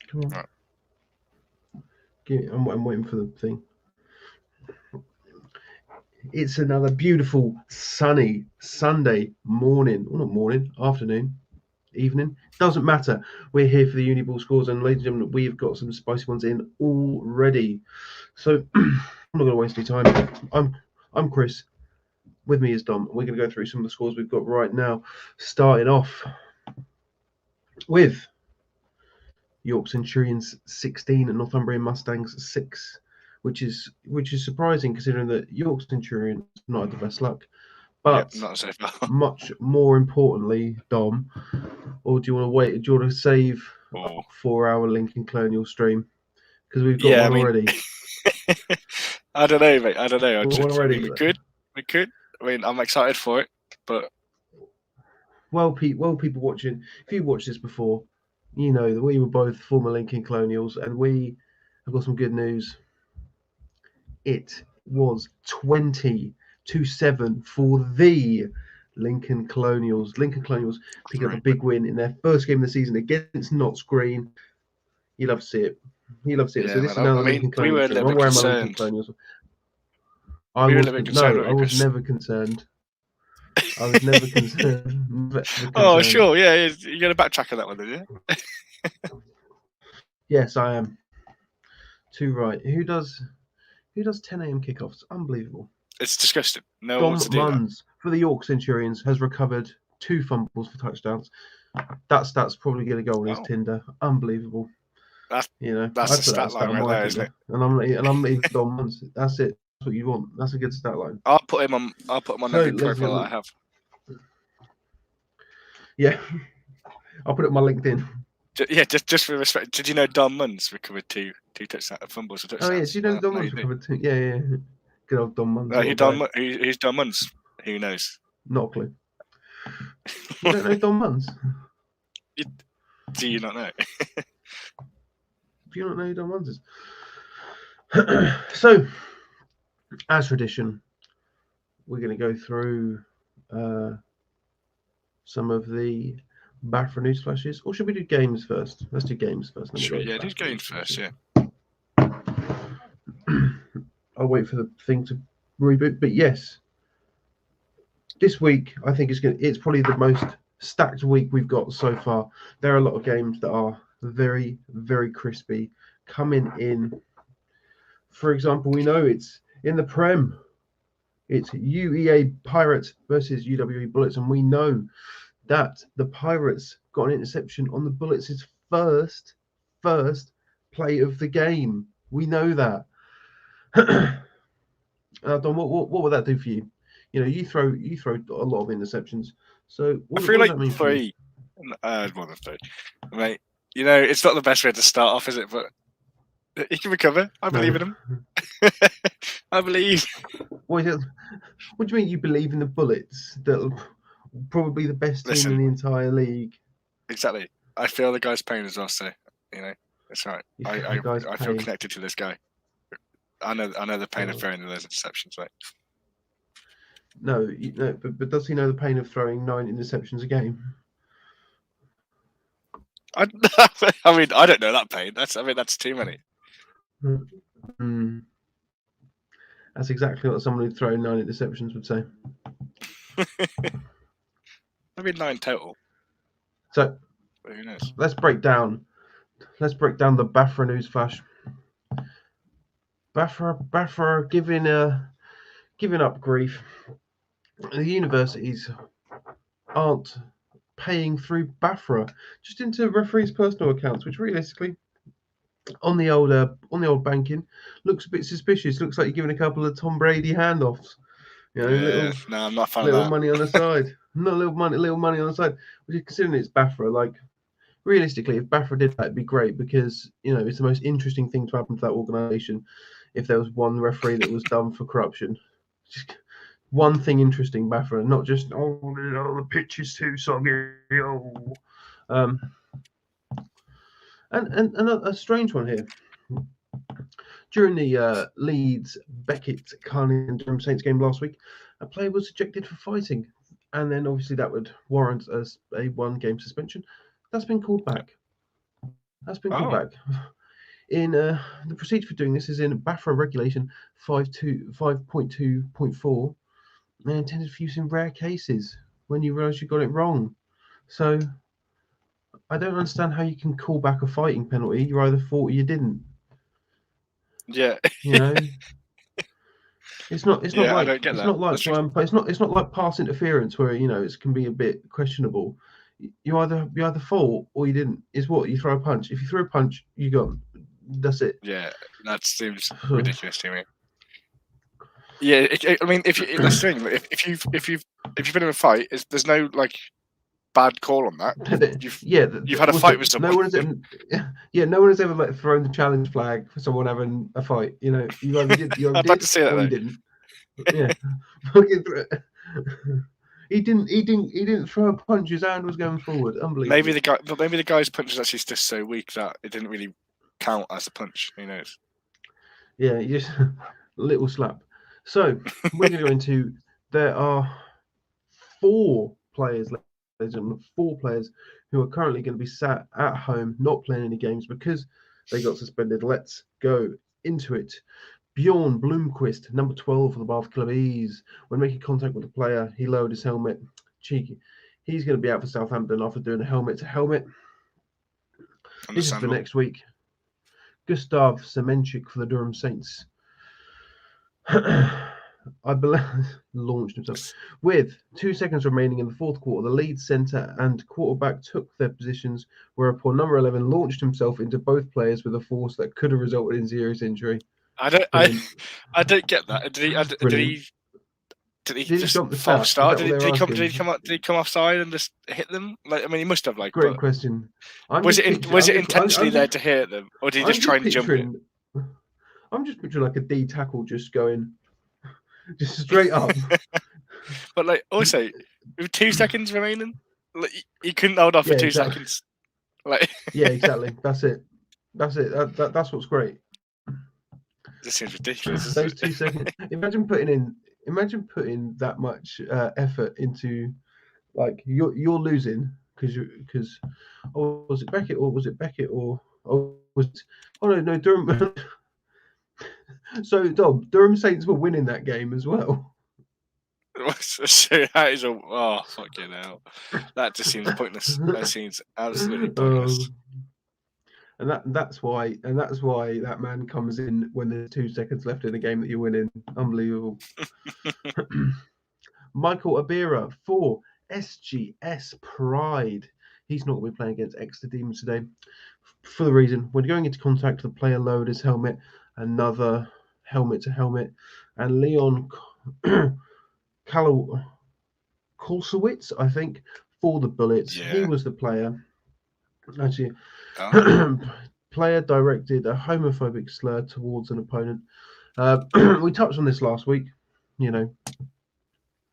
Come on. Right. I'm waiting for the thing. It's another beautiful, sunny Sunday morning. Well, not morning, afternoon, evening. Doesn't matter. We're here for the Uniball scores, and ladies and gentlemen, we've got some spicy ones in already. So I'm not going to waste any time. I'm Chris. With me is Dom. We're going to go through some of the scores we've got right now. Starting off with York Centurions 16 and Northumbrian Mustangs 6, which is surprising considering that York Centurions not had the best luck. Yep, But not so far. much more importantly, Dom, or do you want to wait? Do you want to save Oh. 4-hour Lincoln Colonial stream? Because we've got Yeah, one I mean, already. I don't know, mate. I don't know. One I already. mean, we could. I mean, I'm excited for it, but Well, people watching, if you watched this before, you know that we were both former Lincoln Colonials, and we have got some good news. It was 20-7 for the Lincoln Colonials. Lincoln Colonials pick up a big win in their first game of the season against Notts Green. You love to see it. You love to see it. So yeah, this man. is now I the mean, Lincoln we were Colonials a stream. little I'm bit wearing my Lincoln concerned. Colonials. We were a little bit concerned. I was never concerned. I was never concerned. Never concerned. Oh, sure. Yeah, you're going to backtrack on that one, did you? Yes, I am. Too right. Who does 10 a.m. kickoffs? Unbelievable. It's disgusting. No one Dom wants to do that. Munns for the York Centurions has recovered 2 fumbles for touchdowns. That's probably going to go on his Tinder. Unbelievable. That's I'd the put that stat as line stat on right my there, Tinder. isn't it? And I'm not even Dom Munns. That's it. That's what you want. That's a good stat line. I'll put him on every profile that I have. Yeah, I'll put it on my LinkedIn. Yeah, just for respect. Did you know Dom Munns recovered two touchdown fumbles for touchdowns? Oh yeah, do you know Dom Munns recovered 2? Yeah. Good old Dom Munns. Who's Dom Munns? Who knows? Not a clue. You don't know Dom Munns? Do you not know? Do you not know who Dom Munns is? So, as tradition, we're going to go through some of the Bafra news flashes, or should we do games first? Let's do games first. Sure, yeah, do games first, yeah. I'll wait for the thing to reboot, but yes, this week I think it's probably the most stacked week we've got so far. There are a lot of games that are very, very crispy coming in. For example, we know it's in the Prem. It's UEA Pirates versus UWE Bullets, and we know that the Pirates got an interception on the Bullets' first play of the game. We know that. Don, what would that do for you? You throw a lot of interceptions. So what does that mean for you? More than 3. Mate, it's not the best way to start off, is it? But he can recover. I believe in him. I believe. What do you mean you believe in the Bullets? That'll probably the best team in the entire league. Exactly. I feel the guy's pain as well, so that's right. I feel connected to this guy. I know the pain of throwing those interceptions, right? No, but does he know the pain of throwing 9 interceptions a game? I mean, I don't know that pain. That's too many. That's exactly what someone who'd throw 9 interceptions would say. Maybe 9 total. So, but who knows? Let's break down the Bafra news flash. Bafra giving up grief. The universities aren't paying through Bafra, just into referees' personal accounts, which realistically, on the old banking, looks a bit suspicious. Looks like you're giving a couple of Tom Brady handoffs. No, I'm not a fan of that. Little money on the side. Not little money on the side. Which is considering it's Bafra, like realistically, if Bafra did that, it'd be great because it's the most interesting thing to happen to that organisation. If there was one referee that was done for corruption, just one thing interesting, Bafra, not just the pitch is too soggy. And a strange one here. During the Leeds, Beckett, Carney and Durham Saints game last week, a player was ejected for fighting, and then obviously that would warrant a 1-game suspension. That's been called back. That's been called back. In the procedure for doing this is in bathroom regulation 5.2.4. They're intended for use in rare cases when you realise you got it wrong. So I don't understand how you can call back a fighting penalty. You either fought or you didn't. Yeah. You know. It's not I like don't get it's that. not like it's not like pass interference where it can be a bit questionable. You either fought or you didn't. It's what you throw a punch. If you throw a punch, you gone. That's it. Yeah, that seems ridiculous to me. Yeah, I mean, that's the thing. If you've been in a fight, there's no like bad call on that. You've had a fight with someone. No one has ever like thrown the challenge flag for someone having a fight. You either did I'd like to see that, or though. you didn't. Yeah. He didn't throw a punch. His hand was going forward. Unbelievable. Maybe the guy's punch is actually just so weak that it didn't really count as a punch. Who knows? Yeah, just a little slap. So we're going to go into. There are 4 players, ladies and gentlemen, 4 players who are currently going to be sat at home, not playing any games because they got suspended. Let's go into it. Bjorn Bloomquist, number 12 for the Bath Club Ease. When making contact with the player, he lowered his helmet. Cheeky. He's going to be out for Southampton after doing a helmet to helmet. This is for next week. Gustav Semenchik for the Durham Saints. I believe launched himself. With 2 seconds remaining in the fourth quarter, the Leeds centre and quarterback took their positions, whereupon number 11 launched himself into both players with a force that could have resulted in serious injury. I don't get that. Did he just jump the false start? Did he come offside and just hit them? Like, I mean, he must have. Like, great question. Was it intentionally there to hit them, or did he just try and jump it? I'm just picturing like a D tackle just going, just straight up. But like, also, with 2 seconds remaining, like, he couldn't hold off for 2 seconds. Like, yeah, exactly. That's it. That's what's great. This seems ridiculous. Those 2 seconds. Imagine putting that much effort into, like, you're losing because was it Beckett or no Durham. So Dom, Durham Saints were winning that game as well. So that is fucking hell. That just seems pointless. That seems absolutely pointless. And that's why that man comes in when there's 2 seconds left in the game that you're winning. Unbelievable. Michael Abira for SGS Pride. He's not going to be playing against Exeter Demons today for the reason when going into contact, the player lowered his helmet, another helmet to helmet, and Leon Kulsowitz, I think, for the Bullets. Yeah. He was the player. Actually, player directed a homophobic slur towards an opponent. We touched on this last week.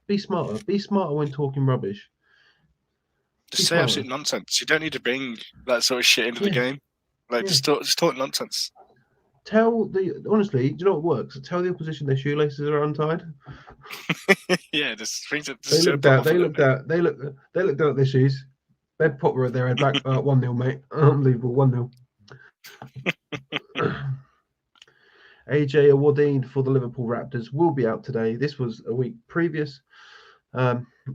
Be smarter. Be smarter when talking rubbish. Just say absolute nonsense. You don't need to bring that sort of shit into the game. Like, just talk nonsense. Honestly, do you know what works? Tell the opposition their shoelaces are untied. Yeah, just brings it. They looked down at their shoes. They'd pop their head back. 1-0, mate. Unbelievable. 1-0. AJ Awadine for the Liverpool Raptors will be out today. This was a week previous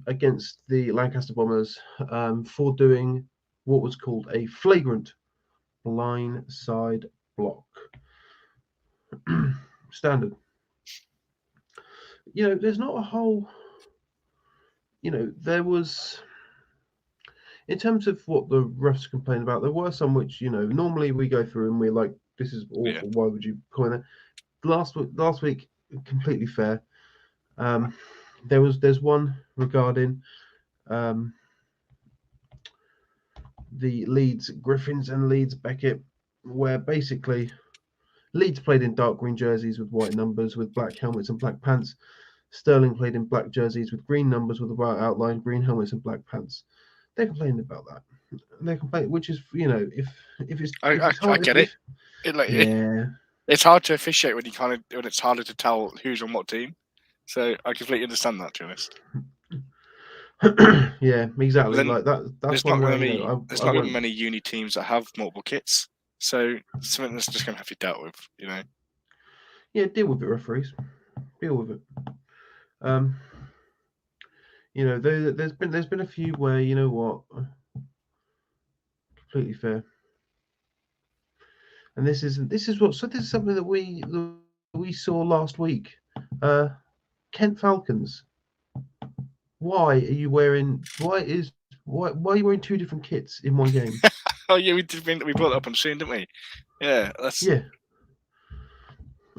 against the Lancaster Bombers for doing what was called a flagrant blindside block. Standard. There's not a whole. There was. In terms of what the refs complained about, there were some which normally we go through and we're like, this is awful. Yeah. Why would you point it? Last week, completely fair. There's one regarding the Leeds Griffins and Leeds Beckett, where basically Leeds played in dark green jerseys with white numbers with black helmets and black pants. Sterling played in black jerseys with green numbers with a white outline, green helmets and black pants. They complained about that. They complained, which is if it's. I get it. It's hard to officiate when it's harder to tell who's on what team. So I completely understand that, to be honest. Yeah, exactly. Then Like that. That's there's one not way. going to You be know, there's I not going to won't. be many uni teams that have multiple kits, so it's something that's just going to have to be dealt with. You know. Yeah, deal with it, referees. Deal with it. Um, you know, there's been a few where you know what, completely fair. And this is what. So this is something that we saw last week. Kent Falcons. Why are you wearing? Why are you wearing two different kits in one game? Oh yeah, we brought that up on stream, didn't we? Yeah, that's. Yeah,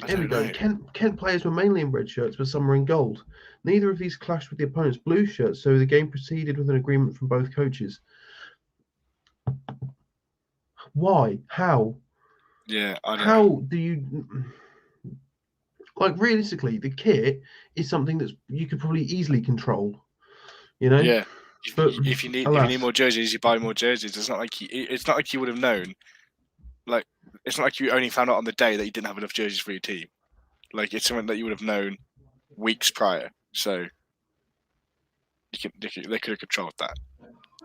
I here we don't go. know. Kent players were mainly in red shirts, but some were in gold. Neither of these clashed with the opponent's blue shirts, so the game proceeded with an agreement from both coaches. Why? How? Yeah, I don't know. How do you like realistically? The kit is something that's you could probably easily control, you know. Yeah, But if you need alas, more jerseys, you buy more jerseys. It's not like you would have known. Like it's not like you only found out on the day that you didn't have enough jerseys for your team. Like it's something that you would have known weeks prior. So they could have controlled that.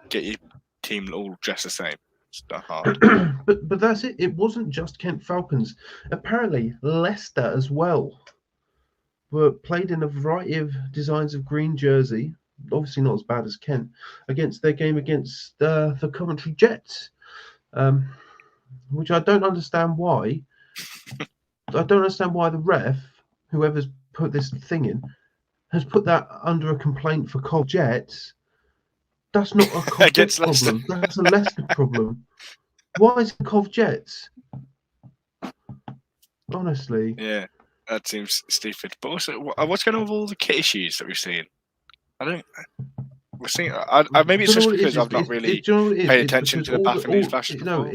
Get your team all dressed the same. It's not hard. but that's it. It wasn't just Kent Falcons. Apparently, Leicester as well were played in a variety of designs of green jersey. Obviously, not as bad as Kent against their game against the Coventry Jets, which I don't understand why. I don't understand why the ref, whoever's put this thing in, has put that under a complaint for Cov Jets. That's not a Cov Jets Against Leicester. problem. That's a Leicester problem. Why is it Cov Jets? Honestly. Yeah, that seems stupid. But also, what's going on with all the kit issues that we've seen? I don't. We're seeing. Maybe it's just because I've not really paid attention to the bathroom news flashes before.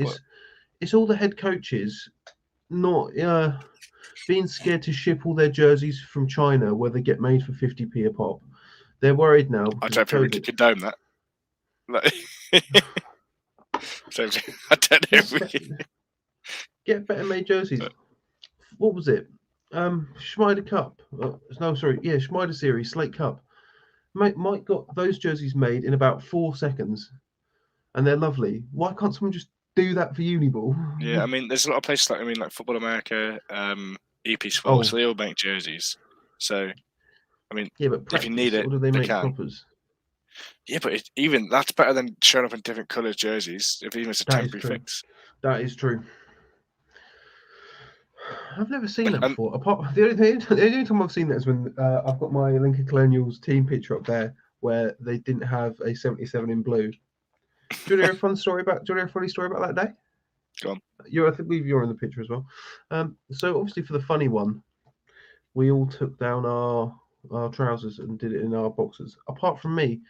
It's all the head coaches not being scared to ship all their jerseys from China where they get made for 50p a pop. They're worried now I because don't think we could condone that. Like, so, I don't know. If we... Get better made jerseys. What was it? Schmider Cup. Schmider Series Slate Cup. Mike got those jerseys made in about 4 seconds, and they're lovely. Why can't someone just do that for Uniball? Yeah, I mean, there's a lot of places like Football America, EP Sports, so they all make jerseys. So, I mean, yeah, but if you need it, or do they make can. proppers? Yeah, but even that's better than showing up in different colours jerseys. If even it's a temporary fix. That is true. I've never seen that before. Apart the only time I've seen that is when I've got my Lincoln Colonials team picture up there where they didn't have a 77 in blue. Do you want to hear a funny story about that day? Go on. I believe you're in the picture as well. So obviously for the funny one, we all took down our trousers and did it in our boxers. Apart from me.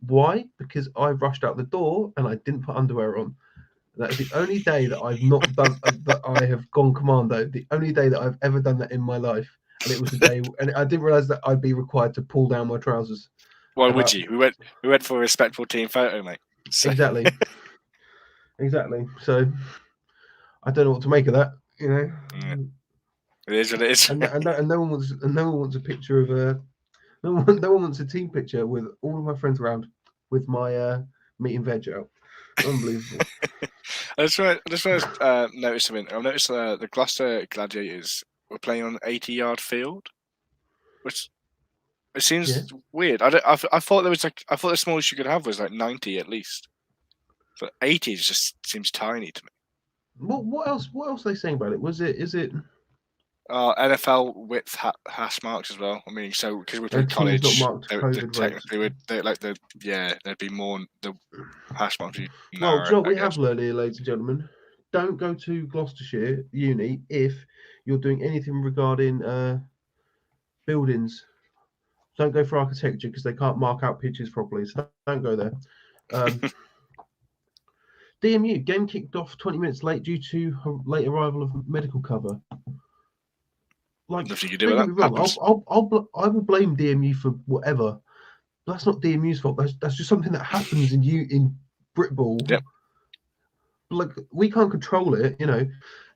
Why? Because I rushed out the door and I didn't put underwear on. That is the only day that I've not done that I have gone commando. The only day that I've ever done that in my life, and it was the day, and I didn't realize that I'd be required to pull down my trousers. Why would you? We went for a respectful team photo, mate. So. Exactly. So I don't know what to make of that. You know. Yeah. It is what it is. And no one wants a picture of no one wants a team picture with all of my friends around with my meat and veg out. Unbelievable. I just want to notice something. I've noticed the Gloucester Gladiators were playing on an 80-yard field, which it seems weird. I thought the smallest you could have was like 90 at least, but 80 just seems tiny to me. What else are they saying about it? Is it? NFL width hash marks as well. I mean, so because we played college, technically there'd be more the hash marks. Well, do you know what we have learned here, ladies and gentlemen? Don't go to Gloucestershire Uni if you're doing anything regarding buildings. Don't go for architecture because they can't mark out pitches properly. So don't go there. DMU game kicked off 20 minutes late due to late arrival of medical cover. Like, nothing you do with that. I will blame DMU for whatever. That's not DMU's fault. That's just something that happens in Britball. Yep. Like, we can't control it, you know.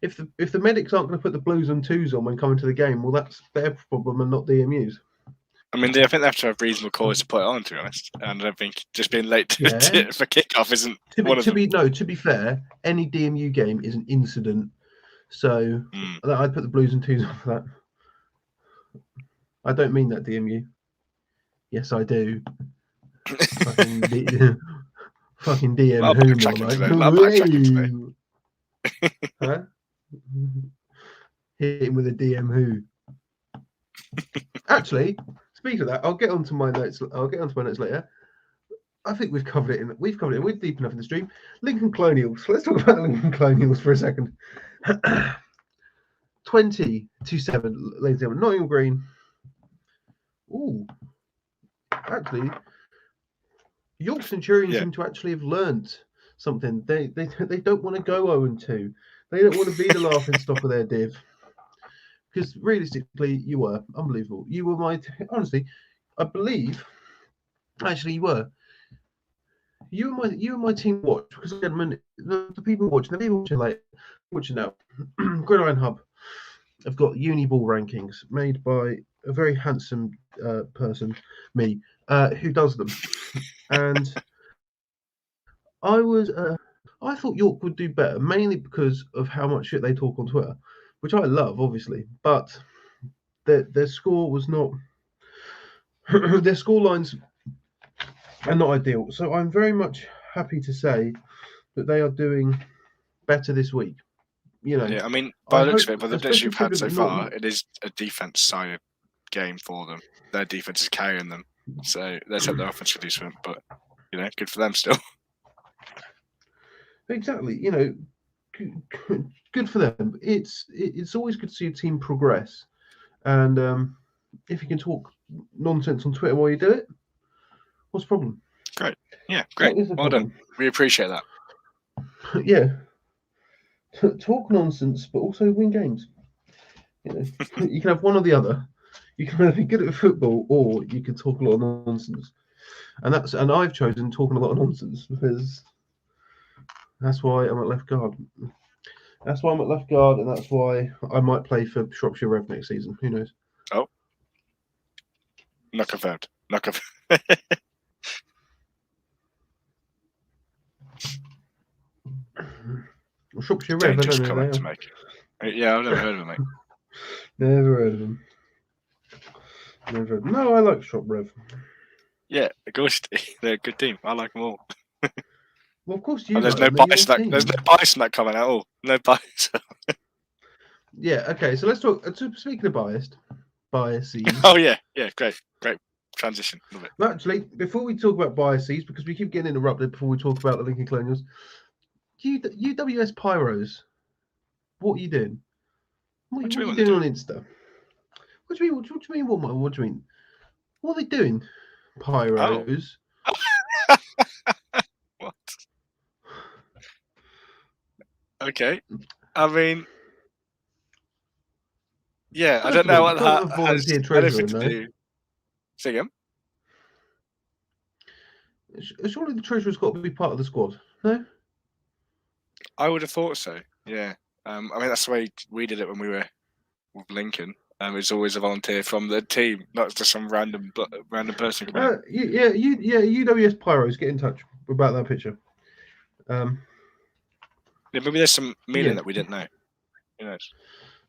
If the medics aren't going to put the blues and twos on when coming to the game, well, that's their problem and not DMU's. I mean, I think they have to have reasonable cause to put it on, to be honest. And I don't think just being late for kickoff isn't one of them. To be fair, any DMU game is an incident. So I'd put the Blues and Twos on for that. I don't mean that, DMU. Yes, I do. fucking DM Well, who more like? Huh? Hit him with a DM who. Actually, speaking of that, I'll get onto my notes later. I think we've covered it. We're deep enough in the stream. Lincoln Colonials. Let's talk about the Lincoln Colonials for a second. 20-7, ladies and gentlemen. Nottingham Green. Ooh. Actually, York Centurions seem to actually have learned something. They don't want to go 0-2. They don't want to be the laughing stock of their div. Because realistically, you were unbelievable. You were honestly, I believe. Actually, you were. You and my team watch, because gentlemen, the people watching, the people watching now, Gridiron Hub have got Uniball rankings made by a very handsome person, me, who does them, and I thought York would do better, mainly because of how much shit they talk on Twitter, which I love, obviously, but their score was not. Their score lines are not ideal. So I'm very much happy to say that they are doing better this week. I mean, by the looks of it, by the bits you've had so far, it is a defense side game for them. Their defense is carrying them, so let's hope their offense can do something. But good for them still. Exactly. Good for them. It's always good to see a team progress, and if you can talk nonsense on Twitter while you do it, what's the problem? Great. Yeah, great. Well done. We appreciate that. Yeah. Talk nonsense, but also win games. You can have one or the other. You can either be good at football, or you can talk a lot of nonsense. And I've chosen talking a lot of nonsense because that's why I'm at left guard. That's why I'm at left guard, and that's why I might play for Shropshire Rev next season. Who knows? Oh, not confirmed. Not confirmed. Shropshire Rev, I don't know. Comment to make. Yeah, I've never heard of them, mate. Never heard of them. No, I like Shrop Rev. Yeah, of course they're a good team. I like them all. Well, of course you. There's no bias. There's no bias in that comment at all. No bias. Yeah. Okay. So let's talk. Speaking of biases. Oh yeah. Great transition. Love it. Well, actually, before we talk about biases, because we keep getting interrupted before we talk about the Lincoln Colonials, UWS Pyros, what are you doing? What are you doing on Insta? What do you mean? What do you mean? What do you mean? What are they doing? Pyros. Oh. What? Okay. I mean, yeah, I don't know what that has anything to do. Say again? Surely the treasurer's got to be part of the squad, no? I would have thought so, yeah. I mean, that's the way we did it when we were with Lincoln. It's always a volunteer from the team, not just some random person. UWS Pyros, get in touch about that picture. Yeah, maybe there's some meaning that we didn't know. Who knows?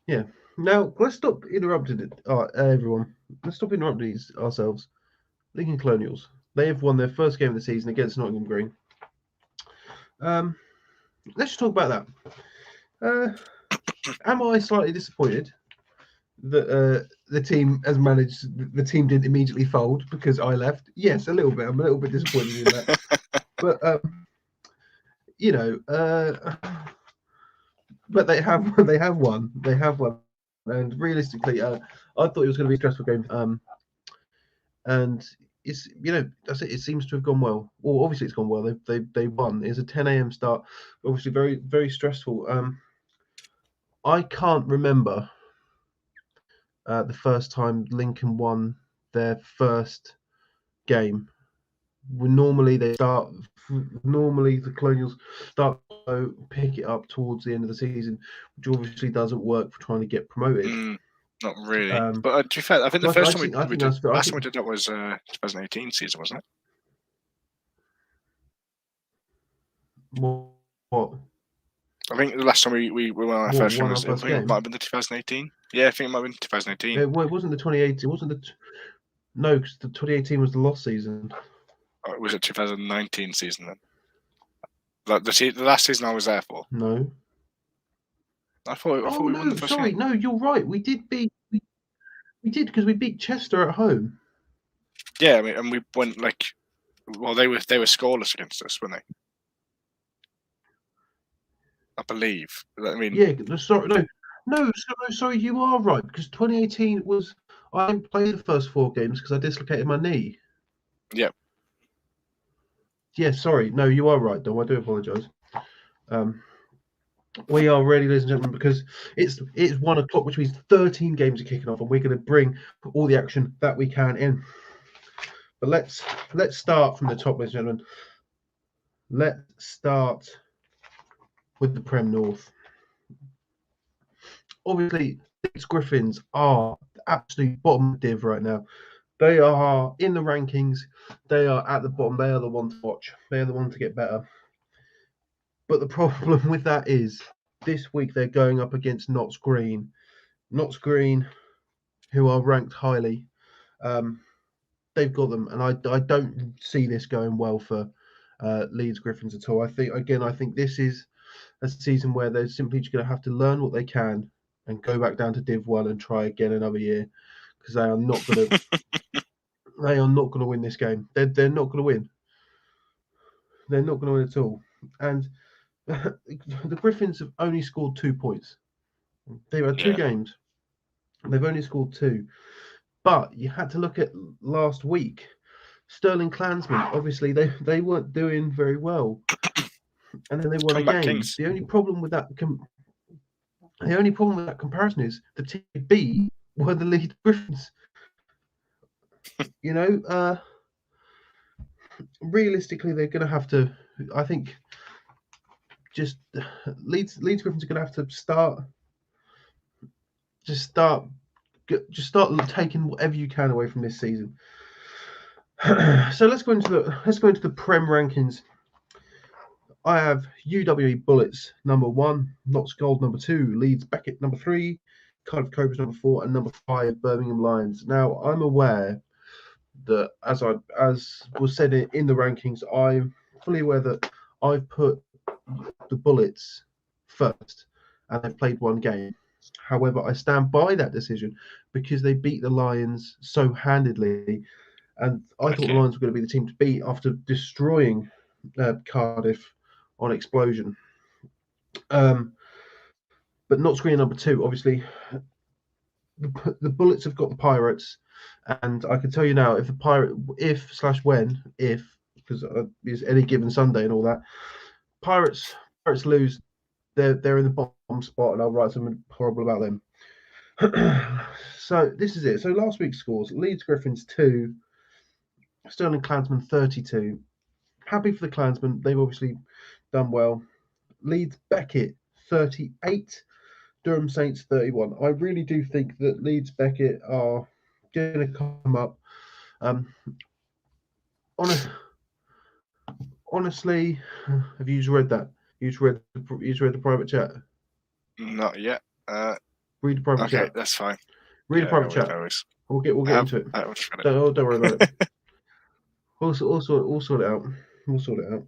Yeah. Now let's stop interrupting it. Everyone, let's stop interrupting ourselves. Lincoln Colonials. They have won their first game of the season against Nottingham Green. Let's just talk about that. Am I slightly disappointed that the team has managed? The team didn't immediately fold because I left. Yes, a little bit. I'm a little bit disappointed in that. But but they have won. They have won, and realistically, I thought it was going to be a stressful game. And it's that's it. It seems to have gone well. Well, obviously it's gone well. They won. It's a 10 a.m. start. Obviously very very stressful. I can't remember the first time Lincoln won their first game. Normally the Colonials start to pick it up towards the end of the season, which obviously doesn't work for trying to get promoted. Not really. But to be fair, I think the first time we did that was 2018 season, wasn't it? What? I think the last time we won our first game was, I think it might have been the 2018. Yeah, I think it might have been 2018. It wasn't the 2018. It wasn't the. No, because the 2018 was the lost season. Or was it 2019 season then? Like the last season I was there for. No. I thought we won the first game. No, you're right. We did beat. We did because we beat Chester at home. Yeah, I mean, and we went like, well, they were scoreless against us, weren't they? I believe. I mean, yeah. Sorry, you are right because 2018 was. I didn't play the first 4 games because I dislocated my knee. Yeah. Yeah, sorry. No, you are right, Dom. I do apologise. We are ready, ladies and gentlemen, because it's 1 o'clock, which means 13 games are kicking off, and we're going to bring all the action that we can in. But let's start from the top, ladies and gentlemen. Let's start with the Prem North. Obviously, Leeds Griffins are absolutely bottom of div right now. They are in the rankings. They are at the bottom. They are the one to watch. They are the one to get better. But the problem with that is this week they're going up against Notts Green. Notts Green, who are ranked highly. They've got them, and I don't see this going well for Leeds Griffins at all. I think this is a season where they're simply just going to have to learn what they can and go back down to Div 1 and try again another year, because they are not going to they are not going to win this game. They're not going to win. They're not going to win at all. And the Griffins have only scored 2 points. They've had 2 games. They've only scored 2. But you had to look at last week. Sterling Klansmen, obviously, they weren't doing very well. And then they won a game. Kings. The only problem with that comparison is the team B were the Leeds Griffins. Realistically, they're going to have to. I think just Leeds Griffins are going to have to start taking whatever you can away from this season. So let's go into the Prem rankings. I have UWE Bullets number 1, Notts Gold number 2, Leeds Beckett number 3, Cardiff Cobras number 4, and number 5 Birmingham Lions. Now I'm aware that as was said in the rankings, I'm fully aware that I've put the Bullets first, and they've played 1 game. However, I stand by that decision because they beat the Lions so handedly, and I thought the Lions were going to be the team to beat after destroying Cardiff on Explosion. But Notts Green number 2, obviously, the Bullets have got the Pirates, and I can tell you now, if because it's any given Sunday and all that, Pirates lose, they're in the bottom spot, and I'll write something horrible about them. So this is it. So last week's scores: Leeds Griffins 2, Sterling Klansmen 32. Happy for the Klansmen; they've obviously done well. Leeds Beckett 38, Durham Saints 31. I really do think that Leeds Beckett are going to come up. Honestly, have you read that? You've read the private chat? Not yet. Read the private chat. Okay, that's fine. Read the private chat. We'll get into it. Don't worry about it. We'll sort it out. We'll sort it out.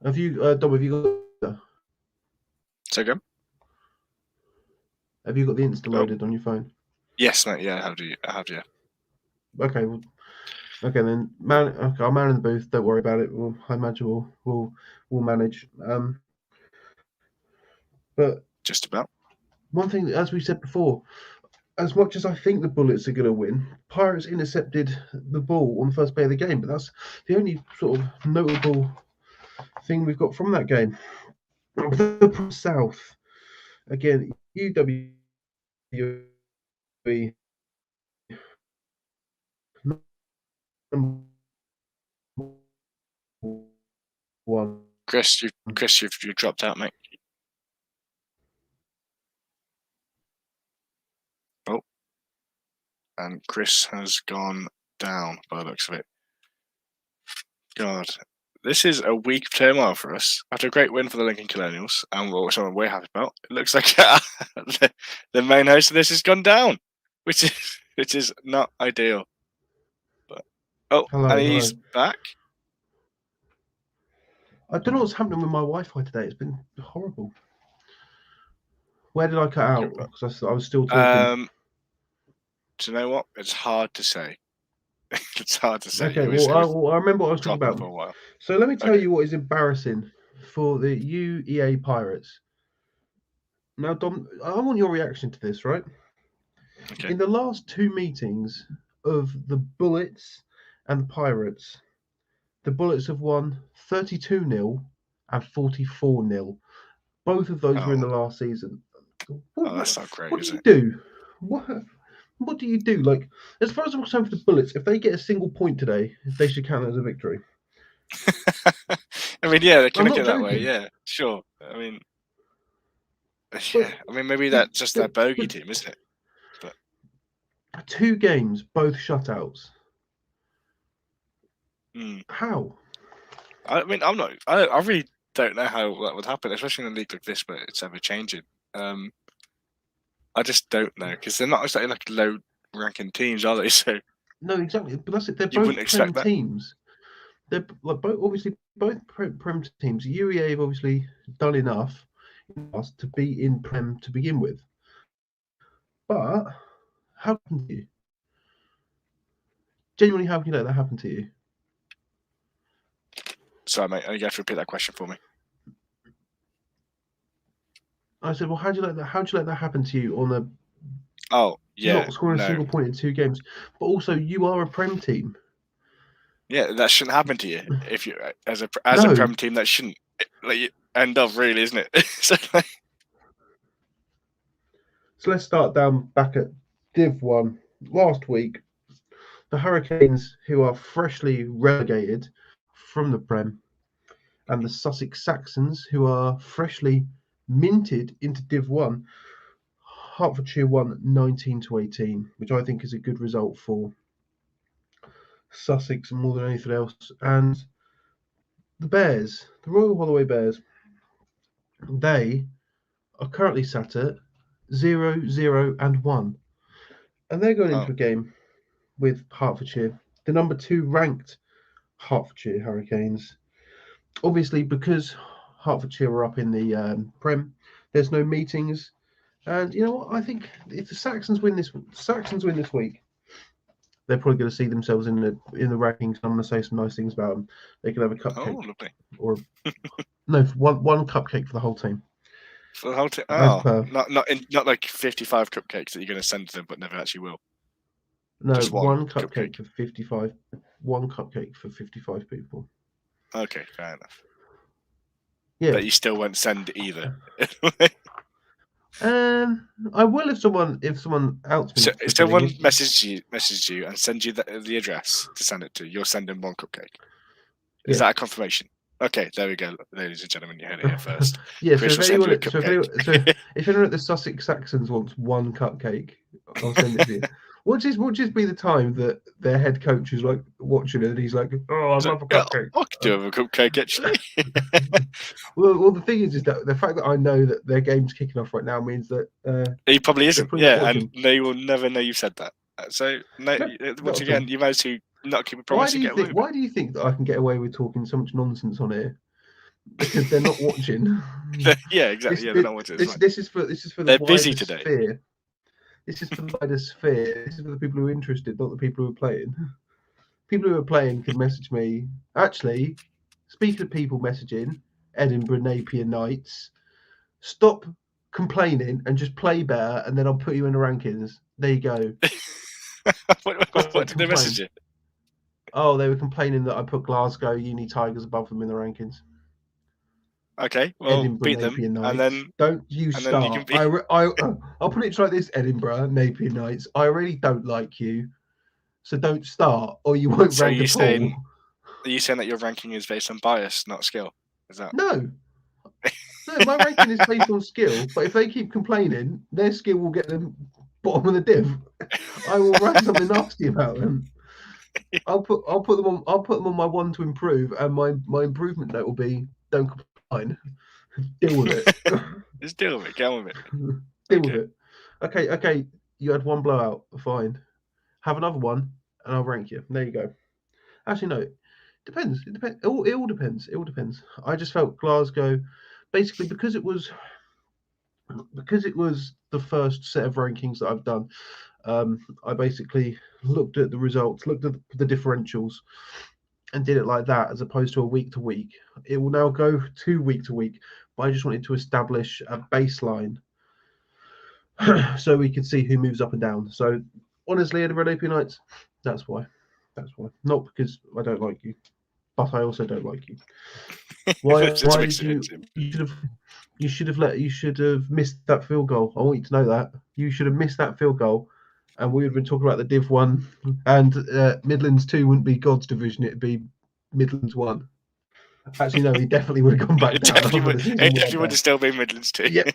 Have you, Dom? Have you got? So go. Have you got the Insta loaded on your phone? Yes, mate. Yeah, I have. Yeah. Okay. Well, okay then. I'll man in the booth. Don't worry about it. I imagine we'll manage. But just about. One thing, as we said before, as much as I think the Bullets are going to win, Pirates intercepted the ball on the first play of the game, but that's the only sort of notable thing we've got from that game. The South, again, UWE one. Chris, you've dropped out, mate. and Chris has gone down by the looks of it. God, this is a week of turmoil for us. After a great win for the Lincoln Colonials, and which I'm very happy about, it looks like the main host of this has gone down, which is not ideal. But and he's back. I don't know what's happening with my Wi-Fi today. It's been horrible. Where did I cut out? Because I was still talking. Do you know what? It's hard to say. It's hard to say. Okay, I remember what I was talking about. For a while. So let me tell you what is embarrassing for the UEA Pirates. Now, Dom, I want your reaction to this, right? Okay. In the last 2 meetings of the Bullets and the Pirates, the Bullets have won 32-0 and 44-0. Both of those were in the last season. That's not great. What do you do? What do you do? Like, as far as I'm concerned for the Bullets, if they get a single point today, they should count it as a victory. I mean, yeah, they can look at it that way. Yeah, sure. I mean, yeah. I mean, maybe that's just their bogey team, isn't it? But 2 games, both shutouts. How? I mean, I really don't know how that would happen, especially in a league like this, but it's ever changing. I just don't know because they're not exactly like low-ranking teams, are they? So no, exactly. But that's it. They're both Prem teams. They're like both Prem teams. UEA have obviously done enough to be in Prem to begin with. But how can you? Genuinely, how can you let that happen to you? Sorry, mate. You have to repeat that question for me. I said, well, how do you let that happen to you on a? Oh, yeah. Not scoring a single point in 2 games, but also you are a Prem team. Yeah, that shouldn't happen to you if you as a Prem team. That shouldn't end up really, isn't it? So let's start back at Div 1. Last week, the Hurricanes, who are freshly relegated from the Prem, and the Sussex Saxons, who are freshly minted into Div 1. Hertfordshire won 19-18, which I think is a good result for Sussex more than anything else. And the Bears, the Royal Holloway Bears, they are currently sat at 0-0-1. And they're going into a game with Hertfordshire, the number 2 ranked Hertfordshire Hurricanes. Obviously, because Hertfordshire are up in the Prem, there's no meetings. And you know what? I think if the Saxons win this week, they're probably going to see themselves in the rankings. I'm going to say some nice things about them. They can have a cupcake, or no, one cupcake for the whole team. For the whole team, not like 55 cupcakes that you're going to send to them, but never actually will. No, just one cupcake for 55. One cupcake for 55 people. Okay, fair enough. Yeah, but you still won't send either. I will if someone outs me. So if someone messages you and sends you the address to send it to, you'll send them one cupcake. Is that a confirmation? Okay, there we go, ladies and gentlemen. You heard it here first. Yeah. So if anyone at the Sussex Saxons wants one cupcake, I'll send it to you. What just be the time that their head coach is like watching it and he's like, "Oh, I love a cupcake." I could do have a cupcake actually. well, the thing is that the fact that I know that their game's kicking off right now means that he probably isn't. Yeah, and they will never know you've said that. So once again, you managed to not keep a promise. Why do you think that I can get away with talking so much nonsense on here? Because they're not watching. Yeah, exactly. They're not watching. This is for the they're busy today. Sphere. This is for the wider sphere. This is for the people who are interested, not the people who are playing. People who are playing can message me. Actually, speaking of people messaging, Edinburgh Napier Knights, stop complaining and just play better, and then I'll put you in the rankings. There you go. What did they message you? Oh, they were complaining that I put Glasgow Uni Tigers above them in the rankings. Okay, well, Edinburgh beat Napier them, Knights. and then don't you start. I'll put it like this: Edinburgh Napier Knights. I really don't like you, so don't start, or you won't rank at all. Are you saying that your ranking is based on bias, not skill? Is that no? No, my ranking is based on skill. But if they keep complaining, their skill will get them bottom of the div, I will write something nasty about them. I'll put them on my one to improve, and my improvement note will be don't complain. Deal with it. Just deal with it. Get on with it. Deal with it. Okay. You had one blowout. Fine. Have another one, and I'll rank you. There you go. Actually, no. Depends. It depends. It all depends. It all depends. I just felt Glasgow, basically because it was the first set of rankings that I've done. I basically looked at the results, looked at the differentials, and did it like that, as opposed to a week to week. It will now go to week to week, but I just wanted to establish a baseline so we could see who moves up and down. So honestly, Edinburgh AP Knights, that's why. Not because I don't like you, but I also don't like you. Why did you? You should have missed that field goal. I want you to know that you should have missed that field goal, and we would have been talking about the Div 1, and Midlands 2 wouldn't be God's division; it'd be Midlands 1. Actually, no, he definitely would have gone back down. It definitely would have still been Midlands 2. Yep.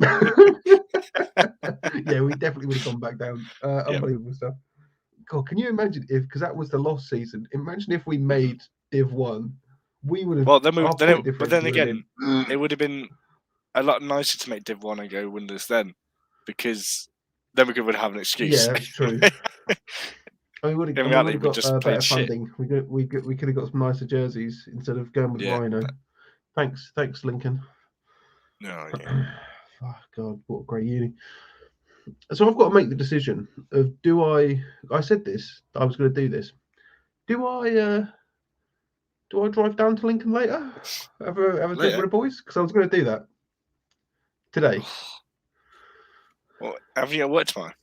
Yeah, we definitely would have gone back down. Unbelievable stuff. God, can you imagine because that was the lost season? Imagine if we made Div 1, we would have. Well, then again, it would have been a lot nicer to make Div 1 and go winners then, because then we would have an excuse. Yeah, that's true. We would have got better funding. We could have got some nicer jerseys instead of going with Rhino. Thanks, Lincoln. No, yeah. Oh, God, what a great uni. So I've got to make the decision of I said this, I was going to do this. Do I drive down to Lincoln later? Have a drink with the boys? Because I was going to do that today. Well, have you got work tomorrow?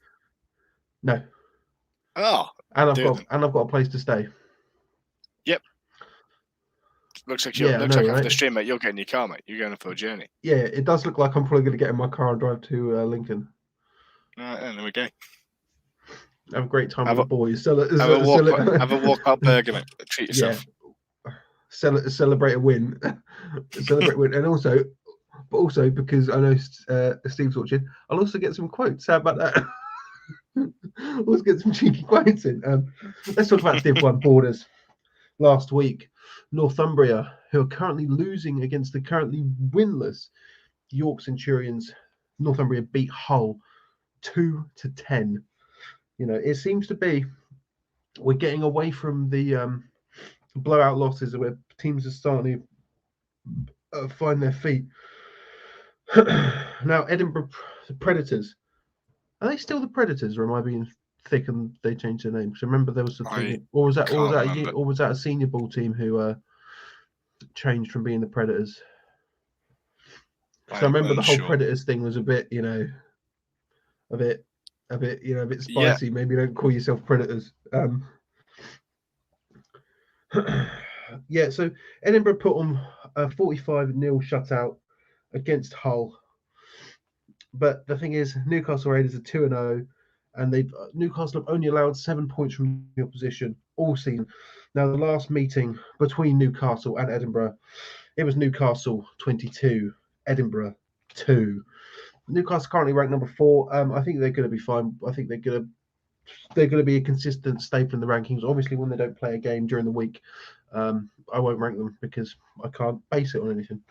No. Oh. And I've got a place to stay. Yep. Looks like after the stream, mate, you're getting your car, mate. You're going for a journey. Yeah, it does look like I'm probably going to get in my car and drive to Lincoln. And there we go. Have a great time with the boys. Have a walk up burger, mate. Treat yourself. Yeah. Celebrate a win. Celebrate a win. And also because I know Steve's watching, I'll also get some quotes. How about that? Let's get some cheeky quotes in. Let's talk about Div 1 borders. Last week, Northumbria, who are currently losing against the currently winless York Centurions, Northumbria beat Hull 2-10. You know, it seems to be we're getting away from the blowout losses where teams are starting to find their feet. Now, Edinburgh Predators. Are they still the Predators, or am I being thick and they changed their name? Because remember there was something, or was that a senior ball team who changed from being the Predators? So I remember the whole Predators thing was a bit, a bit spicy. Yeah. Maybe don't call yourself Predators. Yeah. So Edinburgh put on a 45-0 shutout against Hull. But the thing is, Newcastle Raiders are 2-0, and Newcastle have only allowed 7 points from the opposition all season. Now, the last meeting between Newcastle and Edinburgh, it was Newcastle 22, Edinburgh 2. Newcastle currently ranked number 4. I think they're going to be fine. I think they're going to be a consistent staple in the rankings. Obviously, when they don't play a game during the week, I won't rank them because I can't base it on anything.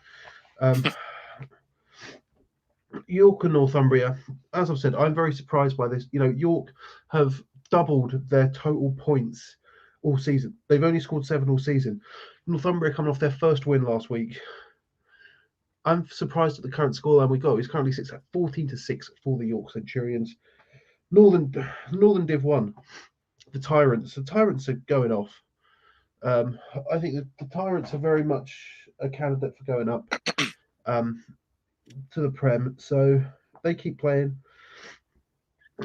York and Northumbria, as I've said, I'm very surprised by this. York have doubled their total points all season. They've only scored 7 all season. Northumbria coming off their first win last week. I'm surprised at the current scoreline we got. It's currently sits at 14-6 for the York Centurions. Northern Div 1, the Tyrants. The Tyrants are going off. I think the Tyrants are very much a candidate for going up. To the Prem, so they keep playing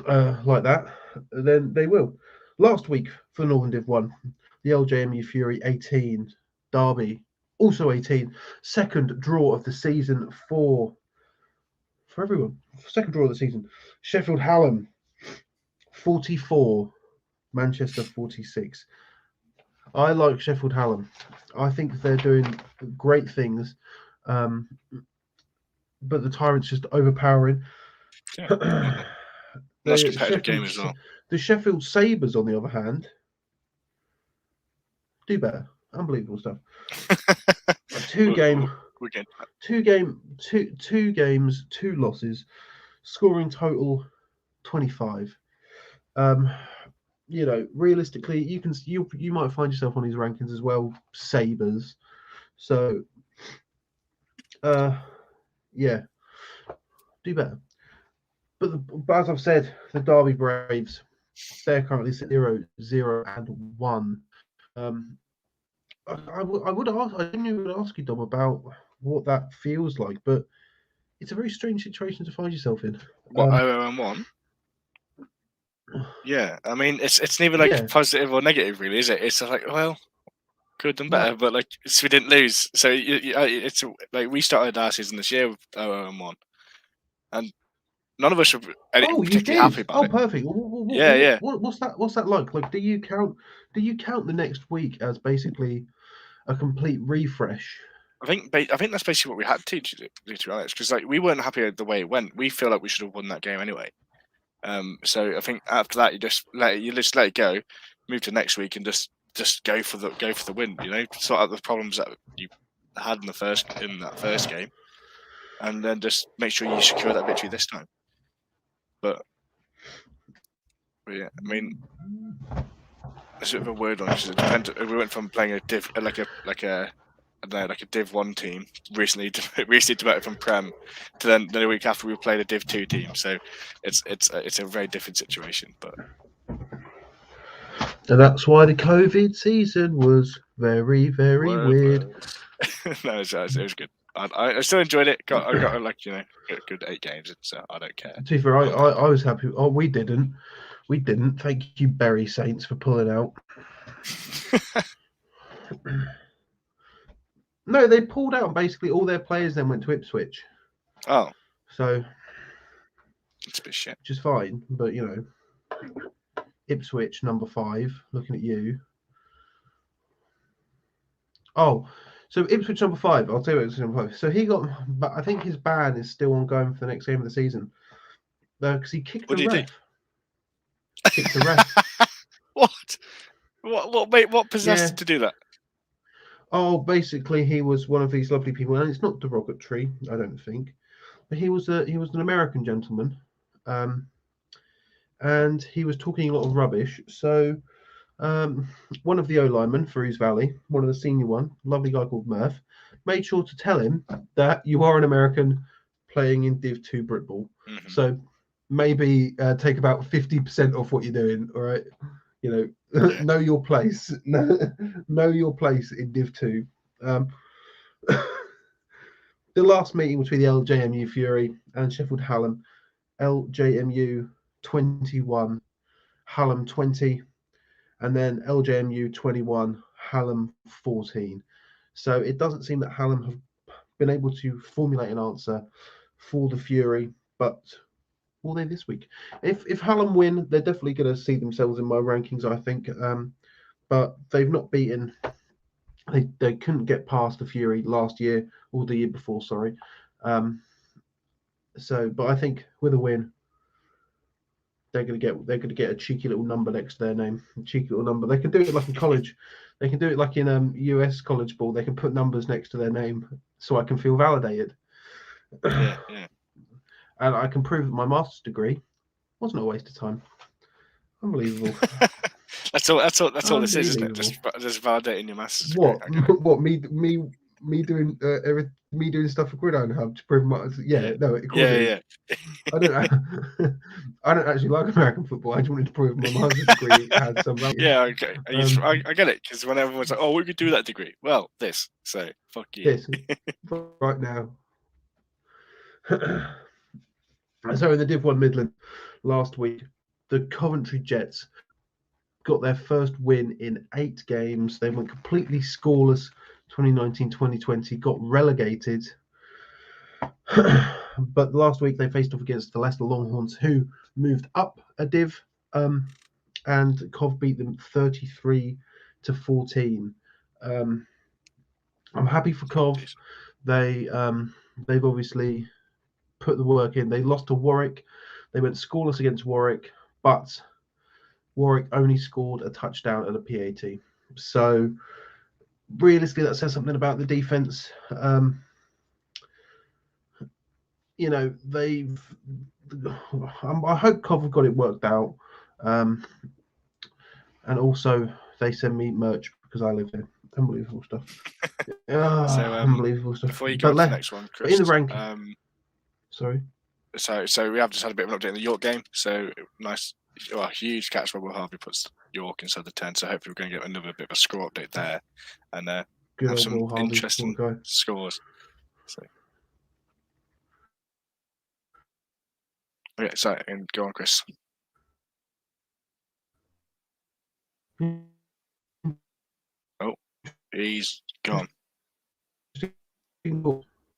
like that, then they will. Last week for Northern Div 1, the LJMU Fury 18, Derby also 18, second draw of the season for everyone. Second draw of the season. Sheffield Hallam 44, Manchester 46. I like Sheffield Hallam. I think they're doing great things. But the Tyrants just overpowering. Yeah. Nice competitive game as well. The Sheffield Sabres, on the other hand, do better. Unbelievable stuff. Two games, 2 losses, scoring total 25. Realistically, you might find yourself on these rankings as well, Sabres. So, yeah, do better. But as I've said, the Derby Braves, they're currently 0-1. I would ask you, Dom, about what that feels like, but it's a very strange situation to find yourself in. What, 0-1? Yeah, I mean, it's neither like positive or negative, really, is it? It's like, well, could have done better, but like, we didn't lose. So it's like we started our season this year with 0-1, and none of us were particularly happy about it. Oh, perfect. Yeah. What's that like? Like, do you count the next week as basically a complete refresh? I think that's basically what we had to do, to be honest, because like we weren't happy with the way it went. We feel like we should have won that game anyway. So I think after that, you just let it go, move to next week, and just go for the win. Sort out the problems that you had in that first game, and then just make sure you secure that victory this time. But yeah, I mean, it's a bit of a weird one because it depends. We went from playing a div like a Div 1 team recently demoted from Prem to then the week after we played a Div 2 team. So it's a very different situation. But and that's why the COVID season was very, very weird. No, it was good. I still enjoyed it. I got like a good 8 games, so I don't care. To be fair, I was happy. Oh, we didn't. Thank you, Bury Saints, for pulling out. No, they pulled out. Basically, all their players then went to Ipswich. Oh, so it's a bit shit. Which is fine, but Ipswich number 5. Looking at you. Oh, so Ipswich number 5. I'll tell you what it's number 5. So he got, but I think his ban is still ongoing for the next game of the season. Because he kicked the ref. Kicked the ref. What? What possessed him to do that? Oh, basically, he was one of these lovely people, and it's not derogatory, I don't think. But he was an American gentleman, and he was talking a lot of rubbish. So, one of the O linemen for East Valley, one of the senior one, lovely guy called Murph, made sure to tell him that you are an American playing in Div 2 Britball. Mm-hmm. So maybe take about 50% off what you're doing. All right. Know your place. Know your place in Div 2. The last meeting between the LJMU Fury and Sheffield Hallam, LJMU 21, Hallam 20, and then LJMU 21, Hallam 14. So it doesn't seem that Hallam have been able to formulate an answer for the Fury, but will they this week? If Hallam win, they're definitely going to see themselves in my rankings, I think. But they've not beaten. They couldn't get past the Fury last year or the year before. Sorry. But I think with a win, they're going to get a cheeky little number next to their name. A cheeky little number. They can do it like in college. They can do it like in US college ball. They can put numbers next to their name so I can feel validated. Yeah. And I can prove that my master's degree wasn't a waste of time. Unbelievable. That's all this is, isn't it? Just validating your master's degree. What? Okay. What? Me doing me doing stuff for Gridiron Hub to prove my no. Yeah. I don't actually like American football. I just wanted to prove my master's degree had some value. Yeah, okay. I get it, because when everyone's like, "Oh, we could do that degree," well, this. So fuck you. This right now. So in the Div 1 Midland last week, the Coventry Jets got their first win in 8 games. They went completely scoreless 2019-2020, got relegated. But last week they faced off against the Leicester Longhorns, who moved up a div, and Cov beat them 33-14. I'm happy for Cov. They've obviously put the work in. They lost to Warwick. They went scoreless against Warwick, but Warwick only scored a touchdown and a PAT. So realistically, that says something about the defense. You know, I hope Cov have got it worked out. And also, they send me merch because I live here. Unbelievable stuff. Unbelievable stuff. Before you go on to the next one, Chris, in the ranking. Sorry. So we have just had a bit of an update in the York game. So nice, huge catch by Will Harvey puts York inside the 10. So hopefully we're going to get another bit of a score update there, and have some interesting scores. So. Okay, so and go on, Chris. Oh, he's gone.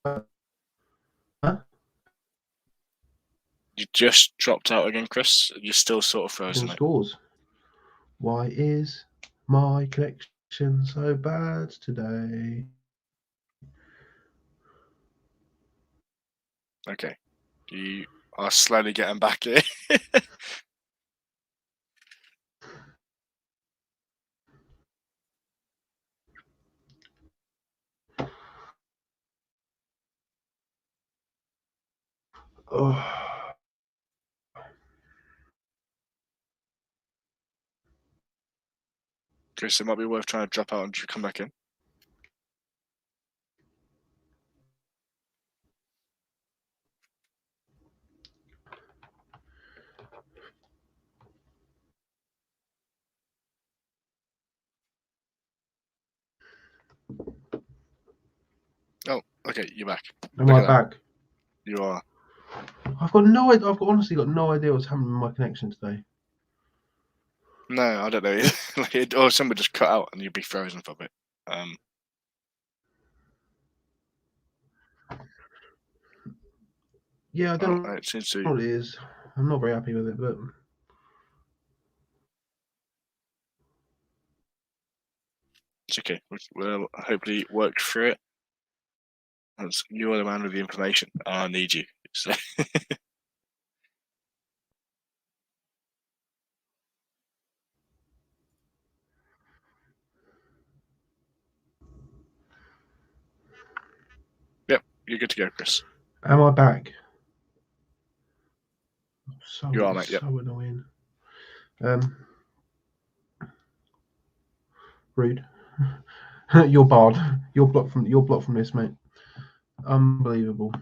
Huh? You just dropped out again, Chris. You're still sort of frozen. Scores. Why is my connection so bad today? Okay, you are slowly getting back here. Oh. Chris, it might be worth trying to drop out and come back in. Oh, okay, you're back. Am I back? You are. I've got no idea. I've honestly got no idea what's happening with my connection today. No, I don't know. Or somebody just cut out and you'd be frozen for a bit. Yeah, I don't know what it is. I'm not very happy with it, but it's okay. We'll hopefully work through it. You're the man with the information. I need you. So. Yep, you're good to go, Chris. Am I back? You are, mate. Yep. So annoying. Rude. You're barred. You're blocked from this, mate. Unbelievable.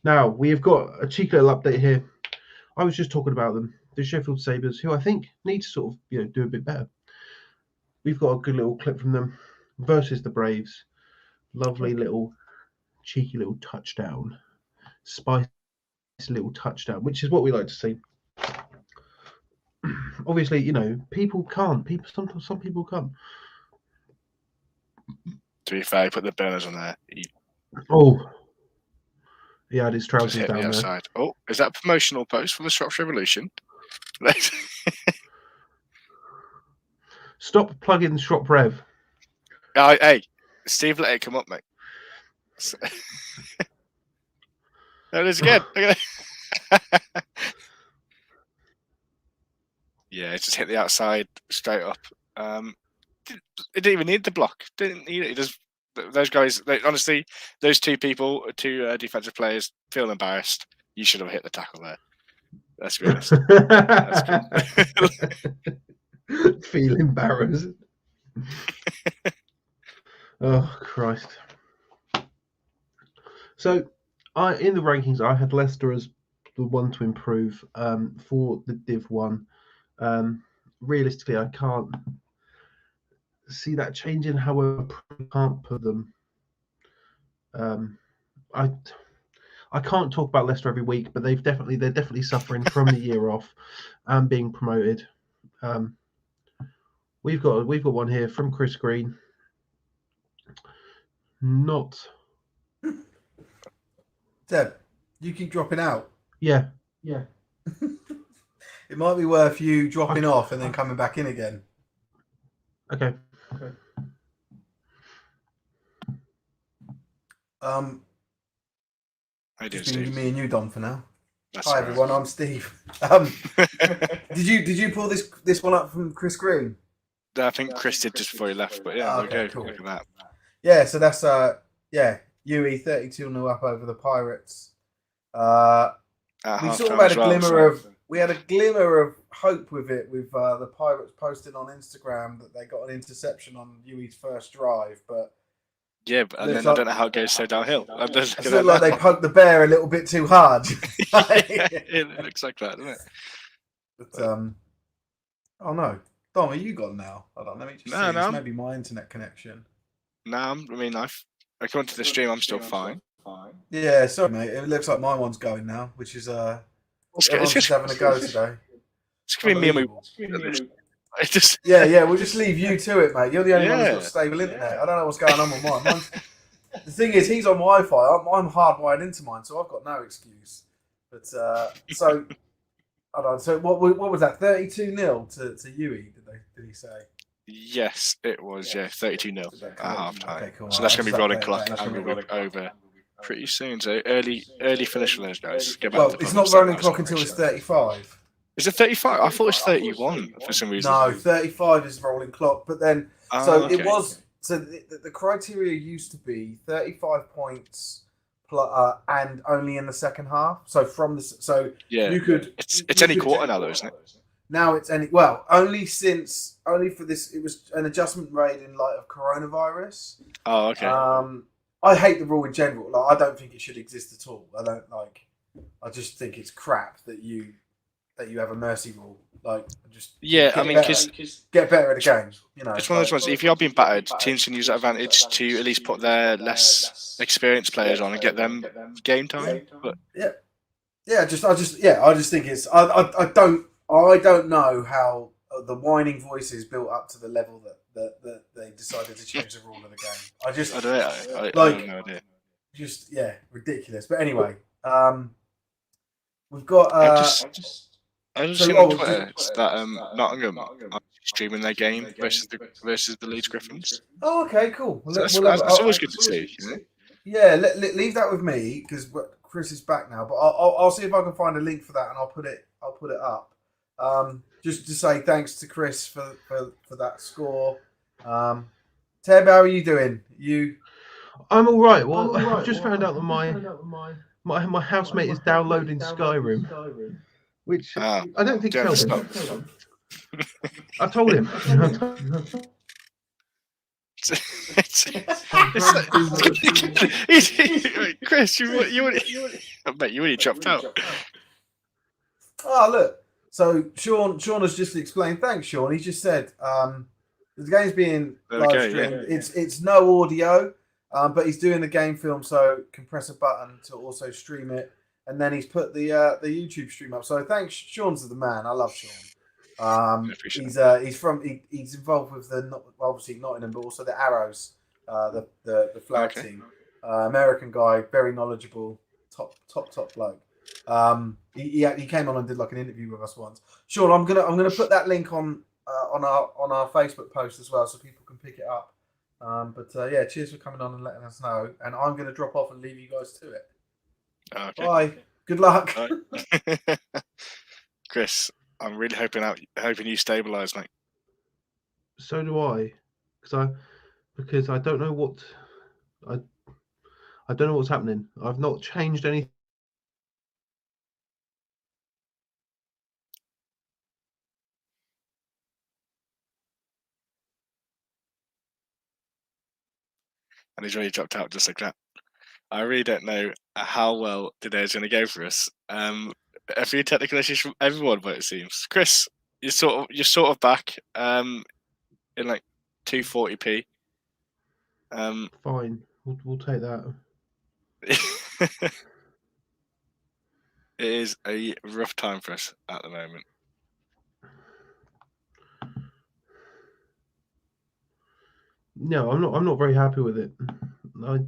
Now we have got a cheeky little update here. I was just talking about them, the Sheffield Sabres, who I think need to sort of do a bit better. We've got a good little clip from them versus the Braves. Lovely little cheeky little touchdown, spicy little touchdown, which is what we like to see. Obviously, you know, people can't. Some people can't. To be fair, put the burners on there. He had his trousers down there. Outside. Oh, is that a promotional post for the Shropshire Revolution? Stop plugging Shrop Rev. Hey, Steve, let it come up, mate. There it is again. Yeah, it just hit the outside straight up. It didn't even need the block. Didn't need it. Just those guys. Honestly, those two people, two defensive players, feel embarrassed. You should have hit the tackle there. Let's be honest. Feel embarrassed. Oh Christ. So, in the rankings, I had Leicester as the one to improve for the Div 1. Realistically, I can't see that changing. However, I can't put them. I can't talk about Leicester every week, but they're definitely suffering from the year off and being promoted. We've got one here from Chris Green. Not. Deb, you keep dropping out. Yeah. It might be worth you dropping off and then coming back in again. Okay. How you doing, Just been Steve? me and you, Dom, for now. That's Hi all right. everyone, I'm Steve. Did you pull this one up from Chris Green? I think Chris did just before he left, but yeah, Okay, there we go. cool. Look at that. Yeah, so that's UE 32-0 up over the Pirates. We sort of had a glimmer of hope with it, with the Pirates posting on Instagram that they got an interception on UE's first drive, but yeah, and then I don't know how it goes so downhill. It looks like they poked the bear a little bit too hard. Yeah, it looks like that, doesn't it? But oh no, Dom, are you gone now? Hold on, let me just see. This may be my internet connection. No, I mean, according to the stream, I'm still fine. Yeah, sorry, mate. It looks like my one's going now, which is everyone's just having a go today. It's gonna be me and Yeah, we'll just leave you to it, mate. You're the only one who's got stable internet. I don't know what's going on with mine. The thing is, he's on Wi-Fi. I'm hardwired into mine, so I've got no excuse. But so I don't know. So what was that? 32-0 to UE? Did he say? Yes, it was. Yeah, 32-0 at half time. Okay, cool. So that's gonna be rolling clock, and we'll be over pretty soon. So early finish for those guys. Well, it's not rolling clock until it's 35. Is it 35? I thought it was 31 for some reason. No, 35 is rolling clock. But then, it was. So the criteria used to be 35 points, and only in the second half. So you could. It's any quarter now, though, isn't it? Now it's only for this. It was an adjustment made in light of coronavirus. Oh, okay. I hate the rule in general. Like, I don't think it should exist at all. I just think it's crap that you have a mercy rule. Like, because get better at the game. You know, it's one of those ones. If you're being battered, teams can use that advantage to at least put their less experienced players on and get them game time. But I just think it's. I don't know how the whining voices built up to the level that they decided to change the rule of the game. I don't know. I have no idea. Just ridiculous. But anyway, we've got. I just seen on Twitter that Nottingham are streaming their game versus the Leeds Griffins. Oh, okay, cool. Well, that's always good to see, isn't it? Yeah, leave that with me because Chris is back now. But I'll see if I can find a link for that and I'll put it up. Just to say thanks to Chris for that score. Teb, how are you doing? I'm all right. Well, I've just found out that my housemate is downloading Skyrim. Which I don't think tells him. I told him. Chris, you already dropped out. Oh, look. So Sean has just explained. Thanks, Sean. He's just said the game's being live streamed. Yeah. It's no audio, but he's doing the game film, so can press a button to also stream it. And then he's put the YouTube stream up. So thanks, Sean's the man. I love Sean. He's involved with obviously Nottingham, but also the Arrows, the flag team. American guy, very knowledgeable, top bloke. He came on and did like an interview with us once. Sean, I'm gonna put that link on our Facebook post as well, so people can pick it up. Cheers for coming on and letting us know. And I'm gonna drop off and leave you guys to it. Okay. Bye. Good luck. Chris, I'm really hoping you stabilise, mate. So do I, because I don't know what I don't know what's happening. I've not changed anything. And he's already dropped out just like that. I really don't know how well today's going to go for us. A few technical issues from everyone, but it seems. Chris, you're sort of back in like 240p. Fine, we'll take that. It is a rough time for us at the moment. No, I'm not very happy with it. Hello?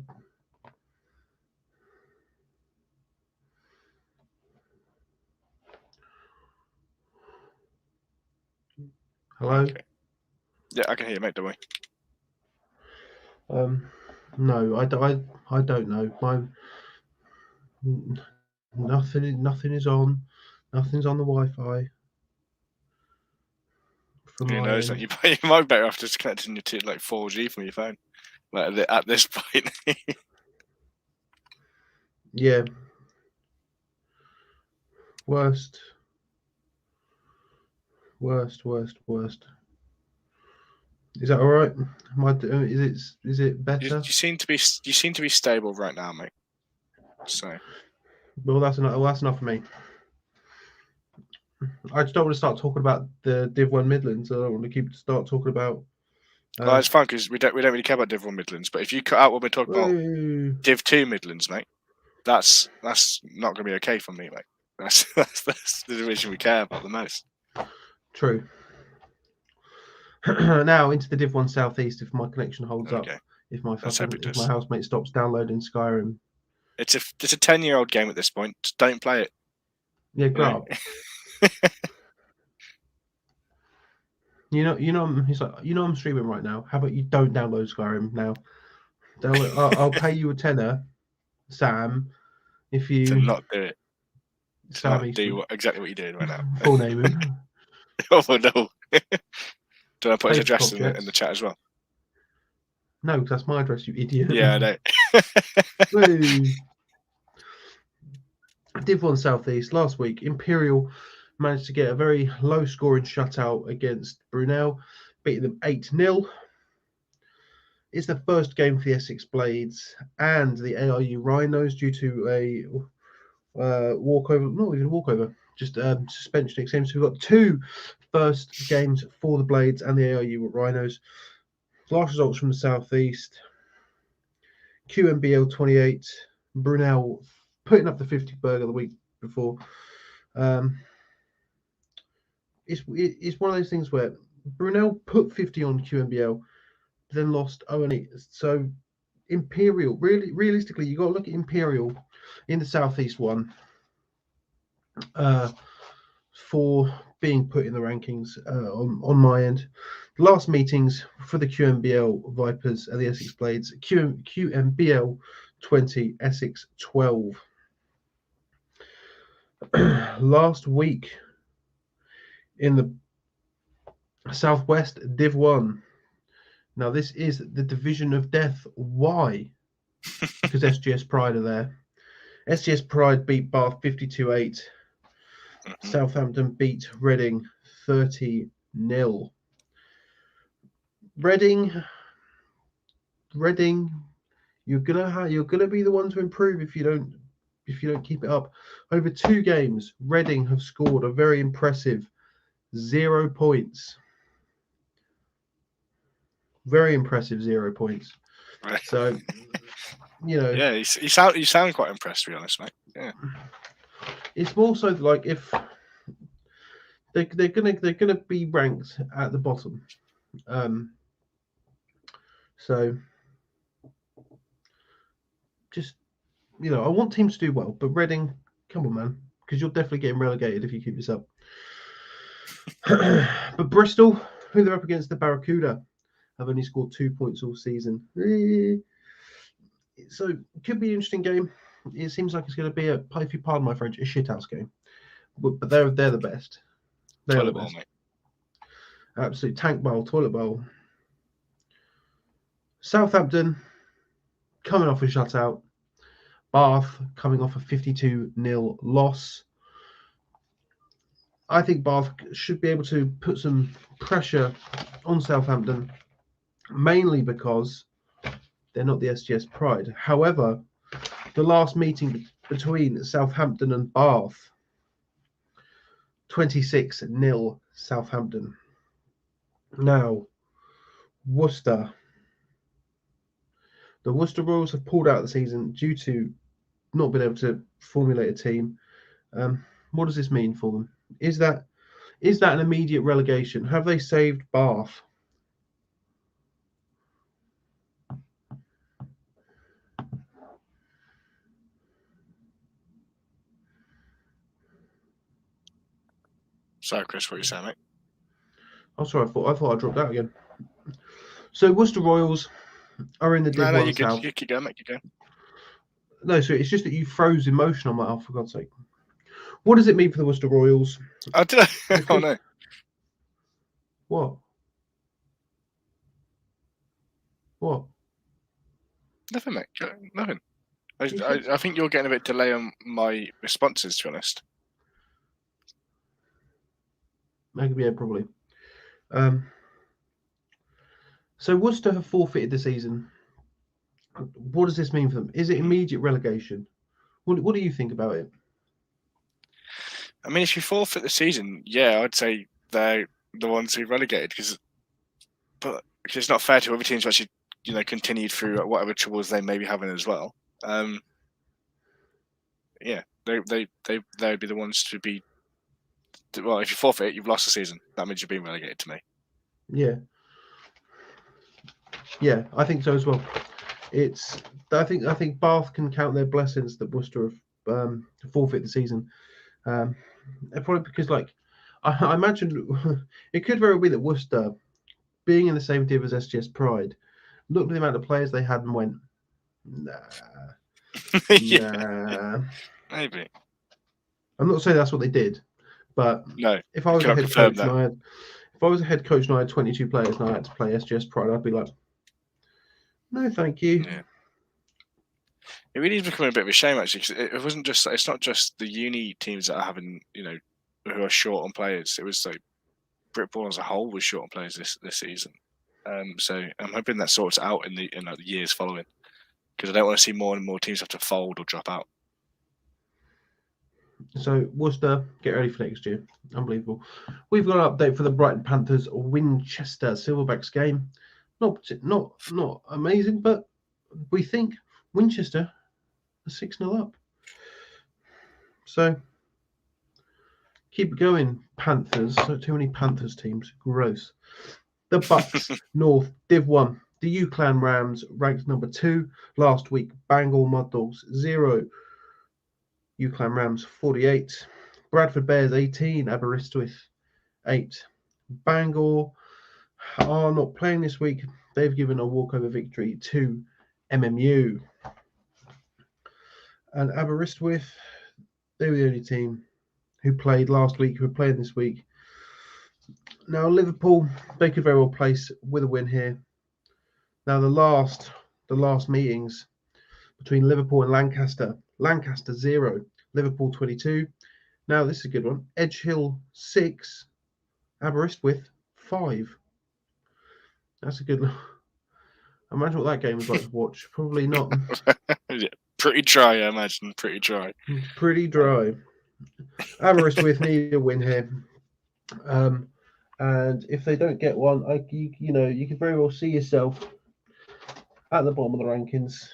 Okay. Yeah, I can hear you, mate, don't worry. No, I don't know. Nothing is on. Nothing's on the Wi-Fi. From Who my knows? end. You might better have just connecting your to like 4G from your phone. Like at this point. Yeah. Worst. Is that all right? Is it better? You seem to be stable right now, mate. So. Well, that's enough for me. I just don't want to start talking about the Div 1 Midlands. I don't want to start talking about. Well, it's fine because we don't really care about Div 1 Midlands. But if you cut out when we talk about Div 2 Midlands, mate, that's not going to be okay for me, mate. That's the division we care about the most. True. Now into the Div 1 Southeast. If my connection holds up, if my housemate stops downloading Skyrim. It's a 10-year-old game at this point. Just don't play it. Yeah, grow up. You know. He's like, I'm streaming right now. How about you don't download Skyrim now? I'll pay you a tenner, Sam, if you to not do it. Sam to not do exactly what you're doing right now. Full name him. Oh no! Do I put his address in the chat as well? No, because that's my address, you idiot. Yeah, I know. Div 1 Southeast last week. Imperial managed to get a very low-scoring shutout against Brunel, beating them 8-0. It's the first game for the Essex Blades and the ARU Rhinos due to a walkover, not even walkover, just suspension exemption. So we've got 2 first games for the Blades and the ARU Rhinos. Last results from the Southeast. QMBL 28, Brunel putting up the 50 burger the week before. It's one of those things where Brunel put 50 on QMBL, then lost 0-8. So Imperial, realistically, you got to look at Imperial in the Southeast one for being put in the rankings on my end. The last meetings for the QMBL Vipers and the Essex Blades, QMBL 20, Essex 12. Last week in the Southwest Div 1. Now this is the Division of Death. Why? Because SGS Pride are there. SGS Pride beat Bath 52-8. Southampton beat Reading 30-0. Reading, you're gonna be the one to improve if you don't keep it up. Over 2 games, Reading have scored a very impressive 0 points. Very impressive 0 points. Right. So, yeah, you sound quite impressed, to be honest, mate. Yeah. It's more so like if they're gonna be ranked at the bottom. So just I want teams to do well, but Reading, come on, man, because you're definitely getting relegated if you keep this up. But Bristol, who they're up against, the Barracuda, have only scored 2 points all season. So it could be an interesting game. It seems like it's going to be if you pardon my French, a shithouse game. But they're the best. They're the best. Mate. Absolute tank bowl, toilet bowl. Southampton coming off a shutout. Bath coming off a 52-0 loss. I think Bath should be able to put some pressure on Southampton, mainly because they're not the SGS Pride. However, the last meeting between Southampton and Bath, 26-0 Southampton. Now, Worcester. The Worcester Royals have pulled out the season due to not being able to formulate a team. What does this mean for them? Is that an immediate relegation? Have they saved Bath? Sorry, Chris, what are you saying, mate? Oh, sorry, I thought I dropped out again. So Worcester Royals are in the Div 1 South. You keep going, mate. Keep going. No, so it's just that you froze in motion. I'm like, oh, for God's sake. What does it mean for the Worcester Royals? Oh, did I? Oh, no. What? Nothing, mate. Nothing. I think you're getting a bit delay on my responses, to be honest. Maybe, yeah, probably. So Worcester have forfeited the season. What does this mean for them? Is it immediate relegation? What do you think about it? I mean, if you forfeit the season, yeah, I'd say they're the ones who relegated because it's not fair to other teams who actually, continued through whatever troubles they may be having as well. Yeah, they'd be the ones to be. Well, if you forfeit, you've lost the season. That means you're being relegated to me. Yeah, I think so as well. I think Bath can count their blessings that Worcester have forfeit the season. Probably because, I imagine it could very well be that Worcester, being in the same div as SGS Pride, looked at the amount of players they had and went, nah. Nah. Maybe. I'm not saying that's what they did, but no, if I was a head coach and I had 22 players and I had to play SGS Pride, I'd be like, no, thank you. Yeah. It really is becoming a bit of a shame, actually, because it's not just the uni teams that are having, who are short on players. It was like Britball as a whole was short on players this season. So I'm hoping that sorts out in the years following, because I don't want to see more and more teams have to fold or drop out. So Worcester, get ready for next year. Unbelievable. We've got an update for the Brighton Panthers Winchester Silverbacks game. Not amazing, but we think Winchester are 6-0 up. So keep it going, Panthers. So too many Panthers teams. Gross. The BUCS North Div 1. The UClan Rams ranked number 2 last week. Bangor Mud Dogs 0. UClan Rams 48. Bradford Bears 18. Aberystwyth 8. Bangor are not playing this week. They've given a walkover victory to MMU. And Aberystwyth, they were the only team who played last week, who are playing this week. Now Liverpool, they could very well place with a win here. Now the last meetings between Liverpool and Lancaster. Lancaster 0, Liverpool 22. Now this is a good one. Edgehill 6, Aberystwyth 5. That's a good one. Imagine what that game was like to watch. Probably not. Yeah, pretty dry, I imagine. Pretty dry. Pretty dry. Aberystwyth need a win here. And if they don't get one, you can very well see yourself at the bottom of the rankings.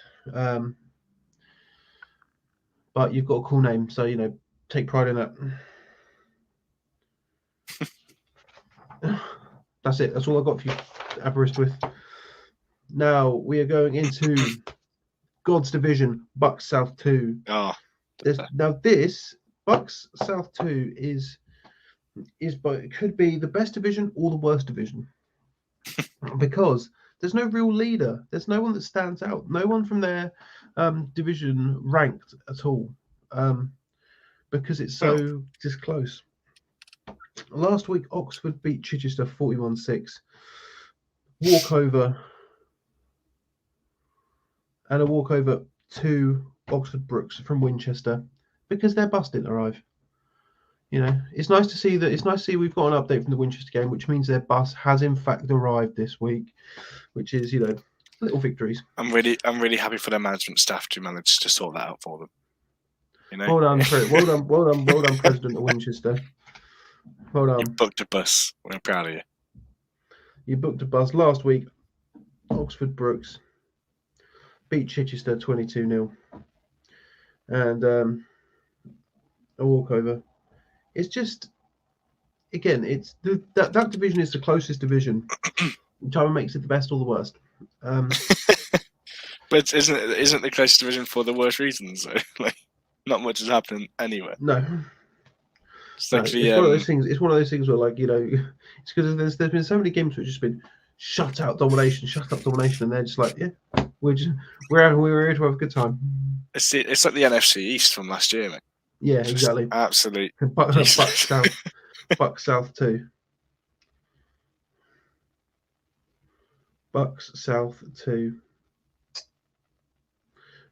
But you've got a cool name, so take pride in that. That's it. That's all I've got for you, Aberystwyth. Now we are going into God's Division, BUCS South 2. Oh. Now this BUCS South 2 is it could be the best division or the worst division because there's no real leader. There's no one that stands out. No one from their division ranked at all because it's so just close. Last week, Oxford beat Chichester 41-6. Walkover. And a walkover to Oxford Brooks from Winchester because their bus didn't arrive. It's nice to see that. It's nice to see we've got an update from the Winchester game, which means their bus has in fact arrived this week, which is little victories. I'm really happy for their management staff to manage to sort that out for them. Well done, President of Winchester. Well done. You booked a bus. We're proud of you. You booked a bus last week. Oxford Brooks beat Chichester 22-0, and a walkover. It's just, again, it's that division is the closest division, which either makes it the best or the worst. But isn't the closest division for the worst reasons? So, not much is happening anywhere. No. It's one of those things. It's one of those things where, it's because there's been so many games which have just been shut up domination, and they're just like, yeah, we're here to have a good time. It's like the NFC East from last year, mate. Yeah, exactly. Absolute. BUCS South 2. BUCS South 2.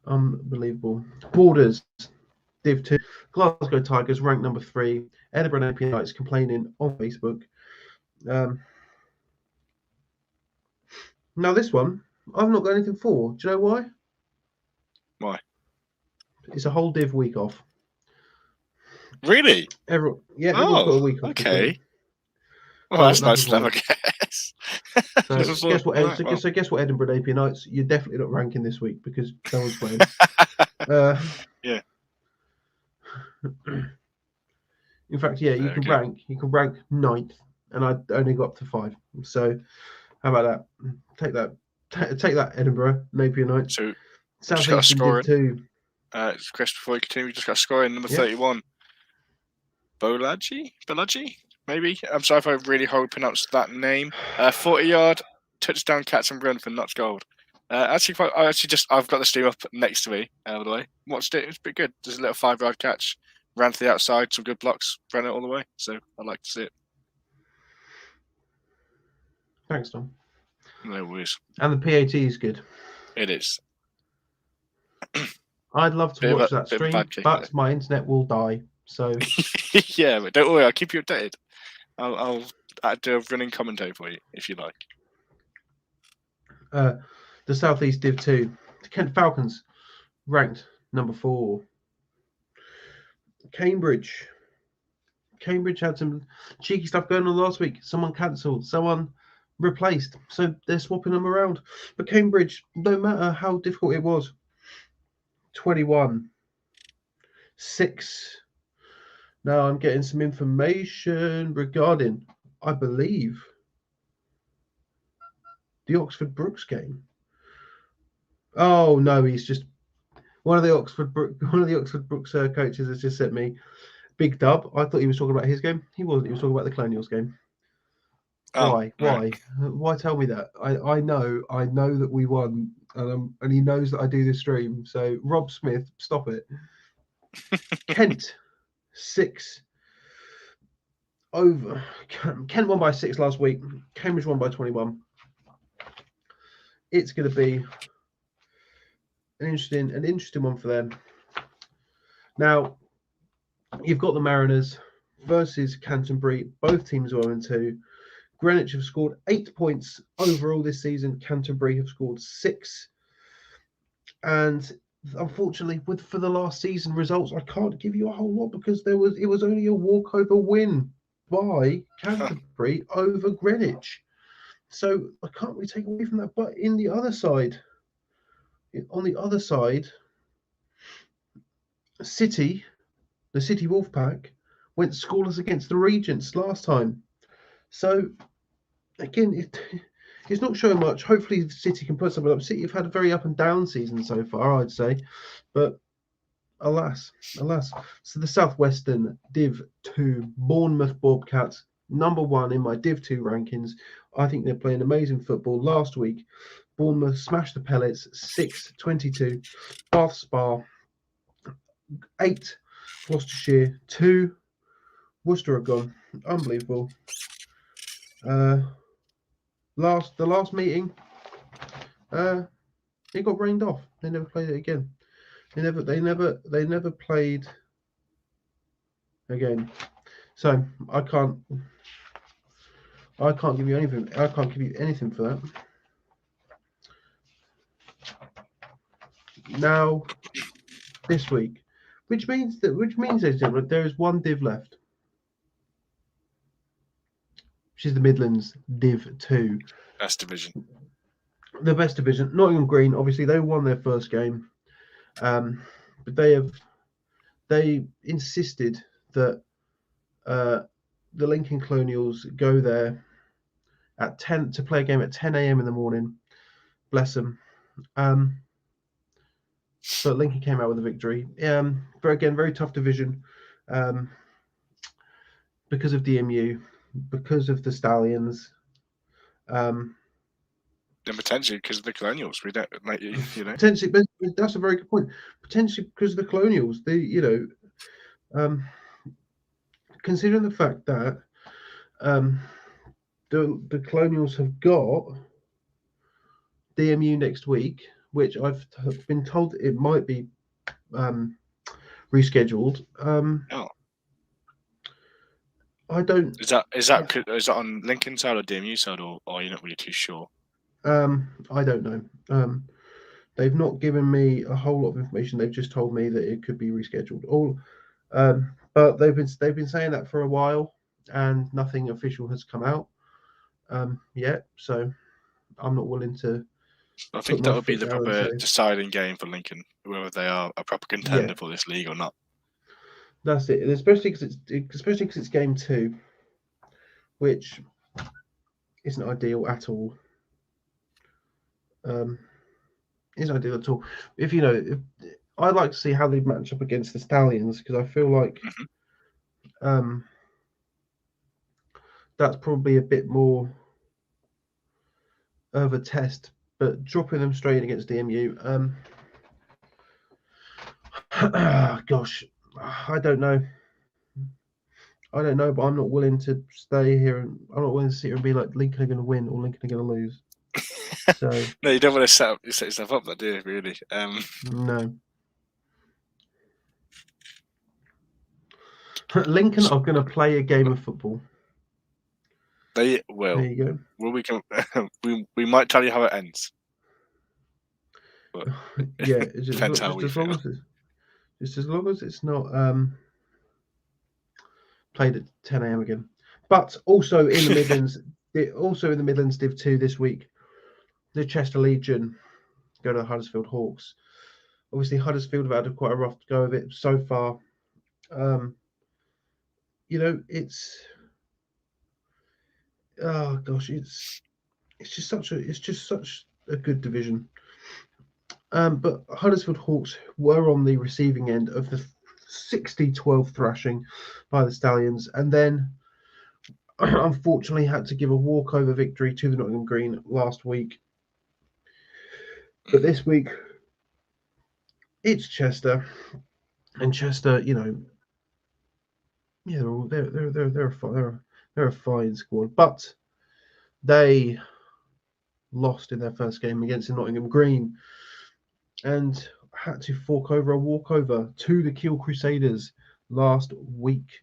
Unbelievable. Borders, Div 2. Glasgow Tigers ranked number 3. Edinburgh Napier Knights complaining on Facebook. Now this one, I've not got anything for. Do you know why? Why? It's a whole Div week off. Really? Everyone's got a week off. Okay. Well, that's nice to have, I guess. So guess what, Edinburgh Napier Knights? You're definitely not ranking this week because no one's playing. Yeah. In fact, yeah, you can rank 9th, and I only got up to 5. So how about that? Take that, Edinburgh Napier Knights. So South Eastern Div 2. Chris, before you continue, we just got a score in number 31. Bolaji? Maybe. I'm sorry if I really horribly pronounced that name. 40-yard touchdown catch and run for Notch Gold. I've got the stream up next to me, by the way. Watched it. It's pretty good. There's a little 5-yard catch, ran to the outside, some good blocks, ran it all the way. So I'd like to see it. Thanks, Tom. No worries. And the PAT is good. It is. I'd love to watch that stream, but my internet will die. So yeah, but don't worry, I'll keep you updated. I'll do a running commentary for you if you like. The South East Div 2, the Kent Falcons ranked number 4. Cambridge had some cheeky stuff going on last week. Someone cancelled, someone replaced, so they're swapping them around. But Cambridge, no matter how difficult it was, 21-6. Now I'm getting some information regarding, I believe, the Oxford Brooks game. Oh no, he's just one of the Oxford Brooks coaches has just sent me big dub. I thought he was talking about his game. He wasn't. He was talking about the Colonials game. Why? Why tell me that? I know that we won, and he knows that I do this stream. So Rob Smith, stop it. Kent 6 over. Kent won by 6 last week. Cambridge won by 21. It's going to be an interesting one for them. Now, you've got the Mariners versus Canterbury. Both teams are 0-2. Greenwich have scored 8 points overall this season. Canterbury have scored 6. And unfortunately, for the last season results, I can't give you a whole lot because it was only a walkover win by Canterbury over Greenwich. So I can't really take away from that. But on the other side, the City Wolfpack went scoreless against the Regents last time. So again, it's not showing much. Hopefully, the City can put something up. City have had a very up and down season so far, I'd say, but alas. So the Southwestern Div 2 Bournemouth Bobcats, number 1 in my Div 2 rankings. I think they're playing amazing football. Last week, Bournemouth smashed the Pellets 6-22. Bath Spa 8. Gloucestershire 2. Worcester are gone. Unbelievable. The last meeting, it got rained off. They never played it again. They never played again. So I can't give you anything. I can't give you anything for that. Now, this week, which means there is one div left, which is the Midlands Div 2. Best division. The best division. Nottingham Green, obviously, they won their first game, but they insisted that the Lincoln Colonials go there at 10 to play a game at 10 a.m. in the morning. Bless them. But Lincoln came out with a victory. Very tough division because of DMU, because of the Stallions. Then potentially because of the Colonials, we don't like you know. Potentially, but that's a very good point. Potentially because of the Colonials, considering the fact that the Colonials have got DMU next week, which I've been told it might be rescheduled. I don't. Is that on Lincoln side or DMU side, or are you not really too sure? I don't know. They've not given me a whole lot of information. They've just told me that it could be rescheduled. But they've been saying that for a while, and nothing official has come out yet. So I'm not willing to. I think that would be the proper deciding game for Lincoln, whether they are a proper contender for this league or not. That's it, especially because it's game 2, which isn't ideal at all. Isn't ideal at all. If I'd like to see how they match up against the Stallions, because I feel like that's probably a bit more of a test. But dropping them straight against DMU, gosh, I don't know. But I'm not willing to stay here, and I'm not willing to sit here and be like Lincoln are going to win or Lincoln are going to lose. So no, you don't want to set yourself up, that do you? Really? No. Lincoln are going to play a game of football. They will. There you go. Well, we might tell you how it ends. But yeah, depends how we feel. Just as long as it's not played at 10 a.m. again. But also in the Midlands, Div 2 this week, the Chester Legion go to the Huddersfield Hawks. Obviously, Huddersfield have had quite a rough go of it so far. It's just such a good division. But Huddersfield Hawks were on the receiving end of the 60-12 thrashing by the Stallions, and then unfortunately had to give a walkover victory to the Nottingham Green last week. But this week, it's Chester, and Chester, they're a fine squad, but they lost in their first game against the Nottingham Green, and had to fork over a walkover to the Kiel Crusaders last week.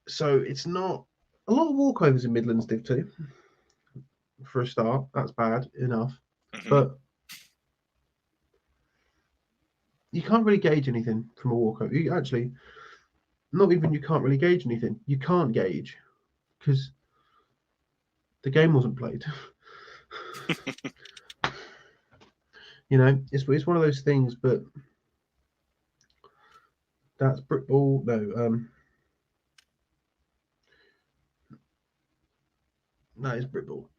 So it's not a lot of walkovers in Midlands Div 2 for a start. That's bad enough, but you can't really gauge anything from a walkover. You can't really gauge anything. You can't gauge because the game wasn't played. It's one of those things, but that's Brickball. No, that is Brickball.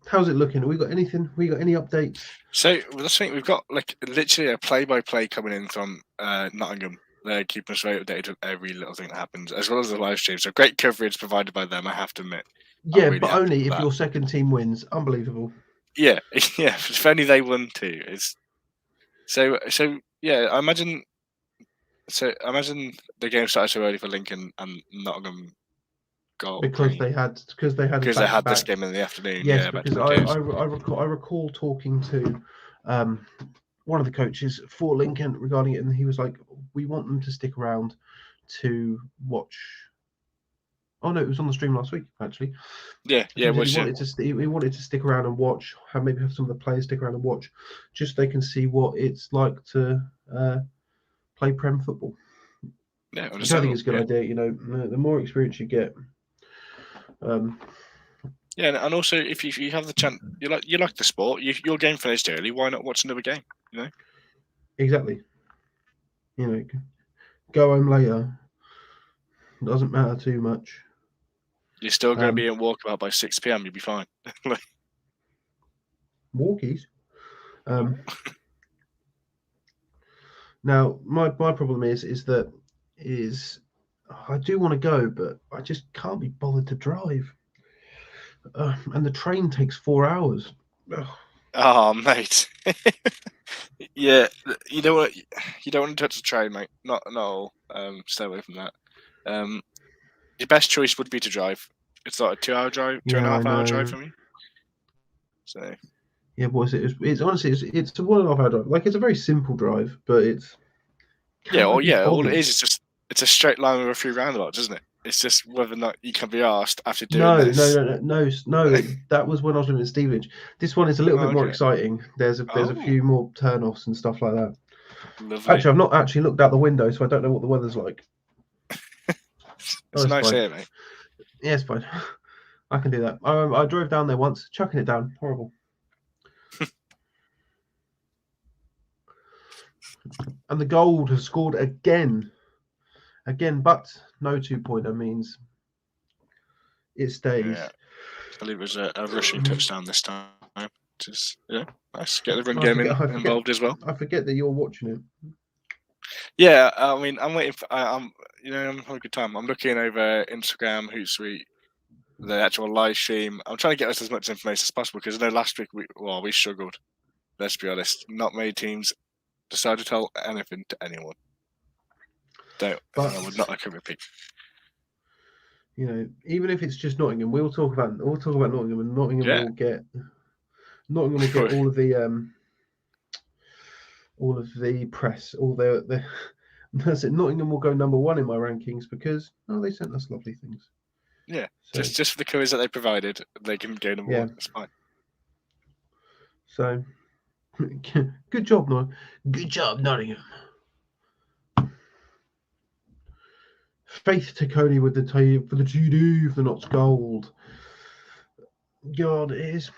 How's it looking? Have we got anything? We got any updates? So that's the thing. We've got literally a play-by-play coming in from Nottingham. They're keeping us very updated with every little thing that happens, as well as the live stream. So great coverage provided by them, I have to admit. Yeah, really, but only if your second team wins. Unbelievable. Yeah. If only they won too. So yeah. I imagine the game started so early for Lincoln and Nottingham. Because they had this game in the afternoon. Yes, yeah, because I recall talking to one of the coaches for Lincoln regarding it, and he was like, "We want them to stick around to watch." Oh no, it was on the stream last week actually. Yeah. He wanted to stick around and watch. Maybe have some of the players stick around and watch, just so they can see what it's like to play Prem football. Yeah, I think it's a good idea. The more experience you get. Yeah, and also if you have the chance, you like the sport, your game finished early. Why not watch another game? Exactly. Go home later. Doesn't matter too much. You're still going to be in walkabout by 6 p.m. You'll be fine. Walkies. Now my problem is that I do want to go, but I just can't be bothered to drive. and the train takes 4 hours. Ugh. Oh, mate. Yeah, you don't want to touch the train, mate. Not all. Stay away from that. Your best choice would be to drive. It's like a 2-hour drive, 2.5 hour drive for me. So. Yeah, what is it? It's honestly, it's a 1.5 hour drive. Like, it's a very simple drive, but it's. All it is just it's a straight line with a few roundabouts, isn't it? It's just whether or not you can be asked after doing this. No. That was when I was living in Stevenage. This one is a little bit more exciting. There's a few more turn-offs and stuff like that. Lovely. Actually, I've not actually looked out the window, so I don't know what the weather's like. It's nice here, mate. Yeah, it's fine. I can do that. I drove down there once, chucking it down. Horrible. And the Gold has scored again, but no 2-pointer means it stays. Yeah. I believe it was a rushing touchdown this time. Just nice. Get the run game involved as well. I forget that you're watching it. Yeah, I mean, I'm waiting for. I'm having a good time. I'm looking over Instagram, Hootsuite, the actual live stream. I'm trying to get us as much information as possible because I know last week we struggled. Let's be honest. Not many teams decided to tell anything to anyone. I would not like a repeat. Even if it's just Nottingham, we'll talk about Nottingham, and Nottingham will get all of the press, all the Nottingham will go number 1 in my rankings because they sent us lovely things. Yeah, so, just for the colours that they provided, they can go number 1. That's fine. So, good job, Nottingham. Faith Ticconi with the for the GD for the Notts Gold. God, it is.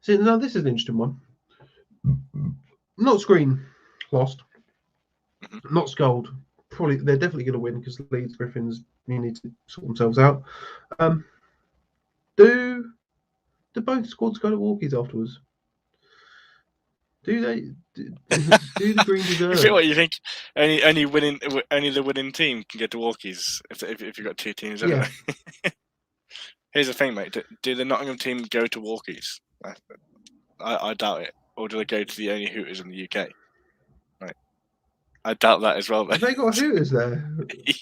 See, now this is an interesting one. Notts Green lost. Notts Gold, probably they're definitely going to win because Leeds Griffins need to sort themselves out. Do both squads go to walkies afterwards? Do they? Do the Green deserve? What you think? Only the winning team can get to walkies if you've got 2 teams. Anyway. Yeah. Here's the thing, mate. Do the Nottingham team go to walkies? I doubt it. Or do they go to the only Hooters in the UK? Right. I doubt that as well, mate. Have they got Hooters there?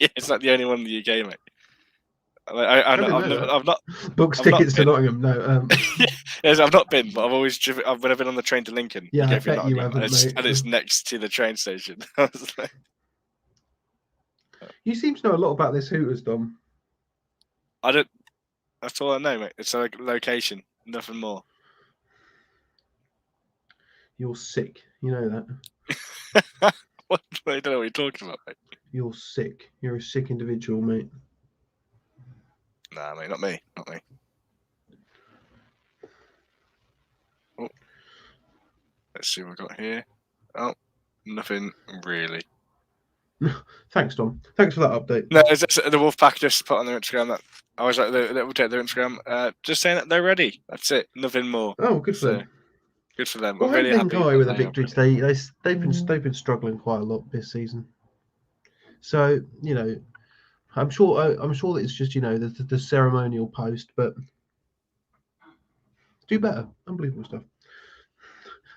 Yeah, it's not the only one in the UK, mate. I've not booked tickets to Nottingham. No, yes, I've not been, but I've always driven. When I've been on the train to Lincoln, yeah, I bet you haven't, mate. And it's next to the train station. You seem to know a lot about this Hooters, Dom. I don't. That's all I know, mate. It's a location, nothing more. You're sick. You know that. I don't know what you're talking about, mate. You're sick. You're a sick individual, mate. Nah, mate, not me. Oh. Let's see what we've got here. Oh, nothing really. Thanks, Dom. Thanks for that update. No, it's just the Wolfpack just put on their Instagram that I was like, they'll take their Instagram, just saying that they're ready. That's it. Nothing more. Oh, good for them. Good for them. Well, really happy with a victory today. They've been struggling quite a lot this season. So I'm sure that it's just the ceremonial post, but do better. Unbelievable stuff.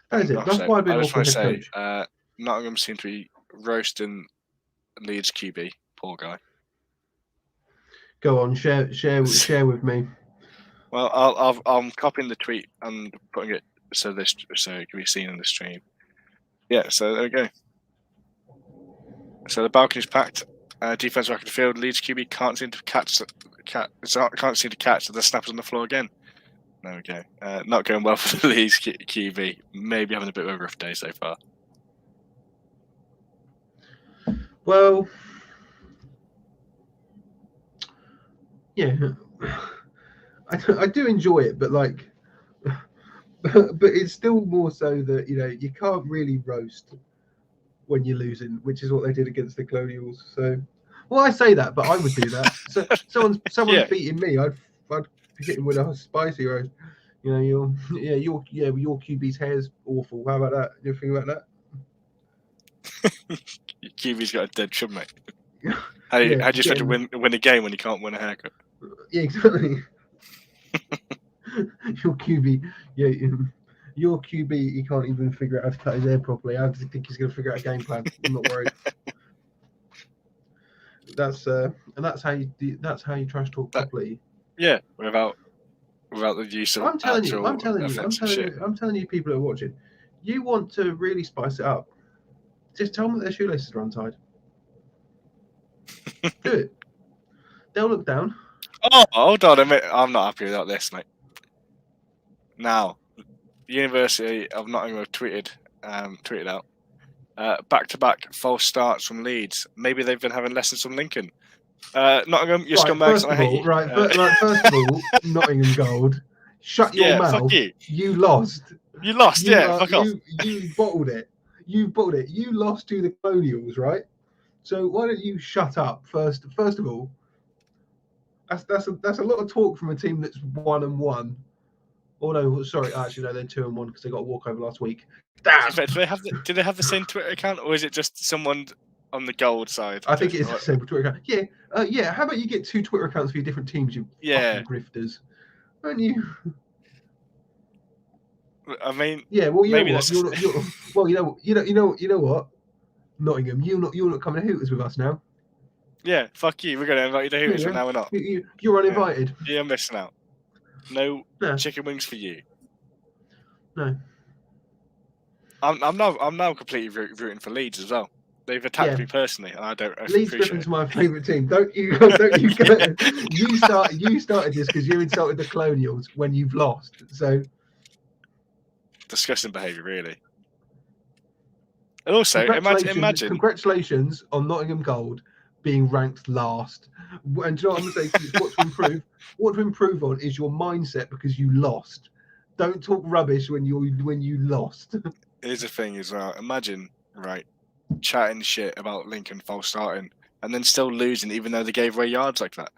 That is it. That's why I've been off the head coach. Nottingham seem to be roasting Leeds QB. Poor guy. Go on, share with me. Well, I'm copying the tweet and putting it so it can be seen in the stream. Yeah, so there we go. So the balcony's packed. Defense back in the field. Leeds QB can't seem to catch. Can't seem to catch. The snaps on the floor again. There we go. Not going well for the Leeds QB. Maybe having a bit of a rough day so far. Well, yeah, I do enjoy it, but but it's still more so that you can't really roast when you're losing, which is what they did against the Colonials. So, well, I say that, but I would do that. So someone's beating me, I'd hit him with a spicy roast. Your QB's hair is awful. How about that? You think about that? QB's got a dead chub, mate. How do you expect to win a game when you can't win a haircut? Yeah, exactly. Your QB, yeah, your QB, he can't even figure out how to cut his hair properly. I think he's going to figure out a game plan. I'm not worried. That's and that's how you trash talk properly. Yeah, without the use of I'm telling you, shit. I'm telling you, people who are watching, you want to really spice it up. Just tell them that their shoelaces are untied. Do it. They'll look down. Oh, hold on a minute. I'm not happy about this, mate. Now, the University of Nottingham have tweeted out back-to-back false starts from Leeds. Maybe they've been having lessons from Lincoln. Nottingham, you're scumbags, and I hate you. First of all, Nottingham Gold. Shut your mouth. Fuck you. You lost. You lost, fuck off. You bottled it. You lost to the Colonials, right? So why don't you shut up first of all? That's a lot of talk from a team that's 1-1. Oh no, sorry, actually no, they're 2-1 because they got a walkover last week. Damn. Do they have the same Twitter account, or is it just someone on the Gold side? I think it's the same Twitter account. Yeah. How about you get 2 Twitter accounts for your different teams? You fucking grifters, aren't you? I mean, yeah. Well, you maybe know what? You know what? Nottingham, you're not coming to Hooters with us now. Yeah, fuck you. We're going to invite you to Hooters, but now we're not. You're uninvited. Yeah, you're missing out. No chicken wings for you. No. I'm now completely rooting for Leeds as well. They've attacked me personally, and I don't. Leeds Griffin's my favourite team. Don't you go? You started this because you insulted the Colonials when you've lost. So disgusting behaviour, really. And also, imagine. Congratulations on Nottingham Gold being ranked last. And do you know what I'm going to say? What to improve? What to improve on is your mindset because you lost. Don't talk rubbish when you lost. Here's the thing as well. Imagine, right, chatting shit about Lincoln false starting and then still losing, even though they gave away yards like that.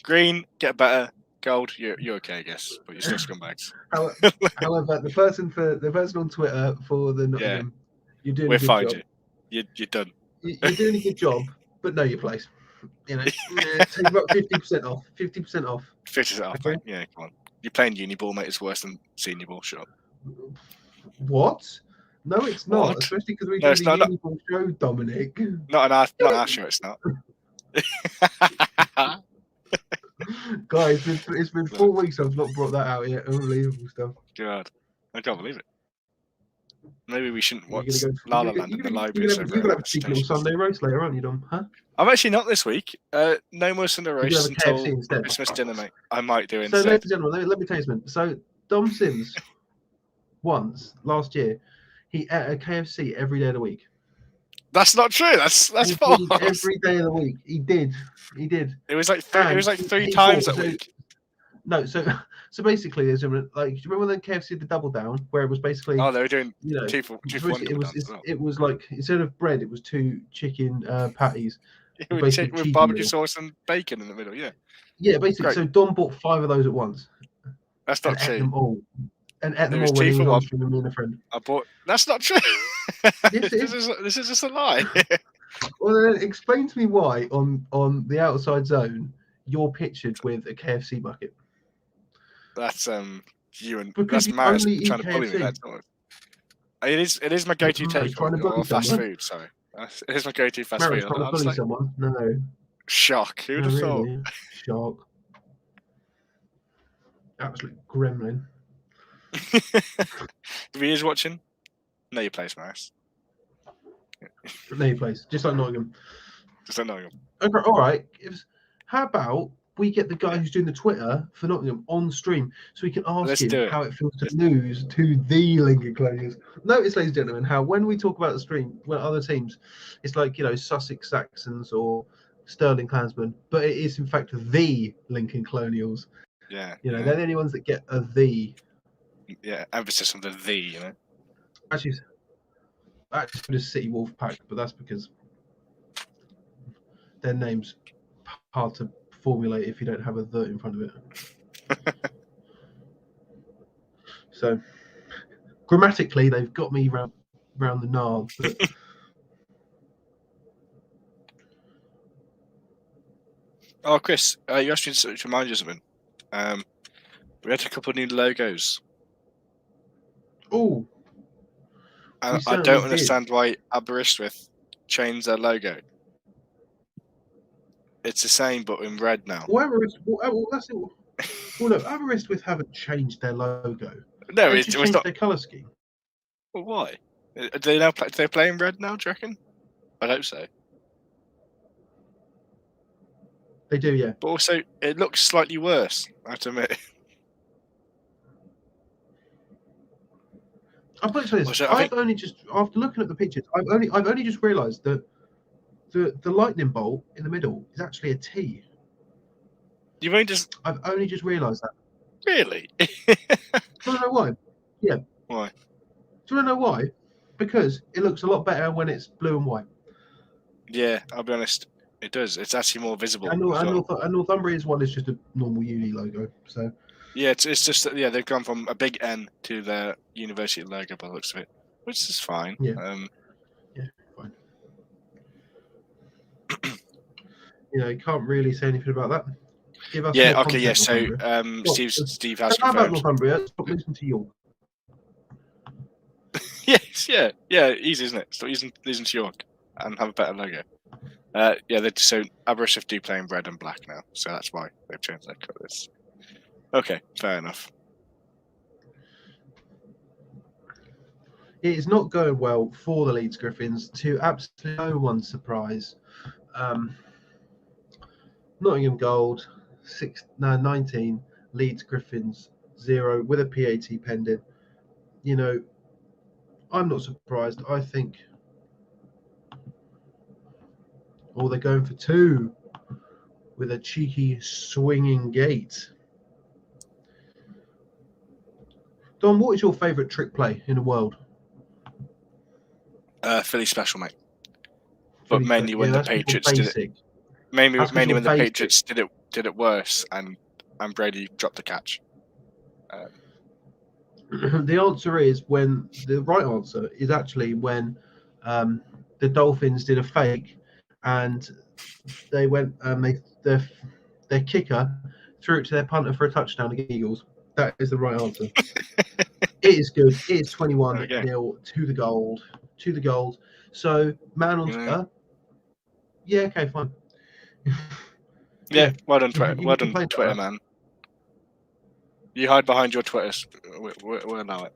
Green, get better. Gold, you're okay, I guess, but you're still scumbags. However, the person on Twitter for the Nottingham, you're doing a good job. You're done. You're doing a good job, but know your place. You know, take about 50% off. 50% off. 50% off. Okay. Yeah, come on. You're playing Uniball, mate. It's worse than senior ball. Shut up. What? No, it's not. What? Especially because we do the Uniball show, Dominic. Not our show. It's not. Guys, it's been 4 weeks. I've not brought that out yet. Unbelievable stuff. God, I can't believe it. Maybe we shouldn't watch La La Land in the library. You're going to have a cheeky little Sunday roast later, aren't you, Dom? Huh? I'm actually not this week. No more Sunday roast until Christmas dinner, mate. I might do instead. So, ladies and gentlemen, let me tell you something. So, Dom Sims, once last year, he ate a KFC every day of the week. That's not true. That's false. Every day of the week, he did. It was like three times a week. No, so basically, there's like, do you remember when KFC did the double down, where it was basically they were doing two for one. It was like, instead of bread, it was 2 chicken patties with barbecue sauce and bacon in the middle. Yeah. Yeah, basically. Great. So Dom bought 5 of those at once. That's not true. Ate them all when he was on stream with me and a friend. That's not true. Yes, this is just a lie. Well, then explain to me why on the outside zone you're pictured with a KFC bucket. That's you and that's Maris trying to bully me. That's not. It is my go-to take on fast food. Sorry, it is my go-to fast food. Trying to bully someone? No. Shock. Who would have thought? Shock. Absolute gremlin. If he is watching, know your place, Maris. Know your place, just like Nottingham. Just like Nottingham. Okay, all right. How about we get the guy who's doing the Twitter for Nottingham on stream so we can ask him how it feels to lose to the Lincoln Colonials. Notice, ladies and gentlemen, how when we talk about the stream, other teams, it's like, Sussex Saxons or Stirling Klansmen, but it is in fact the Lincoln Colonials. Yeah. They're the only ones that get a the. Yeah, emphasis on the, Actually, the City Wolf Pack, but that's because their name's hard to formulate if you don't have a the in front of it. So, grammatically, they've got me round. around the knob. But oh, Chris, you asked me to remind you of something. We had a couple of new logos. oh, And I don't understand why Aberystwyth changed their logo. It's the same, but in red now. Well, that's it. Well, look, Aberystwyth haven't changed their logo. No, They've it's just changed not their colour scheme. Well, why? Do they now play? Do they play in red now? Do you reckon? I hope so. They do, yeah. But also, it looks slightly worse. I have to admit. I'll put it to this. Also, I've only just, after looking at the pictures, I've only just realised that the lightning bolt in the middle is actually a T. You've only just. I've only just realised that. Really? Do you want to know why? Yeah. Why? Do you want to know why? Because it looks a lot better when it's blue and white. Yeah, I'll be honest. It does. It's actually more visible. And Northumbria's one is just a normal uni logo. So. Yeah, it's just that they've gone from a big N to their university logo by the looks of it, which is fine. Yeah. Yeah, fine. You can't really say anything about that. Give us more okay, yeah. So Steve has how about confirmed. Northumbria? Stop listening to York. Yes, yeah, easy, isn't it? Stop losing to York and have a better logo. So Aberystwyth do play in red and black now, so that's why they've changed their colours. Okay, fair enough. It is not going well for the Leeds Griffins, to absolutely no one's surprise. Nottingham Gold 19, Leeds Griffins 0 with a PAT pending. I'm not surprised. I think they're going for 2 with a cheeky swinging gate. Don, what is your favourite trick play in the world? Philly special, mate. But mainly when the Patriots did it. Mainly when the Patriots did it worse, and Brady dropped the catch. The answer is the right answer is actually when the Dolphins did a fake, and they went their kicker threw it to their punter for a touchdown against the Eagles. That is the right answer. It is good. It is 21-0 to the gold. To the gold. So man on yeah, okay, fine. Yeah, well done, Twitter. Well done, Twitter, man. You hide behind your Twitter. We'll allow it.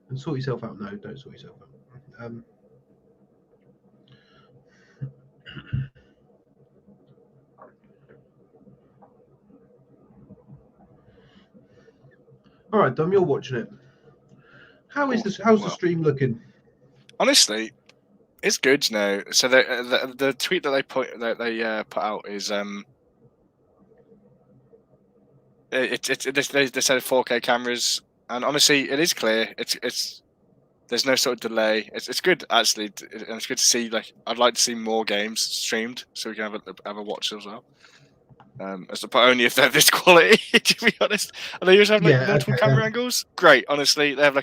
And sort yourself out. No, don't sort yourself out. All right, Dom, you're watching it. How's the stream looking? Honestly, it's good now. So the tweet that they put out is they said 4K cameras, and honestly, it is clear. It's there's no sort of delay. It's good actually, and it's good to see. Like, I'd like to see more games streamed so we can have a watch as well. But only if they're this quality, to be honest. And they usually have multiple camera angles. Great, honestly, they have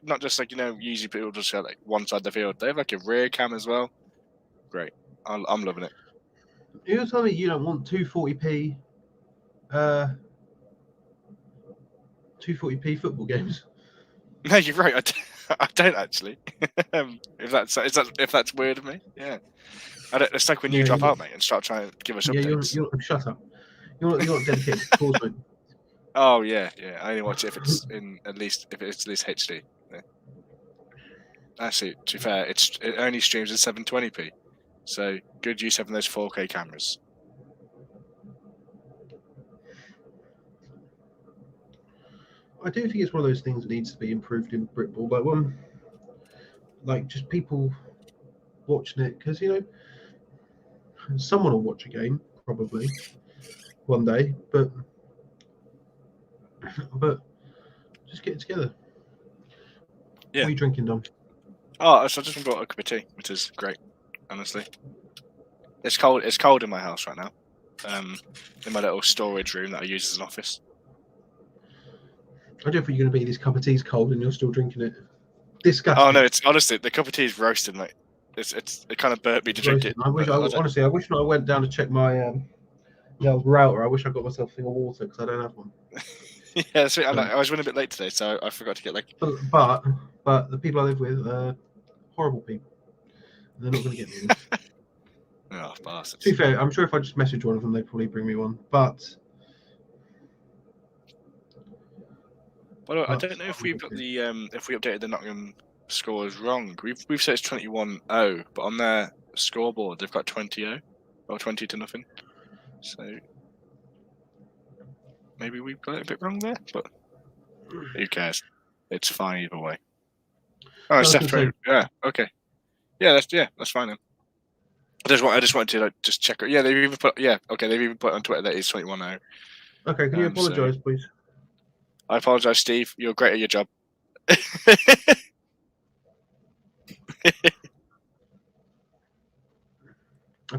not just usually people just show one side of the field. They have a rear cam as well. Great, I'm loving it. You're telling me you don't want 240p 240p football games? No, you're right. I don't actually. If that's weird of me, yeah. It's like when you drop out, mate, and start trying to give us updates. Shut up. You're not dedicated to course, mate. Oh yeah. I only watch it if it's at least HD. Yeah. Actually, to be fair, it only streams in 720p, so good use having those 4K cameras. I do think it's one of those things that needs to be improved in Britball. Like just people watching it, because someone will watch a game probably one day, but just get it together. Yeah. What are you drinking, Dom? Oh, so I just brought a cup of tea, which is great. Honestly, it's cold. It's cold in my house right now. In my little storage room that I use as an office. I don't think you're going to be. This cup of tea's cold and you're still drinking it. Disgusting. Oh no, it's honestly the cup of tea is roasted, mate. It kind of burnt me to drink it. I wish honestly I wish when I went down to check my router. I wish I got myself a thing of water because I don't have one. Yeah, sweet. I was running a bit late today, so I forgot to get like. But the people I live with are horrible people. They're not going to get me one. Oh, bastards. To be fair, I'm sure if I just message one of them, they'd probably bring me one. But well, I don't know if we've got the if we updated the Nottingham scores wrong. We've said it's 21-0, but on their scoreboard they've got 20-0 or 20-0. So maybe we've got it a bit wrong there, but who cares? It's fine either way. Oh, it's separate. Yeah. Okay. Yeah, that's fine then. I just wanted to just check it. Yeah, they've even put. Yeah, okay, they've even put on Twitter that it's 21-0. Okay, can you apologise, please? I apologise, Steve. You're great at your job. I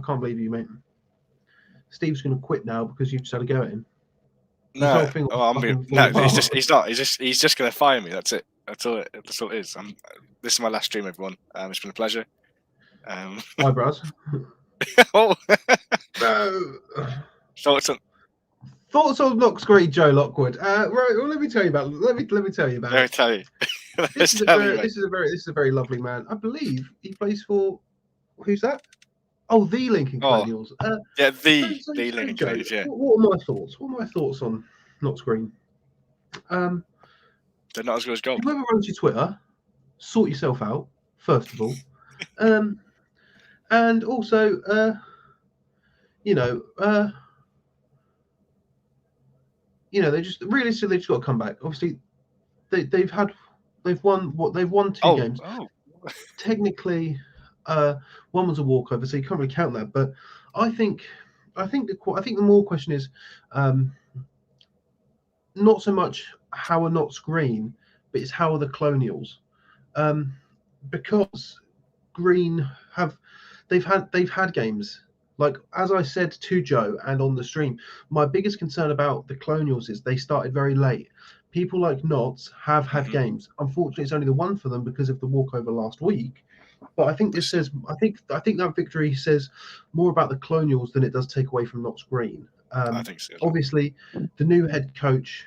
can't believe you, mate. Steve's going to quit now because you've just had a go at him. No, he's not. He's just going to fire me. That's it. That's all it is. This is my last stream, everyone. It's been a pleasure. Eyebrows. Oh. No. Thoughts on Knox Green, Joe Lockwood. Right. Well, let me tell you about. Let me tell you about. Let me tell you. This is a very lovely man. I believe he plays for. Who's that? Oh, the Lincoln Colonials. Yeah, the Lincoln Colonials. Yeah. What are my thoughts? What are my thoughts on Knox Green? They're not as good as gold. Whoever runs your Twitter, sort yourself out first of all, and also, they just realistically they've just got to come back. Obviously, they've won two games. Oh. Technically, one was a walkover, so you can't really count that. But I think the more question is, not so much how are Knox Green, but it's how are the Colonials, because Green they've had games. Like, as I said to Joe and on the stream, my biggest concern about the Colonials is they started very late. People like Knots have had games. Unfortunately, it's only the one for them because of the walkover last week. But I think I think that victory says more about the Colonials than it does take away from Knox Green. I think so. Obviously, the new head coach,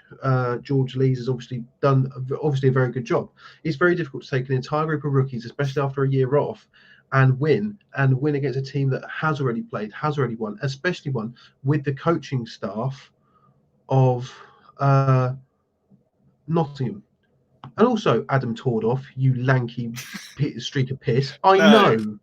George Lees, has obviously done a very good job. It's very difficult to take an entire group of rookies, especially after a year off, and win against a team that has already played, has already won, especially one with the coaching staff of Nottingham. And also Adam Tordoff, you lanky streak of piss. I know.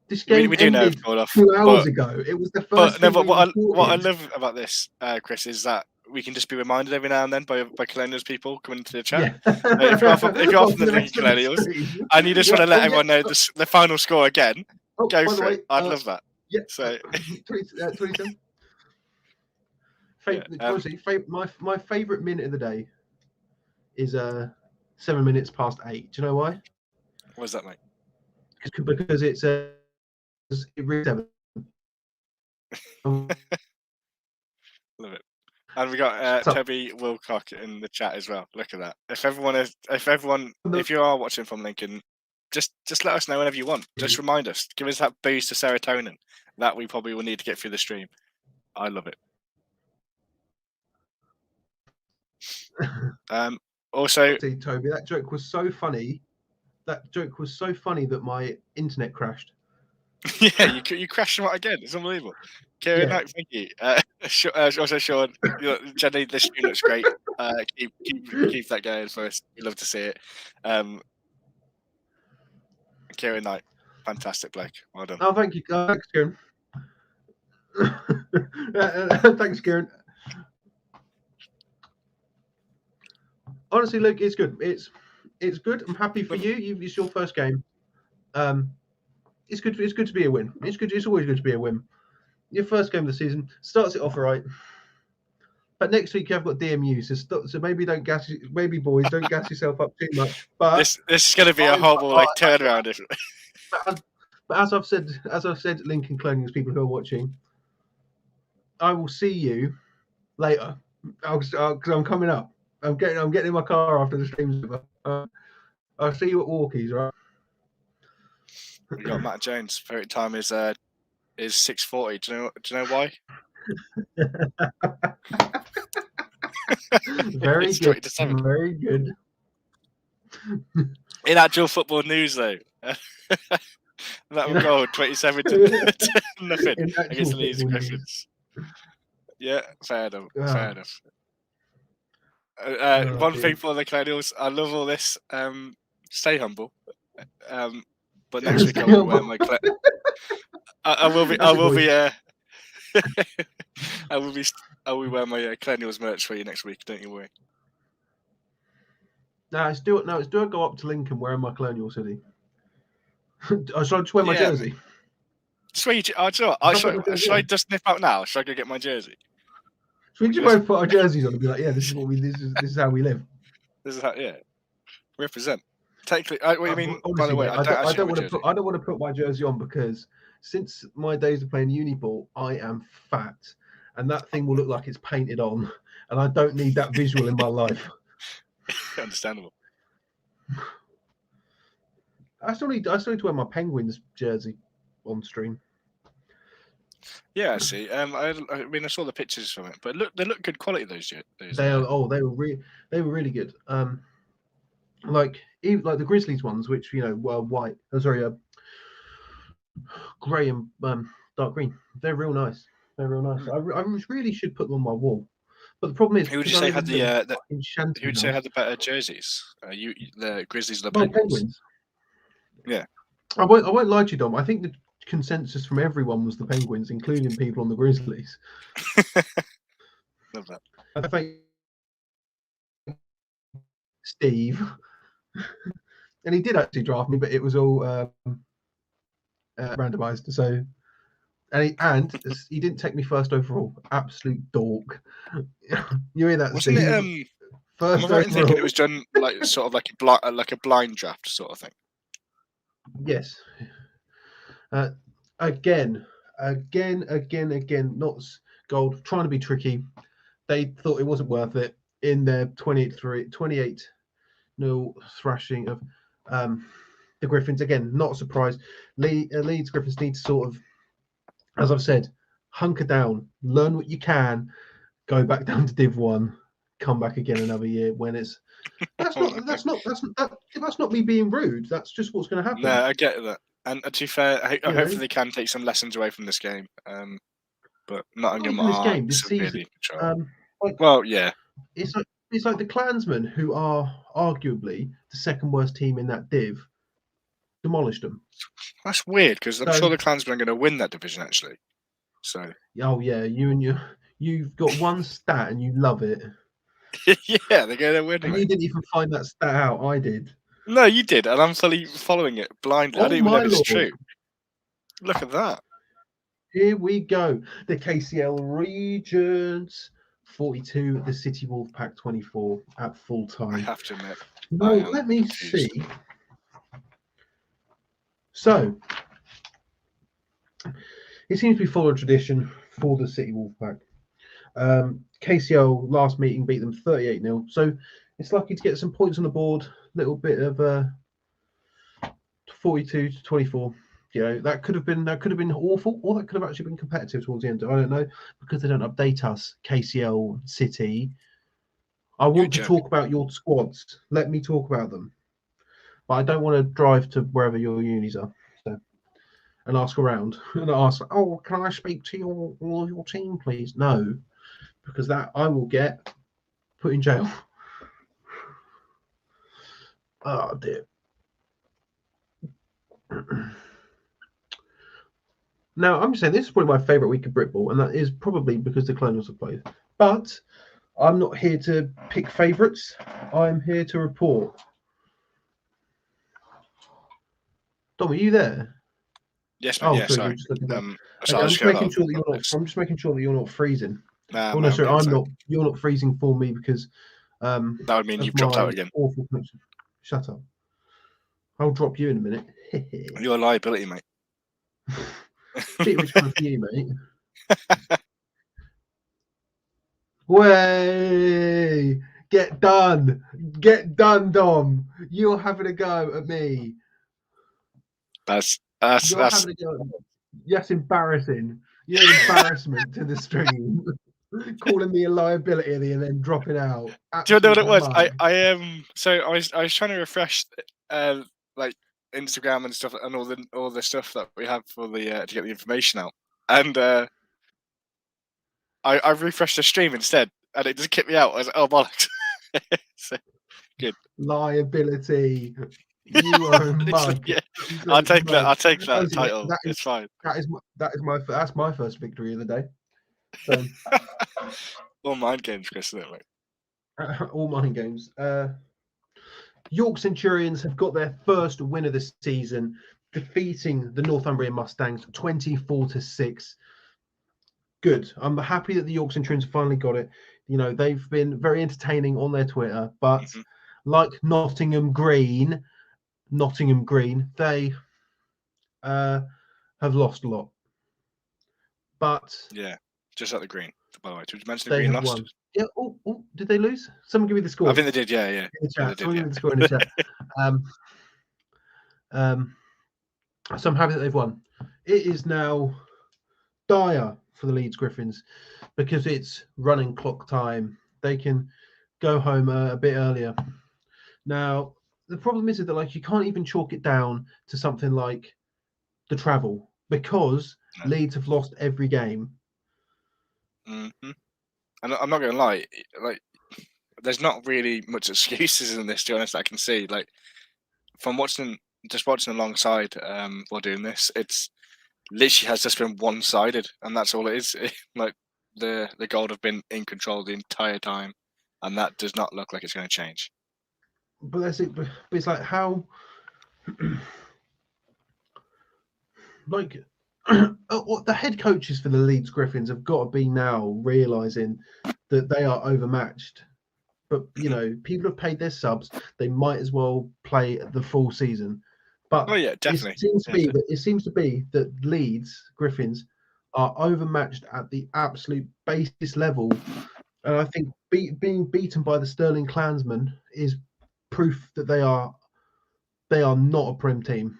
This game ended 2 hours ago. It was the first. But what I love about this, Chris, is that we can just be reminded every now and then by Colonials people coming into the chat. Yeah. If you're from the Lincoln Colonials, and you just want to let everyone know the final score again, go for it. I'd love that. Yeah. So 27. My favourite minute of the day is 7 minutes past 8. Do you know why? What's that, mate? Because it's it reads 7. Love it. And we got Toby Wilcock in the chat as well. Look at that. If you are watching from Lincoln, just let us know whenever you want. Just remind us. Give us that boost of serotonin that we probably will need to get through the stream. I love it. Also, Toby, that joke was so funny. That my internet crashed. Yeah, you crashed them out again. It's unbelievable. Kieran, thank you. Also, Sean, generally this stream looks great. Keep that going for us. We love to see it. Kieran Knight, fantastic bloke. Well done. Oh, thank you. Thanks, Kieran. Thanks, Kieran. Honestly, Luke, it's good. It's good. I'm happy for you. It's your first game. It's good. It's good to be a win. It's good. It's always good to be a win. Your first game of the season starts it off all right. But next week you've got DMU, so maybe boys don't gas yourself up too much. But this is going to be a horrible turnaround. But as I've said, Lincoln Colonials, people who are watching, I will see you later because I'm coming up. I'm getting in my car after the stream's over. I'll see you at Walkies, right? We got Matt Jones. Favorite time is 6:40. Do you know why? Very It's good. 20-7. Very good. In actual football news, though, that goal 27 to nothing against the Leeds Griffins. Yeah, fair enough. Fair enough. One thing for the Colonials, I love all this. Stay humble. But next week I will wear my. I will be. I will wear my Colonials merch for you next week. Don't you worry. No, do I go up to Lincoln wearing my Colonial City? Should I just wear my jersey? Should I just nip out now? Should I go get my jersey? Should we just both put our jerseys on and be like, yeah, this is how we live. This is how, represent. Technically, what do you mean? Honestly, by the way, mate, I don't want to put my jersey on because since my days of playing Uniball, I am fat, and that thing will look like it's painted on, and I don't need that visual in my life. Understandable. I still need to wear my Penguins jersey on stream. Yeah, I see. I mean, I saw the pictures from it, but they look good quality. Those they were really good. Like the Grizzlies ones, which were white. Grey and dark green. They're real nice. They're real nice. I really should put them on my wall. But the problem is, who would you say had the better jerseys? The Grizzlies or the Penguins? Yeah. I won't lie to you, Dom. I think the consensus from everyone was the Penguins, including people on the Grizzlies. Love that. I think Steve, and he did actually draft me, but it was all randomized. So, and he didn't take me first overall. Absolute dork. You hear that, Wasn't Steve? It, first overall. I'm thinking it was done like sort of like a blind draft sort of thing. Yes. Again, not gold, trying to be tricky. They thought it wasn't worth it in their 28-0 thrashing of the Griffins. Again, not a surprise. Leeds Griffins need to sort of, as I've said, hunker down, learn what you can, go back down to Div 1, come back again another year when it's. That's not me being rude. That's just what's going to happen. No, I get that. And to be fair, hopefully they can take some lessons away from this game. But Nottingham this season. Well, yeah. It's like the Klansmen, who are arguably the second worst team in that div, demolished them. That's weird because I'm sure the Klansmen are going to win that division actually. So. Oh yeah, you've got one stat and you love it. Yeah, they're going to win. And you didn't even find that stat out. I did. No, you did, and I'm fully following it blindly. I don't even know if it's true. Look at that. Here we go. The KCL Regions 42, the City Wolfpack 24 at full time. I have to admit. Well, let me see. So, it seems to be following tradition for the City Wolfpack. KCL last meeting beat them 38-0. So, it's lucky to get some points on the board. Little bit of 42-24. That could have been awful, or that could have actually been competitive towards the end. I don't know, because they don't update us. KCL City. I want to talk about your squads. Let me talk about them, but I don't want to drive to wherever your unis are, and ask around and ask, "Oh, can I speak to your team, please?" No, because that I will get put in jail. Oh dear. Now, I'm just saying this is probably my favourite week of Britball, and that is probably because the Colonials have played. But I'm not here to pick favourites. I'm here to report. Dom, are you there? Yes, mate. Sorry. I'm just making sure that you're not freezing. No, sorry, I'm not. You're not freezing for me because that would mean you've dropped out again. Awful connection. Shut up. I'll drop you in a minute. You're a liability, mate. Bit rich for you, mate. Way Get done, Dom. You're having a go at me. That's You're having a go at me. That's embarrassing. You're an embarrassment to the stream. Calling me a liability and then dropping out. Do you know what it was? Mug. I am. So I was trying to refresh, like Instagram and stuff, and all the stuff that we have for the to get the information out, and I refreshed the stream instead, and it just kicked me out. I was like, oh bollocks. So, good. Liability. You are a mug. Yeah. I'll take that. I'll take that title. It's fine. That's my first victory of the day. So, all mind games, Chris, isn't it? All mind games. York Centurions have got their first win of the season, defeating the Northumbrian Mustangs 24-6. Good. I'm happy that the York Centurions finally got it. You know, they've been very entertaining on their Twitter, but like Nottingham Green, they have lost a lot. But yeah, just like the Green. By the way, did you mention the Green lost? Won. Yeah. Oh, did they lose? Someone give me the score. I think they did. Yeah. In the chat. Someone give me the score in the chat. So I'm happy that they've won. It is now dire for the Leeds Griffins because it's running clock time. They can go home a bit earlier. Now, the problem is that like you can't even chalk it down to something like the travel because Leeds have lost every game. Mm-hmm. And I'm not going to lie, like there's not really much excuses in this. To be honest, I can see like from watching alongside while doing this, it's literally has just been one-sided, and that's all it is. Like the Gold have been in control the entire time, and that does not look like it's going to change. But that's it. But it's like how, like, the head coaches for the Leeds Griffins have got to be now realizing that they are overmatched. But you know, people have paid their subs; they might as well play the full season. But yeah, definitely. It seems to be that Leeds Griffins are overmatched at the absolute basis level, and I think being beaten by the Sterling Klansmen is proof that they are not a Prem team,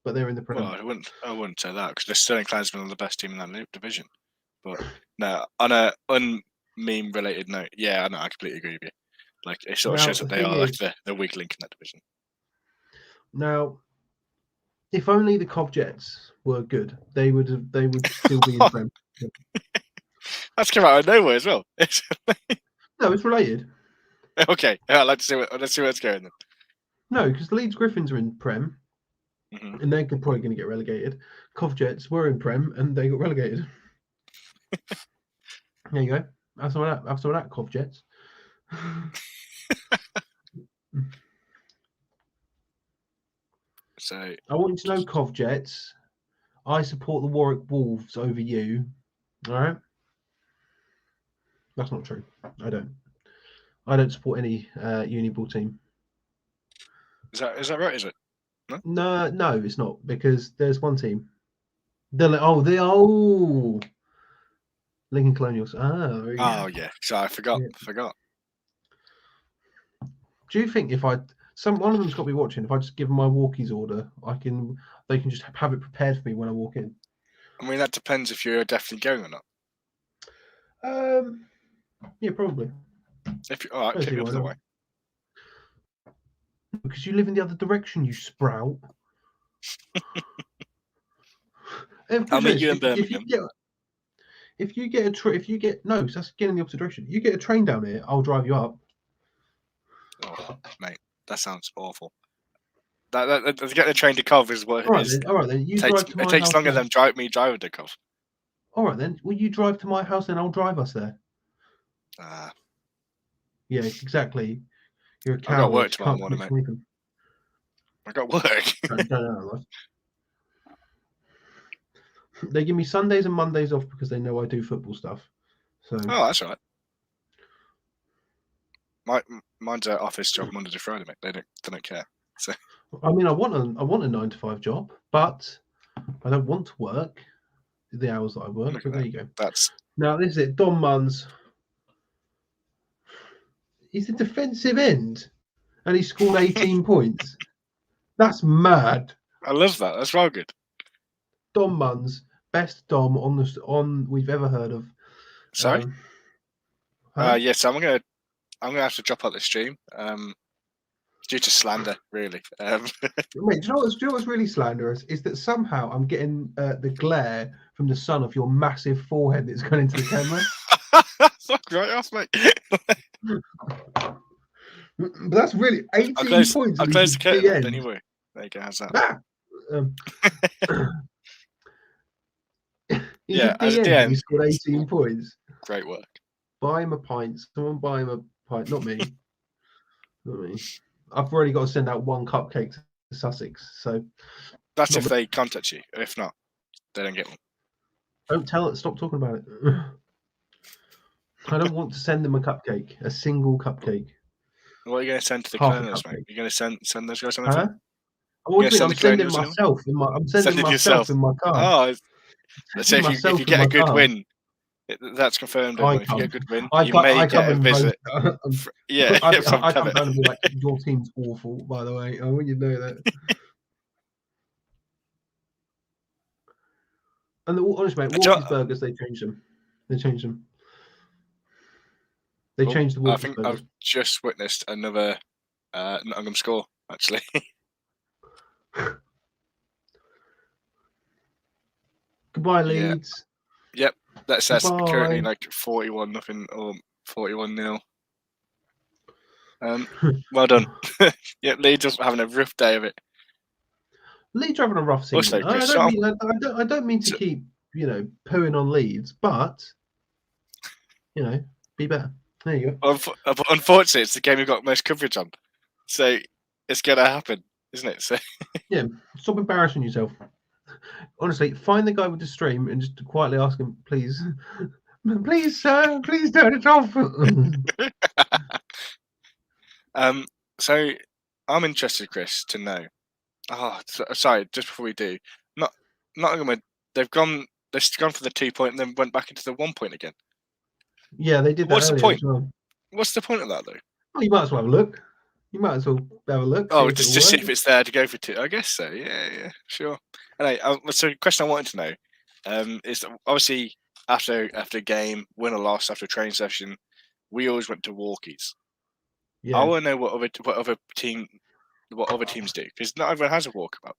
but they're in the Prem. Well, I wouldn't say that because the Sterling Klansmen are the best team in that division. But no, on a meme related note, yeah, I completely agree with you. Like it sort of shows that they are like the weak link in that division. Now, if only the Cov Jets were good, they would still be in Prem. That's come out of nowhere as well. No, it's related. Okay, I'd like to see let's see where it's going then. No, because the Leeds Griffins are in Prem, and they're probably going to get relegated. Cov Jets were in Prem, and they got relegated. There you go. Have some of that, Cov Jets. So I want you to know, Cov Jets, I support the Warwick Wolves over you. All right. That's not true. I don't support any Uniball team. Is that right? Is it? No, it's not because there's one team. They're like, Lincoln Colonials. Oh yeah. So I forgot. Do you think if one of them's got to be watching? If I just give them my walkies order, they can just have it prepared for me when I walk in. I mean, that depends if you're definitely going or not. Yeah, probably. If you all right, take me up the way. Because you live in the other direction, you sprout. I'll meet you in Birmingham. If you get that's getting in the opposite direction. You get a train down here, I'll drive you up. Oh, mate, that sounds awful. That to get the train to Cov is what it is. All right then. It takes longer than me driving to Cov. All right then. Well, you drive to my house, then I'll drive us there. Yeah, exactly. You're a coward. I got work tomorrow morning, mate. I got work. They give me Sundays and Mondays off because they know I do football stuff. So. Oh, that's all right. Mine's an office job Monday to Friday, mate. They don't care. So. I mean, I want a 9-to-5 job, but I don't want to work the hours that I work. But there you go. That's now. This is it. Dom Munns. He's a defensive end, and he scored 18 points. That's mad. I love that. That's well good. Dom Munns, best Dom on we've ever heard of. Sorry. Yes, I'm gonna have to drop out the stream. Due to slander, really. Wait, do you know what's really slanderous is that somehow I'm getting the glare from the sun of your massive forehead that's going into the camera. Fuck right off, mate. But that's really 18 points. I'll close the curtain anyway. There you go. How's that? Yeah, as a DM, he scored 18 points. Great work. Buy him a pint. Someone buy him a pint. Not me. Not me. I've already got to send out one cupcake to Sussex. So that's if they contact you. If not, they don't get one. Don't tell it. Stop talking about it. I don't want to send them a cupcake. A single cupcake. What are you going to send to the cloners, mate? You're going to send those guys something? Huh? I'm sending myself in my. I'm sending myself in my car. Oh, let's say if you get a good win, that's confirmed. If you get a good win, you may get a visit. Yeah, I come down and be like, your team's awful, by the way. I want you to know that. And honestly, mate, Walker's burgers, they changed them. They changed them. They changed the Walker's burgers. I've just witnessed another Nottingham score, actually. Goodbye, Leeds. Yep, that's currently like 41-0 or 41-0. Well done. Yeah, Leeds are having a rough day of it. Leeds are having a rough season. I don't mean to keep pooing on Leeds, but be better. There you go. Unfortunately, it's the game you've got most coverage on, so it's gonna happen, isn't it? So yeah, stop embarrassing yourself. Honestly, find the guy with the stream and just quietly ask him, please, sir, please turn it off. So I'm interested, Chris, to know. Oh, sorry. Just before we do, Nottingham. They've gone for the 2 point and then went back into the 1 point again. Yeah, they did that. What's the point? Well. What's the point of that, though? Well, you might as well have a look. Oh, just to see if it's there to go for 2. I guess so. Yeah, sure. Anyway, so the question I wanted to know is obviously after a game, win or loss, after a training session, we always went to walkies. Yeah. I want to know what other teams do, because not everyone has a walkabout.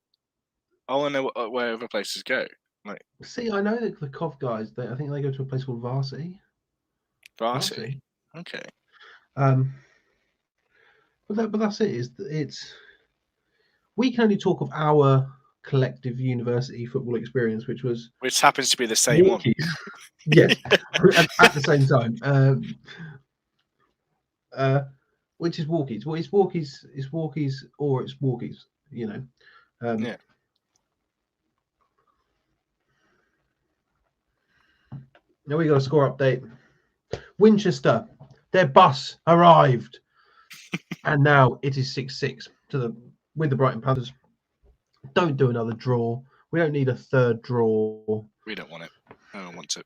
I want to know where other places go. Like, see, I know that the COV guys, I think they go to a place called Varsity. Varsity. Okay. But that's it. We can only talk of our collective university football experience, which happens to be the same walkies. One. Yes, at the same time. Which is walkies. Well, it's walkies, or it's walkies. Yeah. Now we got a score update. Winchester, their bus arrived, and now it is 6-6 with the Brighton Panthers. Don't do another draw. We don't need a third draw. We don't want it. No one wants it.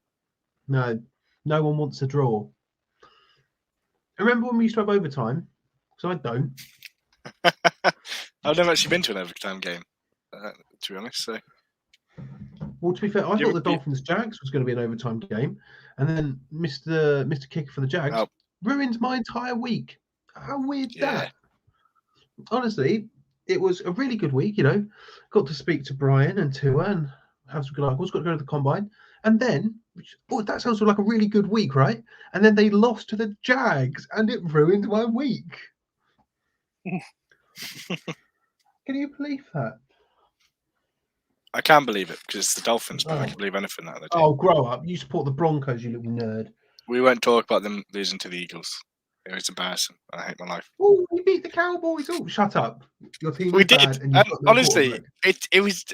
No one wants a draw. Remember when we used to have overtime? Because I don't. I've never actually been to an overtime game, to be honest. So, well, to be fair, I thought the Dolphins Jags was going to be an overtime game, and then Mr. Kicker for the Jags ruined my entire week. How weird that? Honestly, it was a really good week. Got to speak to Brian and Tua and have some good uncles. Got to go to the combine, and then that sounds like a really good week, right? And then they lost to the Jags, and it ruined my week. Can you believe that? I can believe it because it's the Dolphins, but I can believe anything that they do. Oh, grow up! You support the Broncos, you little nerd. We won't talk about them losing to the Eagles. It was embarrassing. I hate my life. Oh, we beat the Cowboys. Oh, shut up! Your team. We did. And honestly, it was.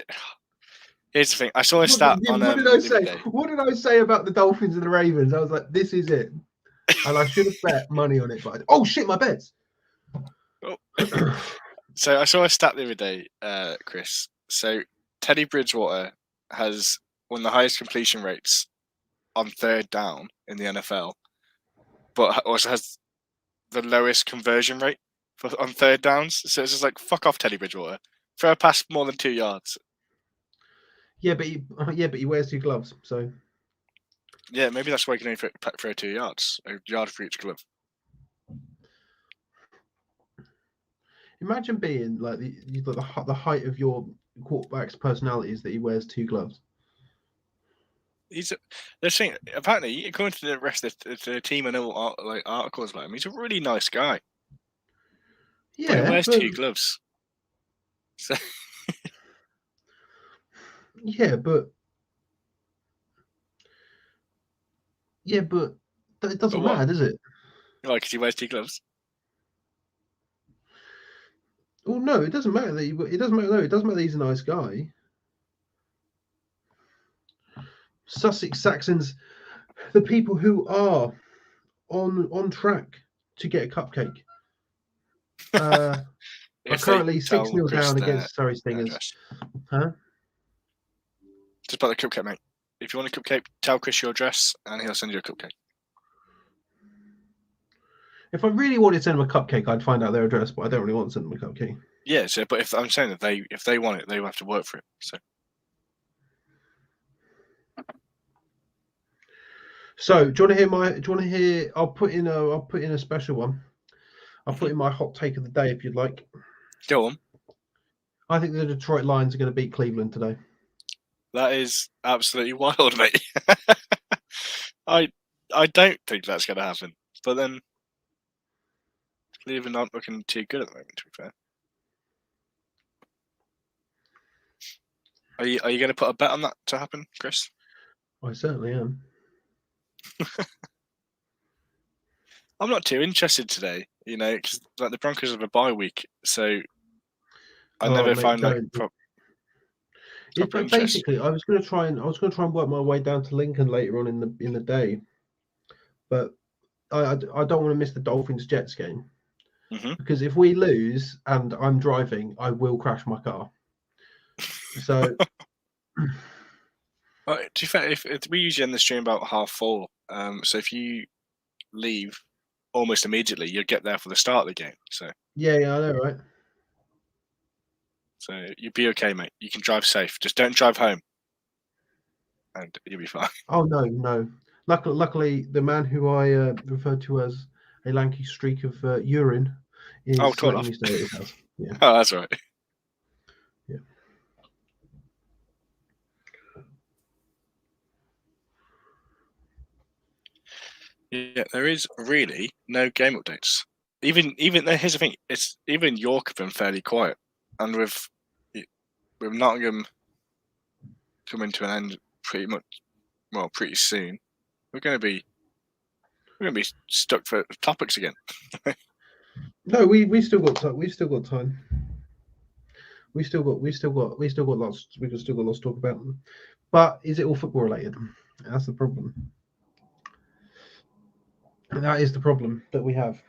Here's the thing. I saw a stat on. What did I say? What did I say about the Dolphins and the Ravens? I was like, this is it, and I should have bet money on it. But oh shit, my bets. Oh. So I saw a stat the other day, Chris. So Teddy Bridgewater has one of the highest completion rates on third down in the NFL, but also has the lowest conversion rate on third downs. So it's just like, fuck off, Teddy Bridgewater. Throw a pass more than 2 yards. Yeah, but he wears 2 gloves, so. Yeah, maybe that's why you can only throw 2 yards, a yard for each glove. Imagine being like the height of your quarterback's personality is that he wears 2 gloves. They're saying apparently, according to the rest of the team and all articles about him, he's a really nice guy. Yeah, but he wears 2 gloves. So. Yeah, but it doesn't matter, does it? Like, because he wears 2 gloves. Well, no, it doesn't matter that it doesn't matter. No, it doesn't matter that he's a nice guy. Sussex Saxons, the people who are on track to get a cupcake, are currently 6-0 down against Surrey Stingers. Huh? Just about the cupcake, mate. If you want a cupcake, tell Chris your address, and he'll send you a cupcake. If I really wanted to send them a cupcake, I'd find out their address, but I don't really want to send them a cupcake. Yeah, so but I'm saying that if they want it, they will have to work for it. So do you want to hear I'll put in a special one. I'll put in my hot take of the day if you'd like. Go on. I think the Detroit Lions are going to beat Cleveland today. That is absolutely wild, mate. I don't think that's going to happen. But then Cleveland aren't looking too good at the moment, to be fair. Are you going to put a bet on that to happen, Chris? I certainly am. I'm not too interested today, because like the Broncos have a bye week, so I never find like. Basically, I was going to try and work my way down to Lincoln later on in the day, but I don't want to miss the Dolphins Jets game because if we lose and I'm driving, I will crash my car. So, well, to be fair, if we usually end the stream about 4:30, so if you leave almost immediately, you'll get there for the start of the game. So yeah, I know, right? So you'll be okay, mate. You can drive safe. Just don't drive home, and you'll be fine. Oh no. Luckily, the man who I referred to as a lanky streak of urine is letting me stay at his house. Yeah. Oh, that's right. Yeah. Yeah, there is really no game updates. Even here's the thing: even York have been fairly quiet, and with Nottingham coming to an end pretty soon, we're going to be stuck for topics again. No, we still got time. We've still got time. We still got lots. We've still got lots to talk about. But is it all football related? That's the problem. And that is the problem that we have.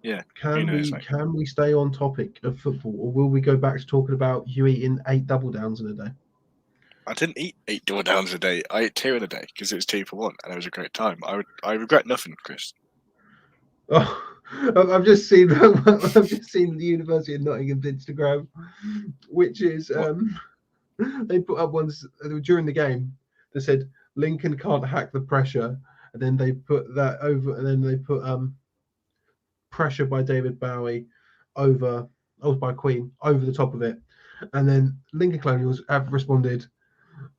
Yeah. Can we stay on topic of football, or will we go back to talking about you eating 8 double downs in a day? I didn't eat 8 double downs a day. I ate 2 in a day because it was 2 for 1, and it was a great time. I regret nothing, Chris. Oh, I've just seen the University of Nottingham's Instagram, which is they put up ones during the game that said Lincoln can't hack the pressure, and then they put that over, and then they put pressure by David Bowie by Queen over the top of it, and then Lincoln Colonials have responded,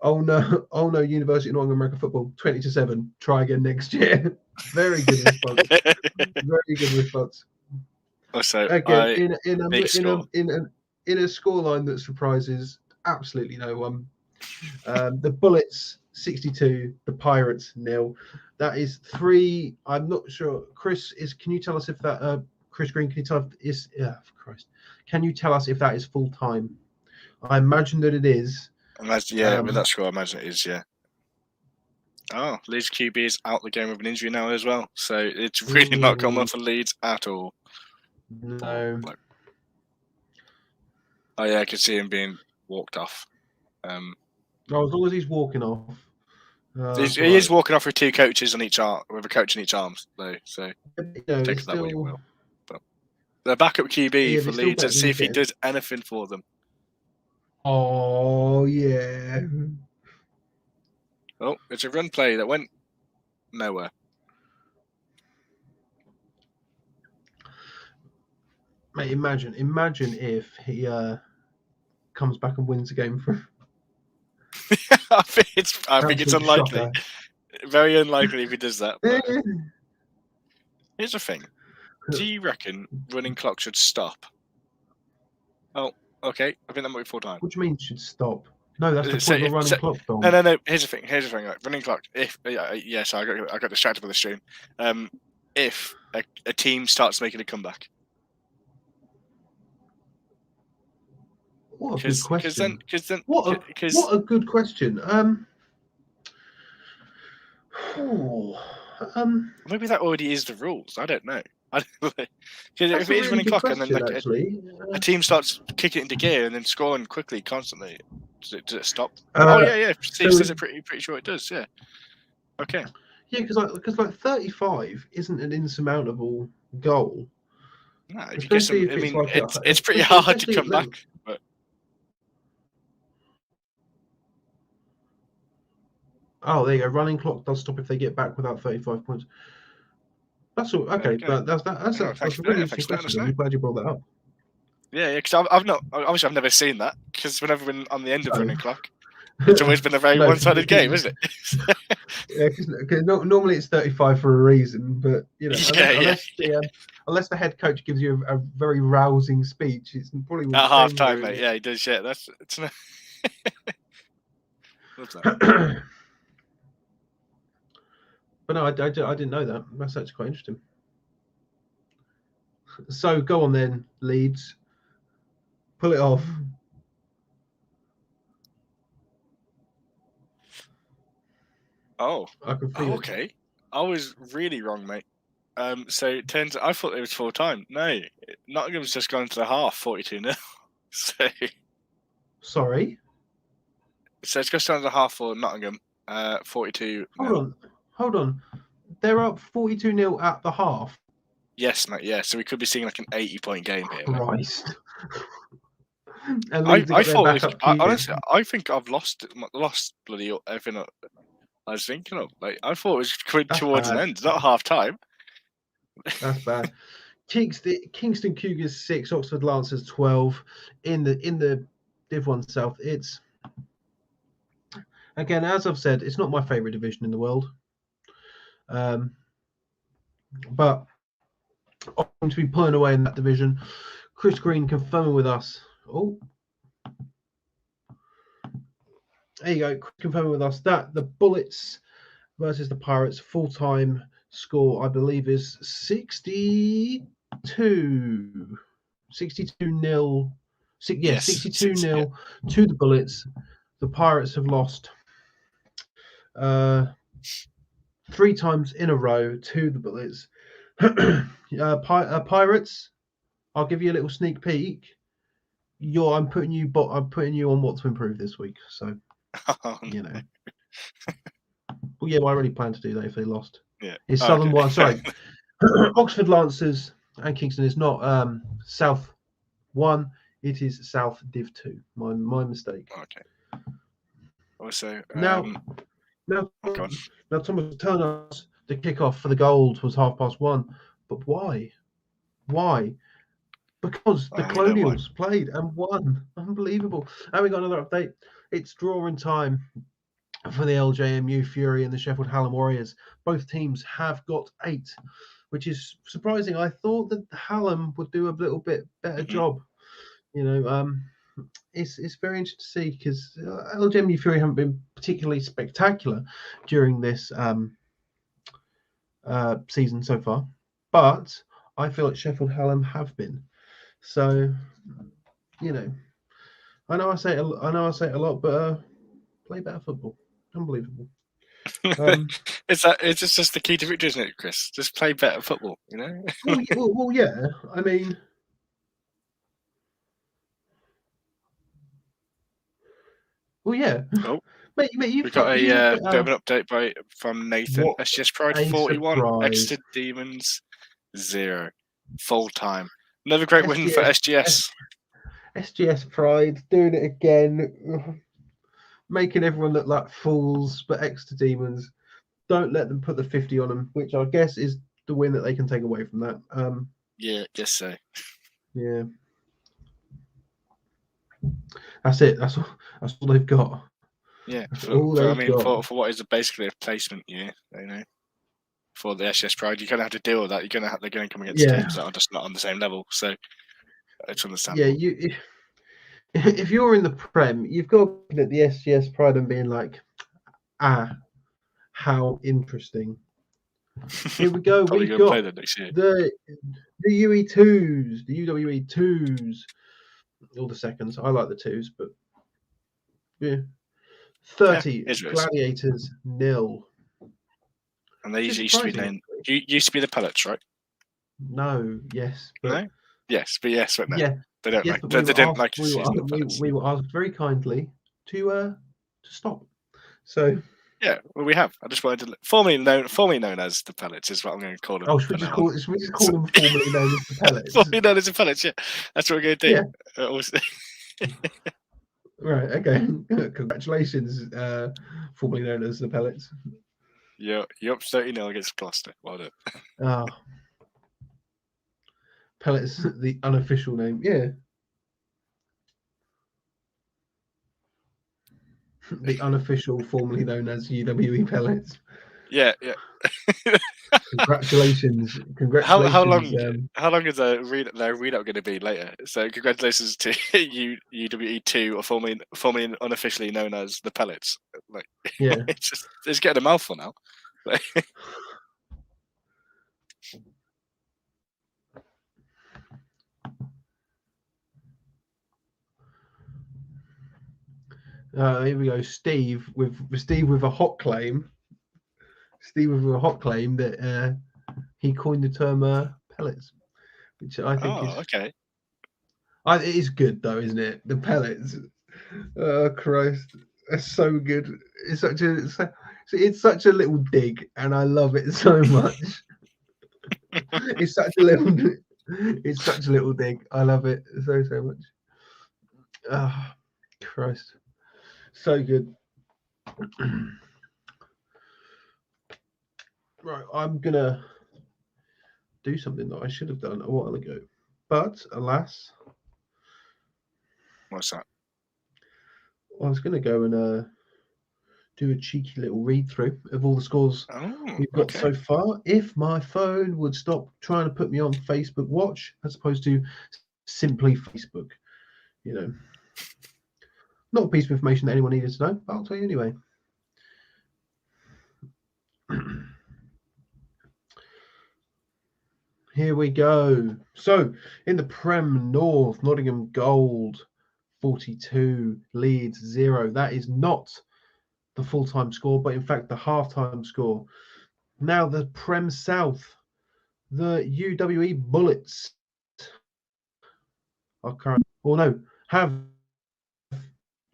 oh no, University of Nottingham American football 20-7, try again next year. Very good response. Very good response. Also, again, in a scoreline that surprises absolutely no one. The Bullets 62, the Pirates 0. That is 3. I'm not sure. Chris can you tell us if that Chris Green? Can you tell if Can you tell us if that is full time? I imagine that it is. With that score, I imagine it is. Yeah. Oh, Leeds QB is out the game with an injury now as well, so it's really not gone well for Leeds at all. No. Oh yeah, I could see him being walked off. As long as he's walking off, He is walking off with 2 coaches on each arm, with a coach in each arm, though. So take that way you will. But the backup QB for Leeds, and see if he does anything for them. Oh yeah. Oh, it's a run play that went nowhere. Mate, imagine if he comes back and wins the game for him. I think it's unlikely. Shocker. Very unlikely if he does that. But here's the thing: do you reckon running clock should stop? Oh, okay. I think that might be full time. What do you mean should stop? No, that's the point of running clock. Dom. No. Here's the thing. Like, running clock. If so I got distracted by the stream. If a team starts making a comeback. What a good question. What a good question. Maybe that already is the rules. I don't know. Because if it is running clock and then a team starts kicking it into gear and then scoring quickly, constantly, does it stop? Yeah. Steve says it pretty sure it does. Yeah. Okay. Yeah, because 35 isn't an insurmountable goal. No, if you get some, I mean, it's pretty hard to come back. But oh, there you go. Running clock does stop if they get back without 35 points. That's all. Okay, but that's a really interesting question. I'm glad you brought that up. Yeah, because I've never seen that, because whenever we're on the end of running clock, it's always been a very one-sided game, isn't it? Yeah, because normally it's 35 for a reason, but unless the head coach gives you a very rousing speech, it's probably at half time, mate. Yeah, he does. Yeah, it's But no, I didn't know that. That's actually quite interesting. So go on then, Leeds. Pull it off. Oh, I can feel okay. I was really wrong, mate. So it turns out I thought it was full time. No, Nottingham's just gone to the half, 42-0. So sorry. So it's just down to the half for Nottingham, 42. Hold on. They're up 42-0 at the half. Yes, mate. Yeah, so we could be seeing like an 80-point game here. Christ. I thought. Honestly, I think I've lost bloody everything. I was thinking of I thought it was coming towards an end, not half time. That's bad. Kingston Cougars 6, Oxford Lancers 12 in the Div 1 South. It's again, as I've said, it's not my favourite division in the world. But I'm going to be pulling away in that division. Chris Green confirming with us. Oh, there you go. Confirming with us that the Bullets versus the Pirates full-time score, I believe, is 62-0. 62-0 to the Bullets. The Pirates have lost 3 times in a row to the Bullets. Pirates, I'll give you a little sneak peek. I'm putting you on what to improve this week. So, you know. Well, yeah, I already planned to do that if they lost. Yeah. It's Southern one. Sorry, Oxford Lancers and Kingston is not South 1. It is South Div 2. My mistake. Okay. Also, now, Thomas Turner's the kickoff for the Gold was 1:30. But why? Why? Because the Colonials played and won. Unbelievable. And we got another update. It's drawing time for the LJMU Fury and the Sheffield Hallam Warriors. Both teams have got 8, which is surprising. I thought that Hallam would do a little bit better job. You know, it's very interesting to see because LJMU Fury haven't been particularly spectacular during this season so far, but I feel like Sheffield Hallam have been. So, you know, I know I say it a lot, but play better football. Unbelievable. It's just the key to victory, isn't it, Chris? Just play better football, you know? well, yeah. I mean, well, yeah. Oh, Mate, We got a bit of an update from Nathan. SGS Pride 41, Exeter Demons 0, full time. Another great win for SGS. SGS Pride doing it again, making everyone look like fools. But Exeter Demons, don't let them put the 50 on them, which I guess is the win that they can take away from that. Yeah, guess so. Yeah, that's it. That's all they've got. Yeah, for what is basically a placement year, for the SGS Pride, you're gonna have to deal with that. They're gonna come against teams that are just not on the same level. So it's understandable. Yeah, if you're in the Prem, you've got to look at the SGS Pride and being like, how interesting. Here we go. We've got play them next year. the UE2s, the UWE2s, all the seconds. I like the twos, but yeah. 30 Gladiators 0. And they used to be named. Used to be the Pellets, right? No. Yes. But, no. Yes, but yes, but no. Yeah. They don't yes, like. They didn't like. We were asked very kindly to stop. So. Yeah, well, we have. I just wanted to formerly known as the Pellets is what I'm going to call them. Oh, should we just call them formerly known as the Pellets? Formerly known as the Pellets, yeah. That's what we're going to do. Yeah. Right. Okay. Congratulations, formerly known as the Pellets. Yeah, you're up 30-0 against Gloucester. Well done. Oh. Pellets, the unofficial name. Yeah. The unofficial, formerly known as UWE Pellets. Yeah. Congratulations. How long is their readout going to be later? So congratulations to UWE2, or formerly and unofficially known as the Pellets. Yeah. it's getting a mouthful now. Here we go. Steve with a hot claim. That he coined the term pellets, which I think is okay. It is good though, isn't it? The Pellets. Oh Christ, that's so good. It's such a little dig, and I love it so much. It's such a little dig. I love it so much. Oh, Christ. So good. Right, I'm gonna do something that I should have done a while ago, but alas. What's that? I was gonna go and do a cheeky little read through of all the scores we've got so far. If my phone would stop trying to put me on Facebook Watch as opposed to simply Facebook, not a piece of information that anyone needed to know, but I'll tell you anyway. Here we go. So in the Prem North, Nottingham Gold 42, Leeds 0. That is not the full-time score, but in fact the half-time score. Now the Prem South, the UWE Bullets are current. No,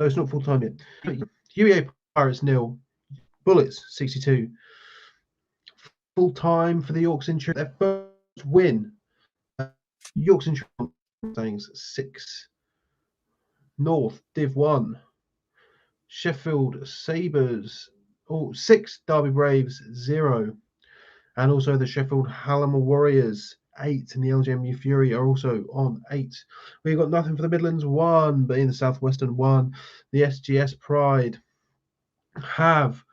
it's not full-time yet. UEA Pirates 0, Bullets 62. Full-time for the Yorks Insurance. Their first win. Yorks Insurance 6. North Div 1. Sheffield Sabres 6. Derby Braves 0. And also the Sheffield Hallamore Warriors 8, and the LGMU Fury are also on 8. We've got nothing for the Midlands 1, but in the Southwestern 1, the SGS Pride have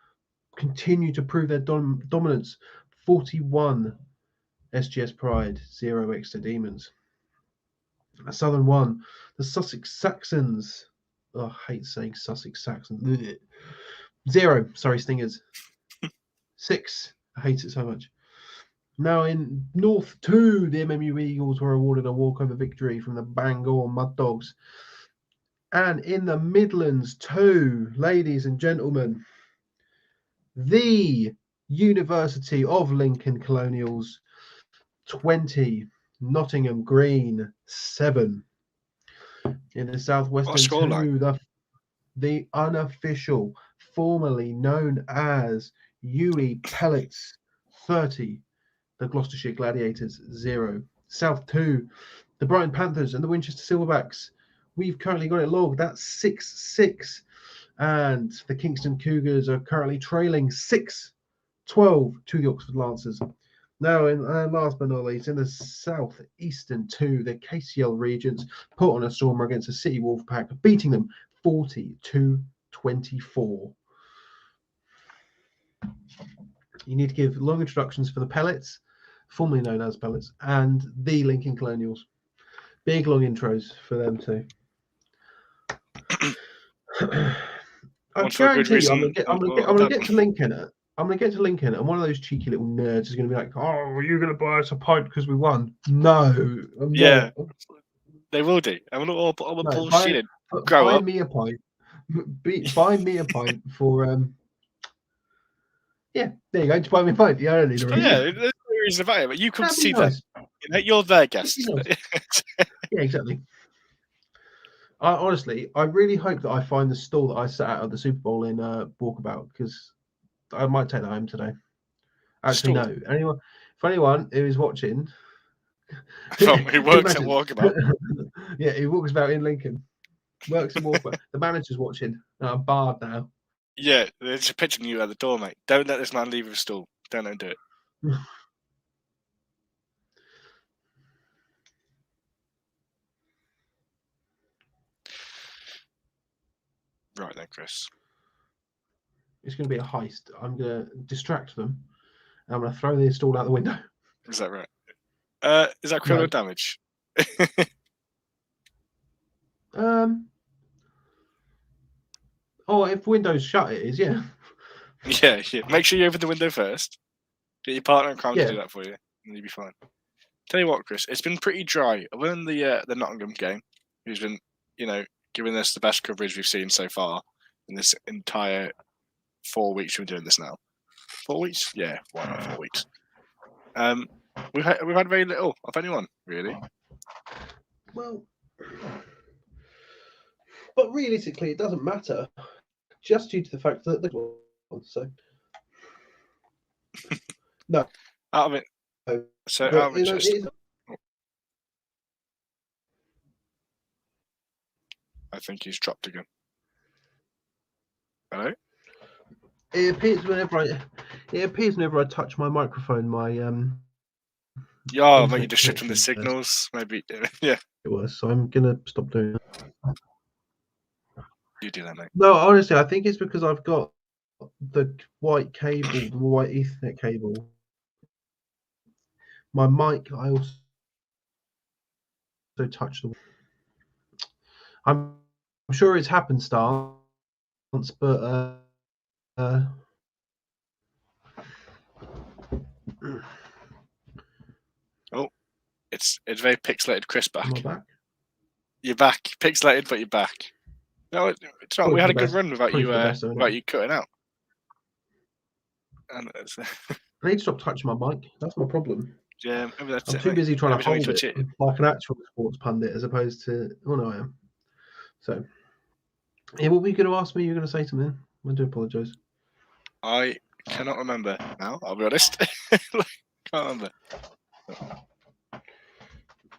continued to prove their dominance. 41 SGS Pride, 0 Exeter Demons. Southern 1, the Sussex Saxons. Oh, I hate saying Sussex Saxons. 0, sorry, Stingers. 6, I hate it so much. Now in North 2, the MMU Eagles were awarded a walkover victory from the Bangor Mud Dogs. And in the Midlands 2, ladies and gentlemen, the University of Lincoln Colonials 20, Nottingham Green 7. In the Southwestern 2, the unofficial formerly known as UE Pellets 30, the Gloucestershire Gladiators 0. South 2, the Brighton Panthers and the Winchester Silverbacks. We've currently got it logged. That's 6-6. And the Kingston Cougars are currently trailing 6-12 to the Oxford Lancers. Now, last but not least, in the southeastern 2, the KCL Regents put on a stormer against the City Wolfpack, beating them 40-24. You need to give long introductions for the Pellets, formerly known as Pellets, and the Lincoln Colonials. Big long intros for them too. I guarantee you, I'm gonna get to Lincoln. I'm gonna get to Lincoln, and one of those cheeky little nerds is gonna be like, "Oh, are you gonna buy us a pint because we won?" No, I'm yeah, not. They will do. I'm not all bullshitting. Buy me a pint. Buy me a pint for Yeah, there you go. Just buy me a pint. Yeah, I don't need a reason. Yeah, there's no reason about it. But you come to see nice. them. You know, you're their guest. Nice. Yeah, exactly. Honestly, I really hope that I find the stall that I sat at the Super Bowl in Walkabout, because I might take that home today. Actually, no. If anyone who is watching, who works at Walkabout, yeah, he walks about in Lincoln, works at Walkabout. The manager's watching. I'm barred now. Yeah, there's a picture of you at the door, mate. Don't let this man leave his stall. Don't let him do it. Right then, Chris. It's going to be a heist. I'm going to distract them. I'm going to throw the stall out the window. Is that right? Is that criminal damage? Oh, if windows shut, it is, yeah. Yeah. Make sure you open the window first. Get your partner in crime to do that for you, and you'll be fine. Tell you what, Chris, it's been pretty dry. Other than the Nottingham game, who's been, giving us the best coverage we've seen so far in this entire 4 weeks we've been doing this now. 4 weeks? Yeah, why not 4 weeks? We've had very little of anyone, really. Well, but realistically, it doesn't matter, just due to the fact that so no, out of it. So but, out of interest. I think he's dropped again. Hello? It appears whenever I touch my microphone, my Yeah, maybe just shifting the signals. Maybe, yeah. It was, so I'm gonna stop doing that. You do that, mate. No, honestly, I think it's because I've got the white cable, the white Ethernet cable. My mic, I also touch the. I'm sure it's happenstance, but oh, it's very pixelated. Chris back. Am I back? You're back. Pixelated, but you're back. No, it's not. We had a good run without you. Without you cutting out. And I need to stop touching my mic. That's my problem. Yeah, maybe that's I'm too busy trying to hold it like an actual sports pundit, as opposed to. Oh no, I am. So, yeah, what were you going to ask me? You were going to say something. I do apologise. I cannot remember now. I'll be honest. Can't remember.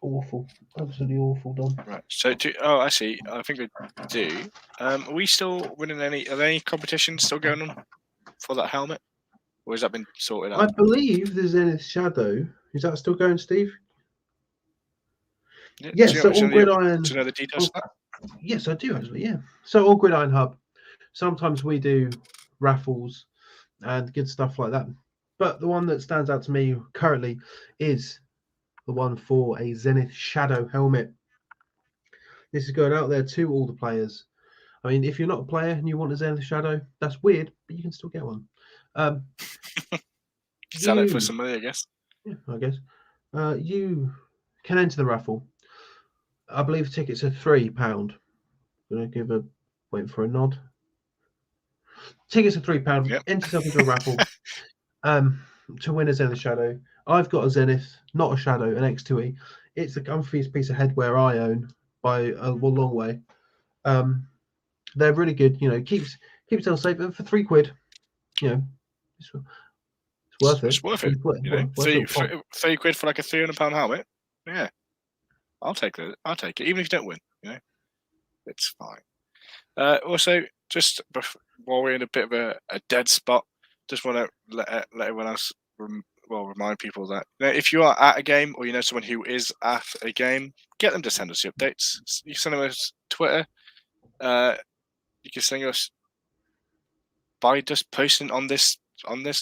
Awful, absolutely awful, Dom. Right. So, actually, I think we do. Are we still winning any? Are there any competitions still going on for that helmet, or has that been sorted out? I believe there's Zenith Shadow. Is that still going, Steve? Yeah. Yes. So on Gridiron. Do you know the details of that? Yes, I do actually. Yeah. So on Gridiron Hub, sometimes we do raffles and good stuff like that. But the one that stands out to me currently is the one for a Zenith Shadow helmet. This is going out there to all the players. I mean, if you're not a player and you want a Zenith Shadow, that's weird, but you can still get one. Sell it for some money, I guess. Yeah, I guess. You can enter the raffle. I believe tickets are £3. I'm going to wait for a nod. Tickets are £3. Yep. Enter yourself into a raffle to win a Zenith Shadow. I've got a Zenith, not a Shadow, an X2E. It's the comfiest piece of headwear I own by a long way. They're really good. Keeps keep yourself safe. And for £3, you know, it's worth it. It's worth it. You know, £3 for like a £300 helmet. Yeah, I'll take it. I'll take it, even if you don't win. You know, it's fine. Also, just while we're in a bit of a dead spot, just want to let everyone else remind people that, you know, if you are at a game or you know someone who is at a game, get them to send us the updates. You can send them us Twitter. You can send us by just posting on this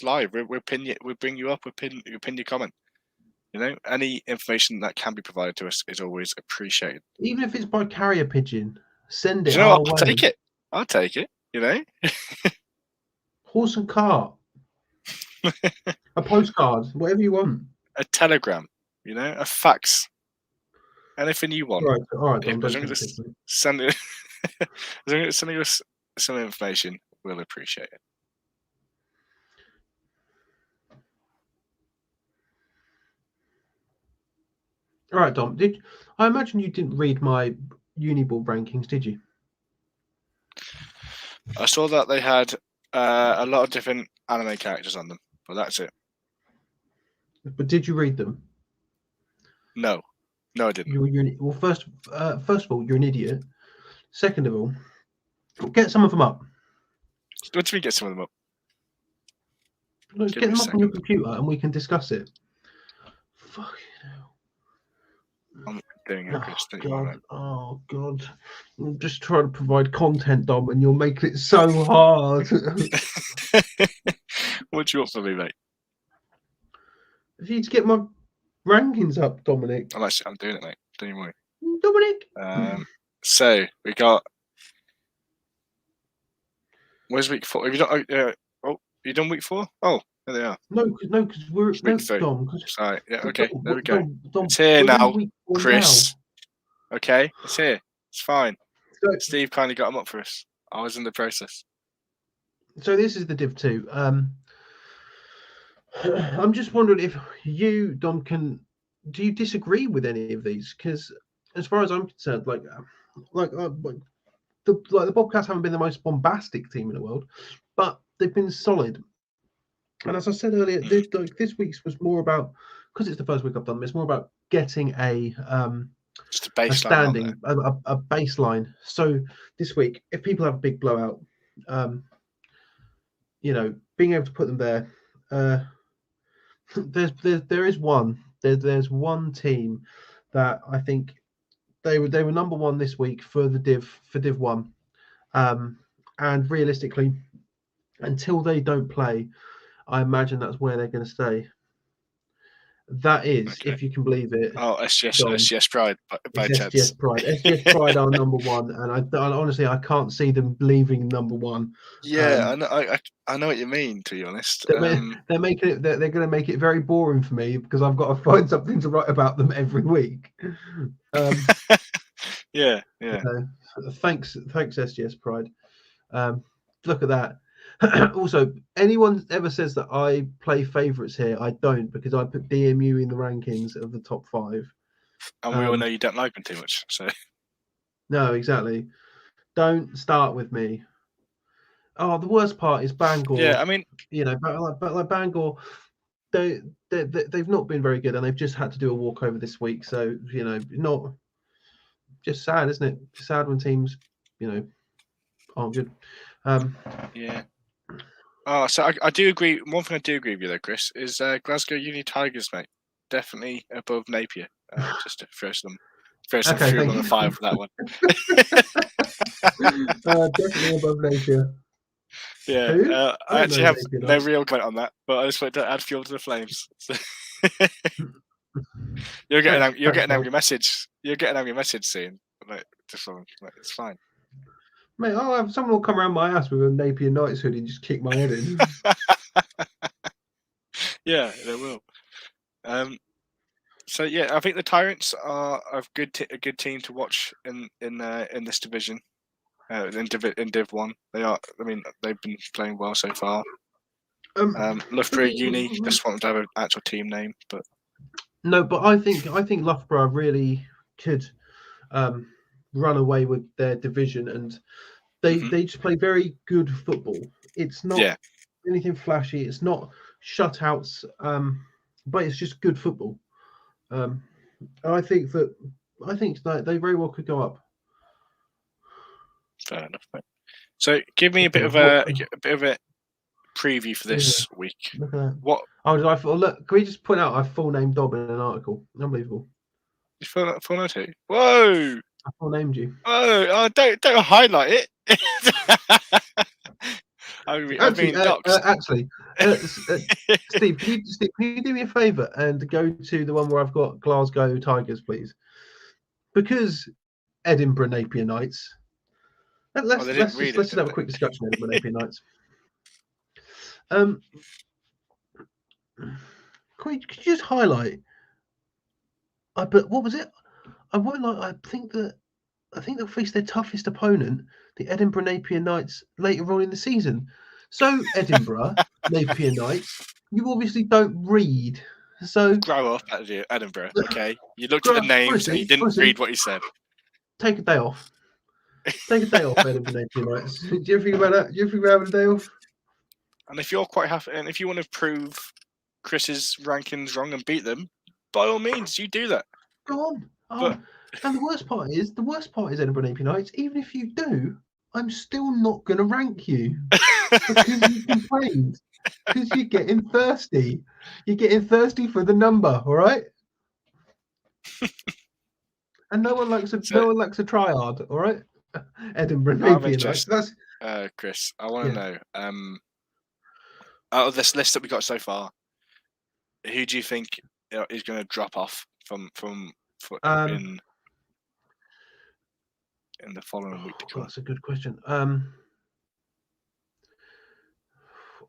live. We'll bring you up. We'll pin your comment. You know, any information that can be provided to us is always appreciated. Even if it's by carrier pigeon, send it. You know, I'll take it. I'll take it. You know, horse and cart, a postcard, whatever you want, a telegram. You know, a fax, anything you want. All right. As long as sending us some information, we'll appreciate it. All right, Dom. I imagine you didn't read my Uniball rankings, did you? I saw that they had a lot of different anime characters on them, but that's it. But did you read them? No, I didn't. Well, first of all, you're an idiot. Second of all, get some of them up. What do you mean, get some of them up? Get them up on your computer and we can discuss it. Fucking hell. I'm doing it, Chris. Oh, God. I'm just trying to provide content, Dom, and you're making it so hard. What do you want from me, mate? If you to get my rankings up, Dominic. I'm doing it, mate. Don't you worry. Dominic. So we got. Where's week 4? Have you done? You done week 4? Oh, there they are. No, because we're week 3. Dom. Sorry. Yeah. Okay. There we go. Dom, it's here now, Chris. Now. Okay, it's here. It's fine. So, Steve kindly got them up for us. I was in the process. So this is the Div 2. I'm just wondering if you, Dom, do you disagree with any of these? Because as far as I'm concerned, the Bobcats haven't been the most bombastic team in the world, but they've been solid. And as I said earlier, this week's was more about, because it's the first week I've done this, more about getting just a baseline, a baseline. So this week, if people have a big blowout, you know, being able to put them there. There's one team that I think they were number one this week for Div 1, and realistically, until they don't play, I imagine that's where they're going to stay. That is, if you can believe it. Oh, SGS Pride by Tebbs. SGS Pride. SGS Pride are number one, and I honestly I can't see them leaving number one. Yeah, I know what you mean. To be honest, they're making it. They're going to make it very boring for me because I've got to find something to write about them every week. Yeah. Thanks, SGS Pride. Look at that. Also, anyone ever says that I play favourites here, I don't, because I put DMU in the rankings of the top 5. And we all know you don't like them too much, so. No, exactly. Don't start with me. Oh, the worst part is Bangor. Yeah, I mean, you know, but like Bangor, they've not been very good, and they've just had to do a walkover this week. So you know, not just sad, isn't it? Sad when teams, you know, aren't good. Yeah. Oh, so I do agree. One thing I do agree with you though, Chris, is Glasgow Uni Tigers, mate. Definitely above Napier. Just to throw some fuel on the fire for that one. Definitely above Napier. Yeah, I actually have no real comment on that, but I just want to add fuel to the flames. So you're getting an angry message. You're getting an angry message soon. Like, it's fine. Mate, I'll have someone will come around my ass with a Napier Knights hoodie and just kick my head in. Yeah, they will. So yeah, I think the Tyrants are a good team to watch in this division. In Div 1, they are. I mean, they've been playing well so far. Loughborough Uni just want to have an actual team name, but no. But I think Loughborough really could run away with their division, and They just play very good football. It's not anything flashy. It's not shutouts, but it's just good football. And I think that they very well could go up. Fair enough, mate. So give me a bit of a preview for this week. Look at that. What? Oh, did I look? Can we just point out I full named Dom in an article? Unbelievable. You full name too? Whoa! I full named you. Oh, don't highlight it. Actually, Steve, can you do me a favour and go to the one where I've got Glasgow Tigers, please? Because Edinburgh Napier Knights. Let's just have a quick discussion on Edinburgh Napier Knights. Could you just highlight? But what was it? I think they'll face their toughest opponent, the Edinburgh Napier Knights, later on in the season. So Edinburgh Napier Knights, you obviously don't read. So grow up, Edinburgh. Okay, you looked at the names and you didn't read what he said. Take a day off. Take a day off, Edinburgh Napier Knights. Do you ever think about that? Do you ever think about having a day off? And if you're quite happy, and if you want to prove Chris's rankings wrong and beat them, by all means, you do that. Go on. And the worst part is Edinburgh Napier Knights. Even if you do, I'm still not going to rank you because you complained. Because you're getting thirsty. You're getting thirsty for the number. All right. And no one likes a triad. All right. Edinburgh Napier Knights. That's Chris. I want to know. Out of this list that we got so far, who do you think is going to drop off from in the following week to come? That's a good question. I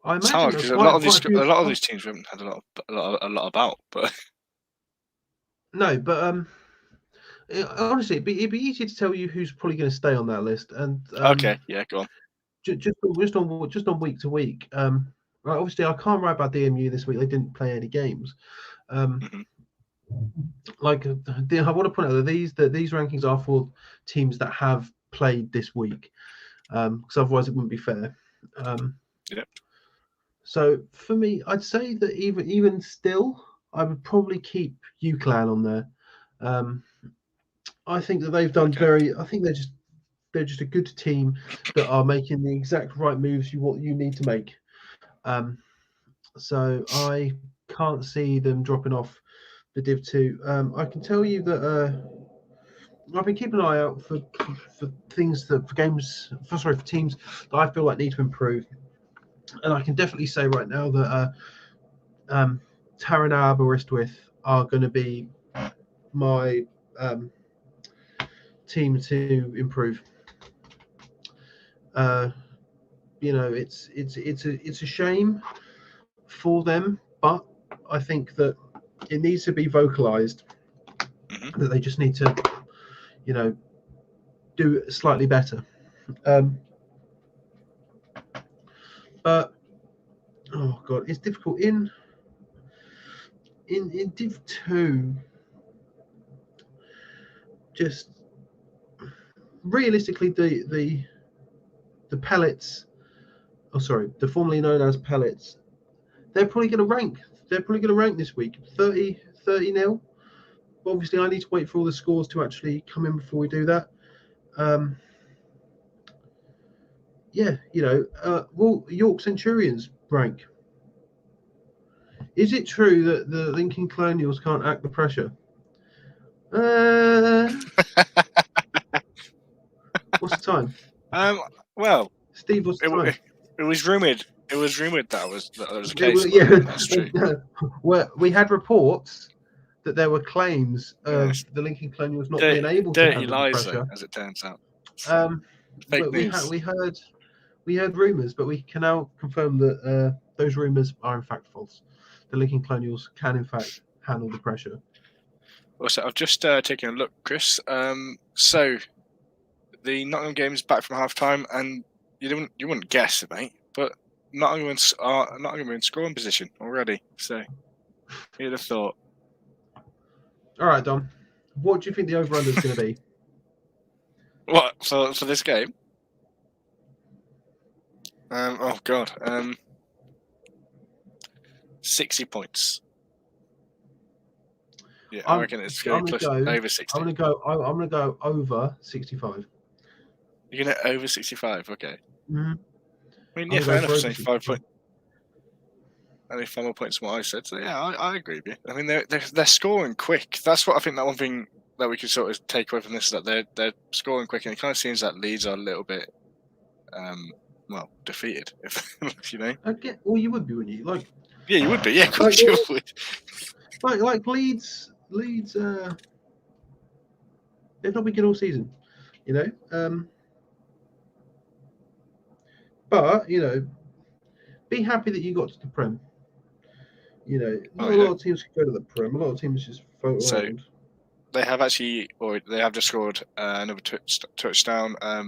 imagine it's hard because a lot of these teams we haven't had a lot about, but no, but honestly, it'd be easier to tell you who's probably going to stay on that list. And okay, yeah, go on. Just on week to week. Right, obviously, I can't write about DMU this week. They didn't play any games. Like I want to point out that these rankings are for teams that have played this week, because otherwise it wouldn't be fair. Yep. So for me, I'd say that even still, I would probably keep UClan on there. I think that they've done I think they're just a good team that are making the exact right moves you need to make. So I can't see them dropping off the Div 2. I can tell you that I've been keeping an eye out for teams that I feel like need to improve, and I can definitely say right now that Taran Aberystwyth are going to be my team to improve. It's a shame for them, but I think that it needs to be vocalized that they just need to, do slightly better. But oh god, it's difficult in Div 2. Just realistically, the pellets, the formerly known as pellets, they're probably going to rank. They're probably going to rank this week 30-0. Obviously, I need to wait for all the scores to actually come in before we do that. Will York Centurions rank? Is it true that the Lincoln Colonials can't act the pressure? What's the time? Well, Steve, what's the time? It was rumored. It was rumored that was the case. That's true. Well, we had reports that there were claims of the Lincoln Colonials not being able to handle the pressure, as it turns out. Fake news. We heard rumours, but we can now confirm that those rumours are in fact false. The Lincoln Colonials can in fact handle the pressure. Well, so I've just taken a look, Chris. So the Nottingham game is back from half time, and you wouldn't guess it, mate, but Nottingham are in scoring position already. So you'd have thought. All right, Dom. What do you think the over/under is going to be? What for this game? Oh God. 60 points. Yeah, I reckon it's going to be over 60. I'm gonna go over 65. You're gonna over 65, okay. Mm-hmm. I mean, yeah, fair enough. Only 5 points. Only 5 more points than what I said. So yeah, I agree with you. I mean, they're scoring quick. That's what I think. That one thing that we could sort of take away from this is that they're scoring quick, and it kind of seems that Leeds are a little bit, well, defeated. If you know. Well, you would be, wouldn't you? Like. Yeah, you would be. Yeah, of course you would. Like Leeds. They've not been good all season, you know. But you know, be happy that you got to the Prem. You know, not a lot of teams can go to the Prem. A lot of teams just float around. They have actually, or they have just scored another touchdown. I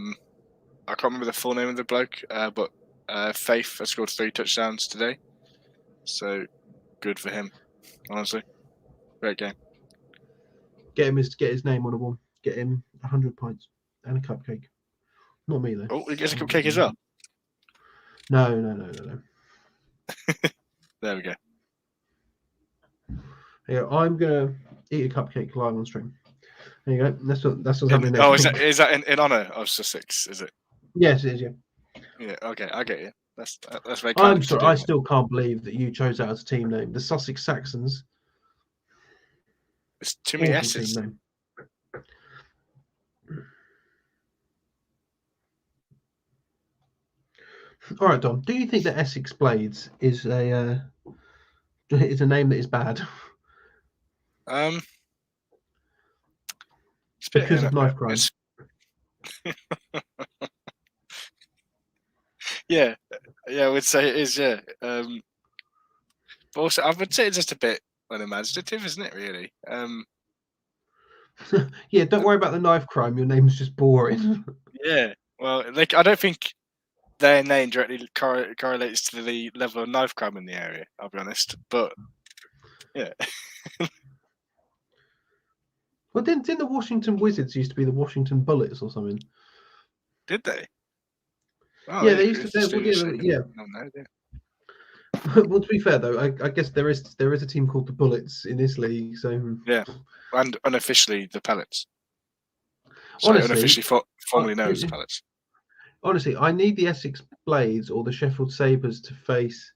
can't remember the full name of the bloke, but Faith has scored 3 touchdowns today. So good for him, honestly. Great game. Get his name on a wall. Get him 100 points and a cupcake. Not me though. Oh, he gets a cupcake as well. No. There we go. Yeah, I'm gonna eat a cupcake live on stream. There you go. That's what's happening next. Oh, is that in honor of Sussex? Is it? Yes, it is. Yeah. Yeah. Okay, I get you. That's very. I'm sorry. I still can't believe that you chose that as a team name. The Sussex Saxons. It's too many S's. Team name. All right, Dom. Do you think that Essex Blades is a name that is bad? Because of knife crime. Yeah, I would say it is. Yeah, but also I would say it's just a bit unimaginative, isn't it? Really. Yeah, don't worry about the knife crime. Your name's just boring. Yeah. Well, I don't think their name directly correlates to the level of knife crime in the area. I'll be honest, but yeah. Well, didn't the Washington Wizards used to be the Washington Bullets or something? Did they? Oh, yeah, they used to. Yeah. Well, to be fair though, I guess there is a team called the Bullets in this league. So yeah, and unofficially the Pellets. Sorry, unofficially formally known as the Pellets. Honestly, I need the Essex Blades or the Sheffield Sabres to face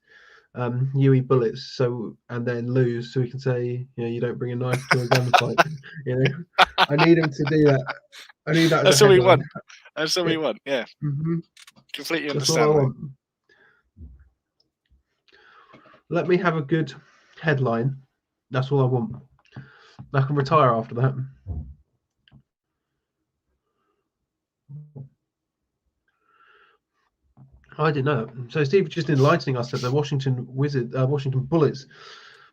UE Bullets, and then lose, so we can say, you know, you don't bring a knife to a gunfight. You know, I need them to do that. I need that. That's what we want. That's what we want. Yeah, completely understand. Let me have a good headline. That's all I want. I can retire after that. I didn't know. So Steve just enlightening us that the Washington Bullets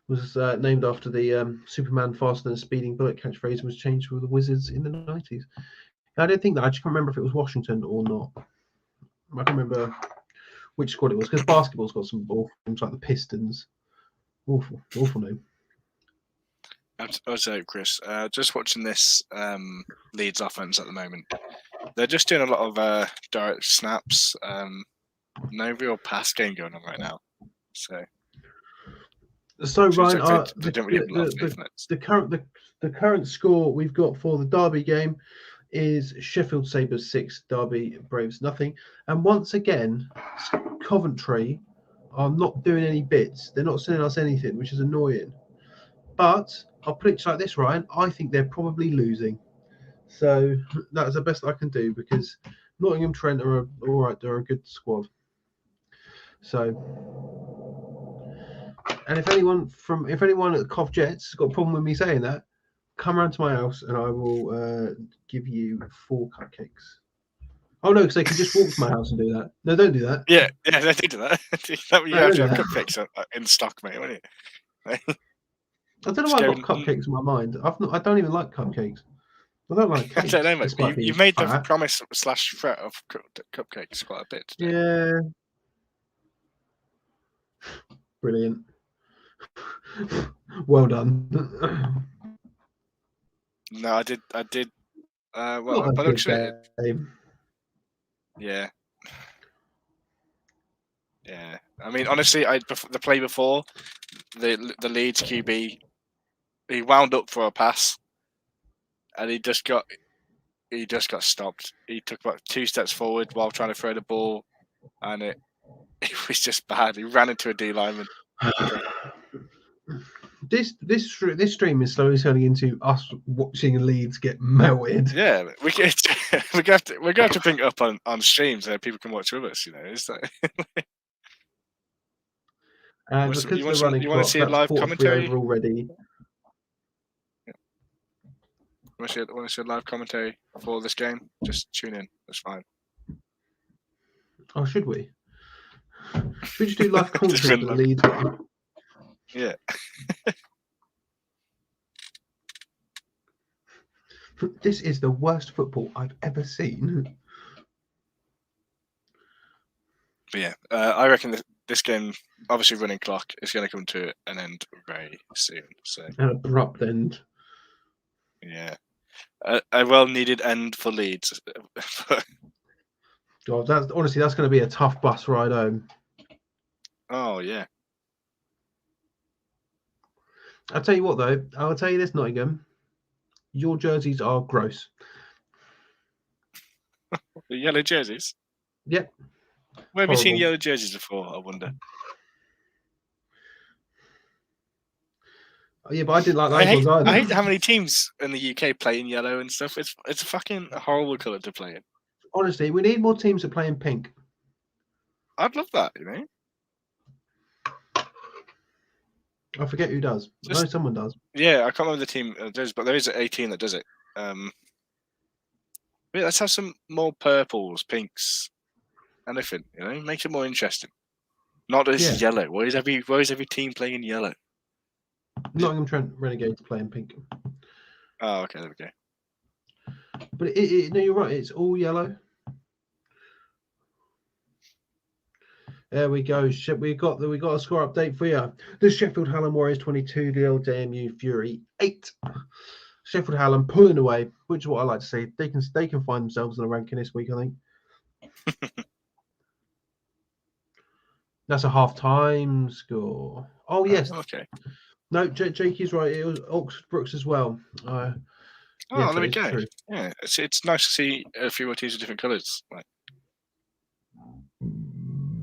was named after the Superman faster than a speeding bullet catchphrase, was changed for the Wizards in the 90s. I don't think that. I just can't remember if it was Washington or not. I can't remember which squad it was, because basketball's got some awful names like the Pistons. Awful name. Also, Chris, just watching this Leeds offense at the moment. They're just doing a lot of direct snaps. No real pass game going on right now. So Ryan, like they don't really have a lot of movements. The current score we've got for the Derby game is Sheffield Sabres 6, Derby Braves nothing. And once again, Coventry are not doing any bits. They're not sending us anything, which is annoying. But I'll put it like this, Ryan. I think they're probably losing. So that's the best I can do, because Nottingham Trent are all right. They're a good squad. So, and if anyone at Cov Jets has got a problem with me saying that, come around to my house and I will give you 4 cupcakes. Oh no, because they can just walk to my house and do that. No, don't do that. Yeah, they do that. You have your cupcakes in stock, mate, won't you? I don't know why I've got cupcakes in my mind. I don't even like cupcakes. I don't like cakes. I don't know, mate. You've made the promise / threat of cupcakes quite a bit today. Yeah. Brilliant. Well done. No, I did. Well, by looks of it, yeah. Yeah, I mean, honestly, the play before the Leeds QB, he wound up for a pass, and he just got stopped. He took about 2 steps forward while trying to throw the ball, and it was just bad. He ran into a D lineman. This stream is slowly turning into us watching Leeds get melted. Yeah, we're gonna have to bring it up on streams so people can watch with us. You know, is that? And because of the running clock, that's 43 over already. Want to see a live commentary for this game? Just tune in. That's fine. Oh, should we? Should we just do live commentary for the Leeds game? Yeah. This is the worst football I've ever seen. But yeah, I reckon this game, obviously running clock, is going to come to an end very soon. So An abrupt end. Yeah, a well-needed end for Leeds. God, that's going to be a tough bus ride home. Oh yeah. I'll tell you what, though. I'll tell you this, Nottingham. Your jerseys are gross. The yellow jerseys? Yep. Where have you seen yellow jerseys before, I wonder? Oh, yeah, but I didn't like those ones either. I hate how many teams in the UK play in yellow and stuff. It's a fucking horrible colour to play in. Honestly, we need more teams that play in pink. I'd love that, you know? I forget who does. I know someone does. Yeah, I can't remember the team that does, but there is a team that does it. Let's have some more purples, pinks, anything. You know, makes it more interesting. Not just yellow. Why is every team playing in yellow? Nottingham Trent Renegades play in pink. Oh, okay, there we go. But no, you're right. It's all yellow. There we go. We got a score update for you. The Sheffield Hallam Warriors 22, the LJMU Fury 8. Sheffield Hallam pulling away, which is what I like to see. They can find themselves in the ranking this week, I think. That's a half-time score. Oh yes. Okay. No, Jake is right. It was Oxford Brooks as well. There we go. True. Yeah, it's nice to see a few more teams of different colours. Like,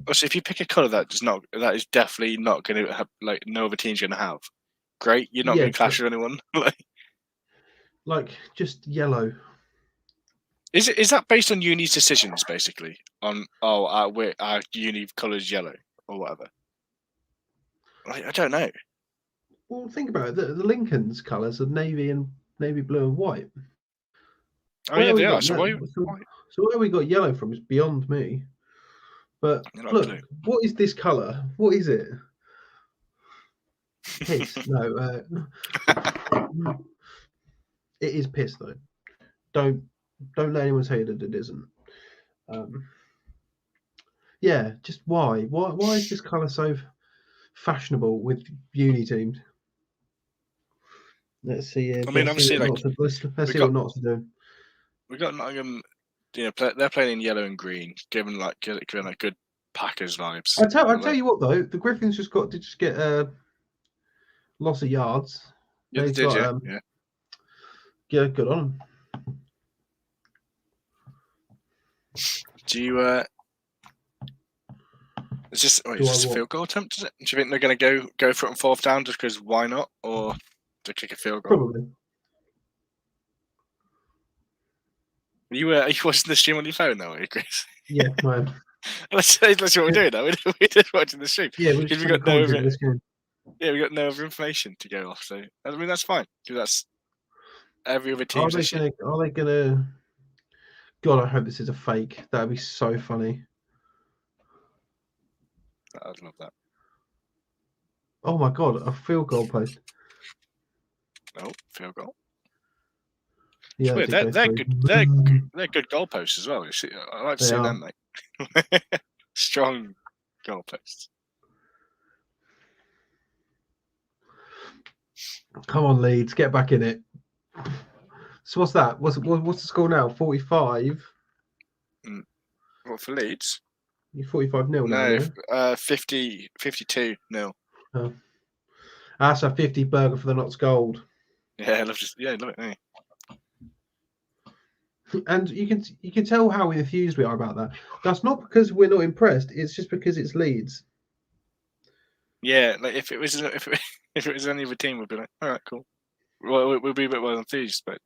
also, if you pick a colour that is definitely not going to have, like, no other team's going to have, great. You're not going to clash with anyone. like just yellow. Is that based on uni's decisions, basically? On our uni colours yellow or whatever? Like, I don't know. Well, think about it. The Lincoln's colours are navy blue and white. Oh yeah, they are. So where we got yellow from is beyond me. But look, what is this colour? What is it? Piss. No. It is piss though. Don't let anyone tell you that it isn't. Yeah, just why? Why is this colour so fashionable with uni teams? Let's see. I mean, obviously, let's see what Notts are doing. We got Nottingham. They're playing in yellow and green, giving good Packers vibes. I tell you what though, the Griffins just get loss of yards. Yeah, they did, yeah. Yeah, good on them. Do you? Is this a field goal attempt? Is it? Do you think they're going to go for it on fourth down just because why not, or to kick a field goal? Probably. Are you watching the stream on your phone now, are you, Chris? Yeah, man. That's what we're doing now. We're just watching the stream. Yeah, we got no other information to go off. So I mean, that's fine because that's every other team. Are they gonna? God, I hope this is a fake. That'd be so funny. I'd love that. Oh my God, a field goal post. Oh, field goal. Yeah, they're good. They're good goalposts as well. I like to see them, mate. Strong goalposts. Come on, Leeds, get back in it. So what's that? What's the score now? 45. What for Leeds? You're 45-0 now. No, 52-0. Oh. That's a 50 burger for the Notts Gold. Yeah, I love it. Eh? And you can tell how enthused we are about that. That's not because we're not impressed. It's just because it's Leeds. Yeah, like if it was any other team, we'd be like, all right, cool. Well, we'll be a bit more enthused, but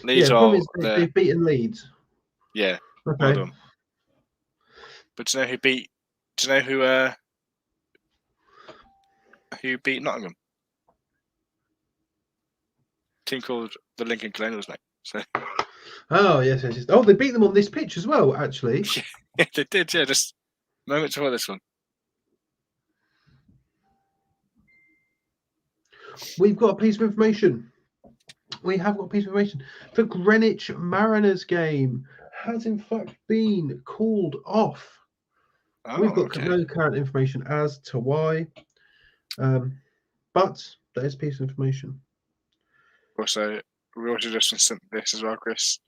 Leeds are they've beaten Leeds. Yeah, okay. Well done. But do you know who beat? Do you know who beat Nottingham? A team called the Lincoln Colonials, mate. So. Oh yes. Oh, they beat them on this pitch as well, actually. Yeah, they did. Yeah, just moments before this one. We've got a piece of information. We have got a piece of information. The Greenwich Mariners game has in fact been called off. Oh, We've got no current information as to why, but there's a piece of information. Also, we also just sent this as well, Chris.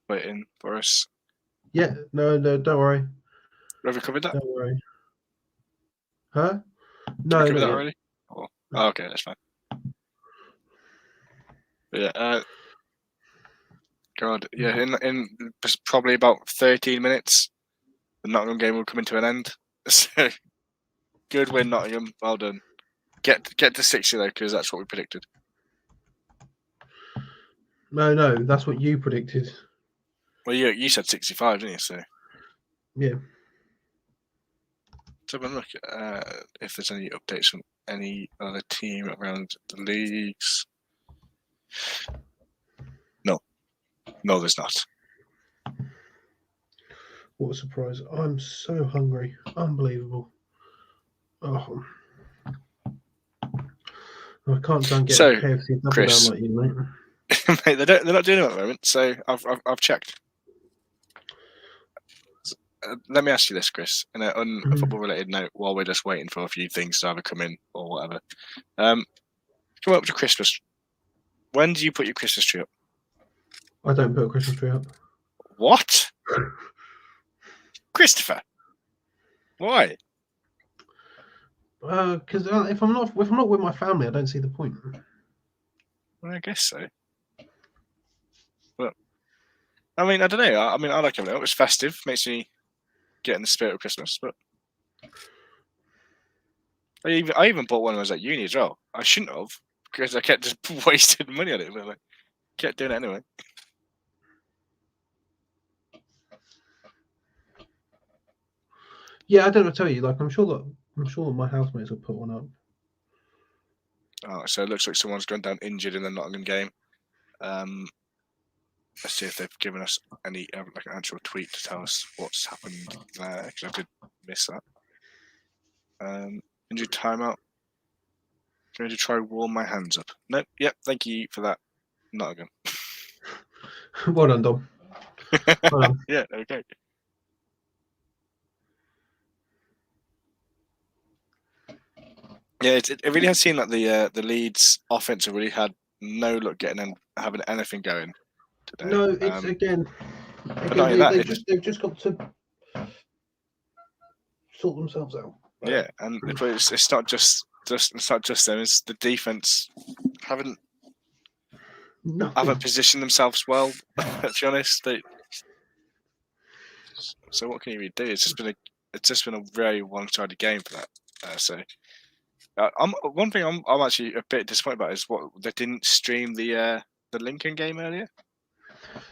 Waiting for us. Yeah, no, don't worry. Have we covered that? Don't worry. Huh? No, did we cover that already? Oh, okay, that's fine. But yeah, God, yeah. In probably about 13 minutes, the Nottingham game will come into an end. So good win, Nottingham. Well done. Get to 60 though, because that's what we predicted. No, that's what you predicted. Well, you said 65, didn't you? So yeah. So I'm looking if there's any updates from any other team around the leagues. No, there's not. What a surprise. I'm so hungry. Unbelievable. Oh. I can't go and get a KFC double Chris, down like you, mate. Mate, they're not doing it at the moment, so I've checked. Let me ask you this, Chris, on a football-related note, while we're just waiting for a few things to either come in or whatever. Come up to Christmas. When do you put your Christmas tree up? I don't put a Christmas tree up. What? Christopher? Why? Because if I'm not with my family, I don't see the point. Well, I guess so. But I mean, I don't know. I like it. It's festive, makes me get in the spirit of Christmas. But I even bought one when I was at uni as well. I shouldn't have, because I kept just wasting money on it. But kept doing it anyway. Yeah, I don't know what to tell you. Like, I'm sure my housemates will put one up. Oh, so it looks like someone's gone down injured in the Nottingham game. Let's see if they've given us any like an actual tweet to tell us what's happened there, because I did miss that. Injured timeout. Going to try warm my hands up. Nope. Yep. Thank you for that. Nottingham. Well done, Dom. Well done. Yeah. Okay. Yeah, it really has seemed like the Leeds offense have really had no luck having anything going today. No, it's again they've just got to sort themselves out. Yeah, and it's not just them. It's the defense haven't positioned themselves well. To be honest, so what can you really do? It's just been a very one-sided game for that. So. One thing I'm actually a bit disappointed about is what they didn't stream the Lincoln game earlier.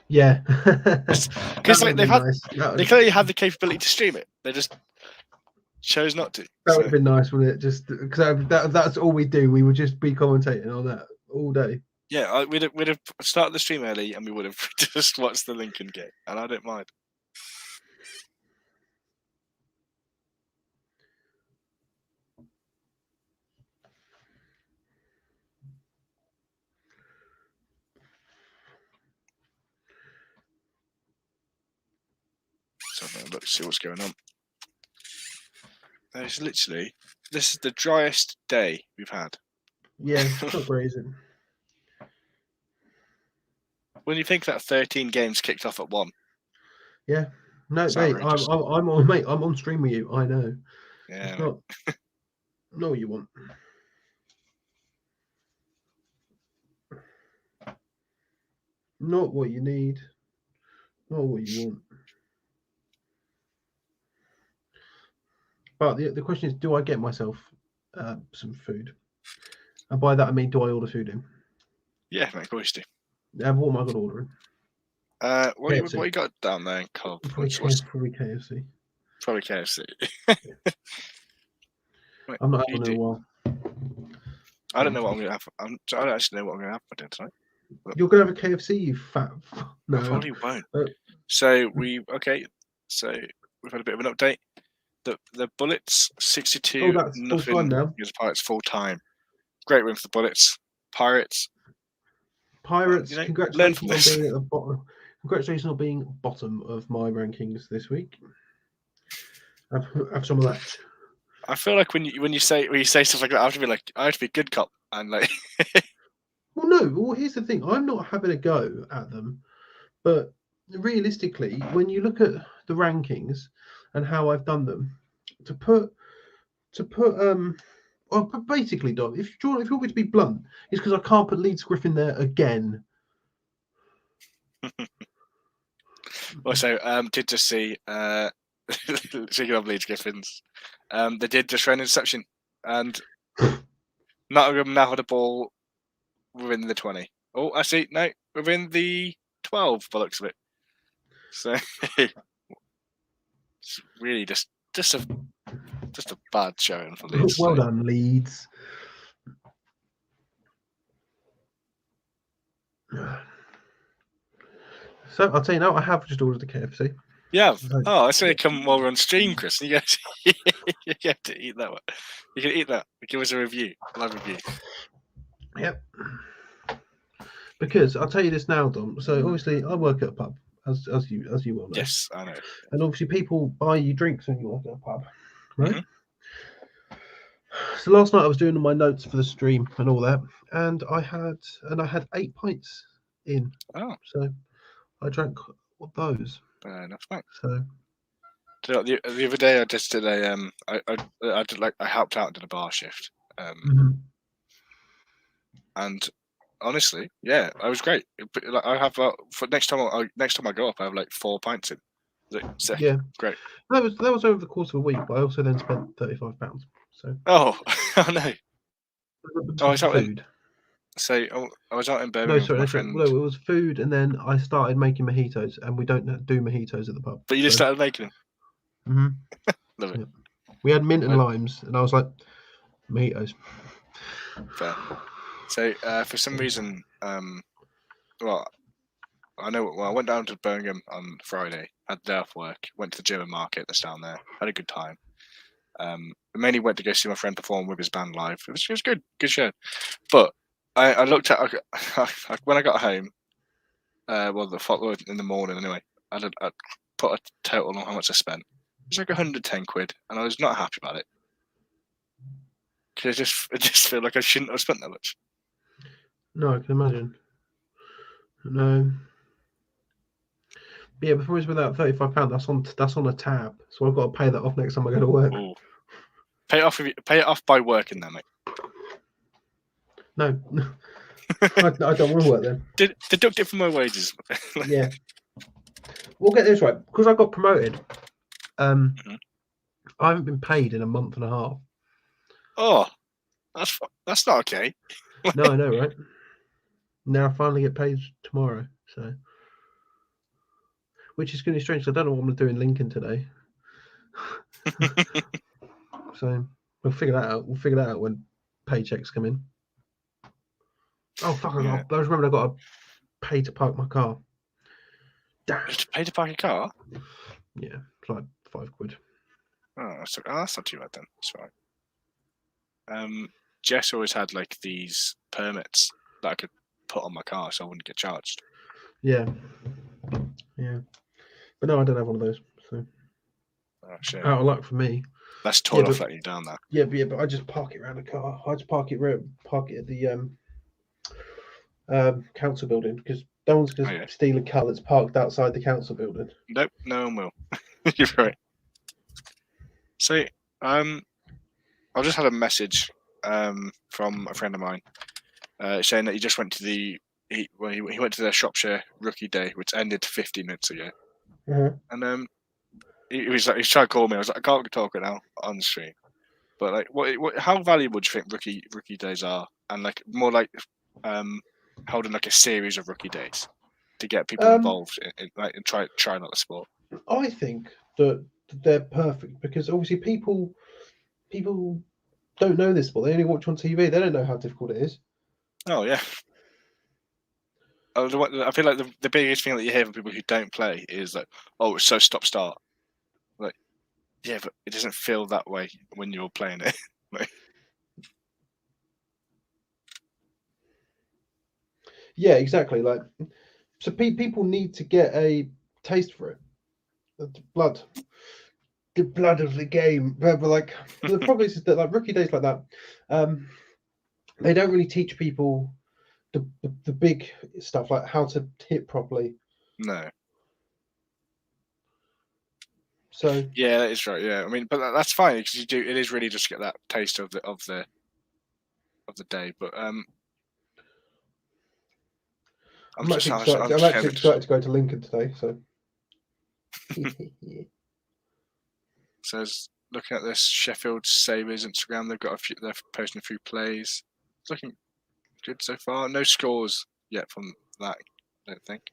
Yeah, because they clearly had the capability to stream it. They just chose not to. That would have been nice, wouldn't it? Just because that's all we do. We would just be commentating on that all day. Yeah, we'd have started the stream early, and we would have just watched the Lincoln game, and I don't mind. So let's see what's going on. This is the driest day we've had. Yeah, it's not great, is it? When you think that 13 games kicked off at 1. Yeah, No, mate, I'm on, mate. I'm on stream with you. I know. Yeah. It's not what you want. Not what you need. Not what you want. But the question is, do I get myself some food? And by that I mean, do I order food in? Yeah, mate, of course you do. What am I going to order in? What you got down there in Cobb? Probably KFC. Probably KFC. I'm not having it in a while. I don't know what I'm going to have. I don't actually know what I'm going to have for dinner tonight. You're going to have a KFC, you fat. No, I probably won't. So we've had a bit of an update. The Bullets 62 nothing now. Pirates full time. Great win for the Bullets. Pirates, congratulations on being at the bottom. Congratulations on being bottom of my rankings this week. Have some of that. I feel like when you say stuff like that, I have to be a good cop and like. Well, no. Well, here's the thing. I'm not having a go at them, but realistically, when you look at the rankings and how I've done them, but basically, Dom, if you want me to be blunt, it's because I can't put Leeds Griffin there again. Also, did just see speaking of Leeds Griffins, they did just run an interception, and Nottingham now had a ball within the 20. Oh, I see. No, within the 12 by the looks of it. So it's really just a bad showing for Leeds. Well done, Leeds. So I'll tell you now, I have just ordered the KFC. Yeah. Oh, I say you come while we're on stream, Chris. You get to eat that one. You can eat that. Give us a review. Live review. Yep. Because I'll tell you this now, Dom. So obviously I work at a pub, as you well know. Yes, I know. And obviously people buy you drinks when you work at a pub, right? Mm-hmm. So last night I was doing my notes for the stream and all that, and I had 8 pints in. Oh. So I drank those. Fair enough, mate. So the other day I just did I helped out and did a bar shift. And honestly, yeah, I was great. Like I have for next time I go up, I have like 4 pints in. So, yeah, great. That was over the course of a week, but I also then spent £35. So oh no, oh, it's food. So I was out in Birmingham. No, sorry, with my friend. No, it was food, and then I started making mojitos, and we don't do mojitos at the pub. But you just started making them. Love it. Yeah. We had mint and limes, and I was like, mojitos. Fair. So for some reason, I went down to Birmingham on Friday, had the day off work, went to the German market that's down there, had a good time. Mainly went to go see my friend perform with his band live. It was good show. But I looked at when I got home, in the morning anyway, I put a total on how much I spent. It was like 110 quid, and I was not happy about it. Because I just feel like I shouldn't have spent that much. No, I can imagine. No. But yeah, before it's without £35, that's on a tab, so I've got to pay that off next time I go to work. Ooh. Pay it off by working there, mate. No, I don't want to work then. Deduct it from my wages. Yeah, we'll get this right because I got promoted. I haven't been paid in a month and a half. Oh, that's not okay. No, I know, right? Now I finally get paid tomorrow, so which is going to be strange. I don't know what I'm going to do in Lincoln today. So we'll figure that out. We'll figure that out when paychecks come in. Oh fuck! I remember I got to pay to park my car. Damn. You have to pay to park your car? Yeah, it's like £5. Oh, that's not too bad then. That's right. Jess always had like these permits that I could put on my car, so I wouldn't get charged. Yeah. But no, I don't have one of those. So out of luck for me. That's tall off letting you down there. Yeah, but I just park it around the car. I just park it at the council building because No one's going to steal a car that's parked outside the council building. Nope, no one will. You're right. So, I just had a message from a friend of mine saying that he just went to he went to their Shropshire Rookie Day, which ended 15 minutes ago. And he was trying to call me. I was like, I can't talk right now on the stream. But like, how valuable do you think rookie days are? And like more like holding like a series of rookie days to get people involved in trying out the sport. I think that they're perfect because obviously people don't know this sport. They only watch on TV. They don't know how difficult it is. Oh yeah. I feel like the biggest thing that you hear from people who don't play is like, oh, it's so stop-start. Like, yeah, but it doesn't feel that way when you're playing it. Like, yeah, exactly. Like, so people need to get a taste for it. The blood of the game. But like, the problem is that like rookie days like that, they don't really teach people the big stuff like how to hit properly. No. So yeah, that is right. Yeah, I mean, but that's fine because it is really just to get that taste of the day. But I'm actually excited to go to Lincoln today. So says looking at this Sheffield Sabres Instagram, they're posting a few plays. It's looking good so far. No scores yet from that, I don't think.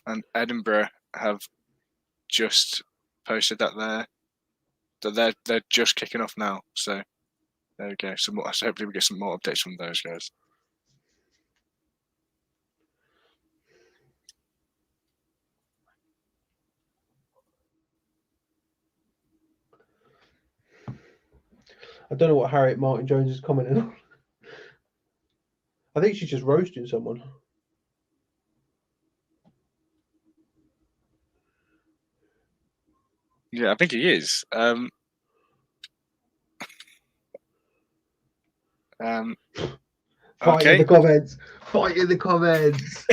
And Edinburgh have just posted that they're just kicking off now. So there we go. So hopefully we get some more updates from those guys. I don't know what Harriet Martin-Jones is commenting on. I think she's just roasting someone. Yeah, I think he is. Fight okay. in the comments. Fight in the comments.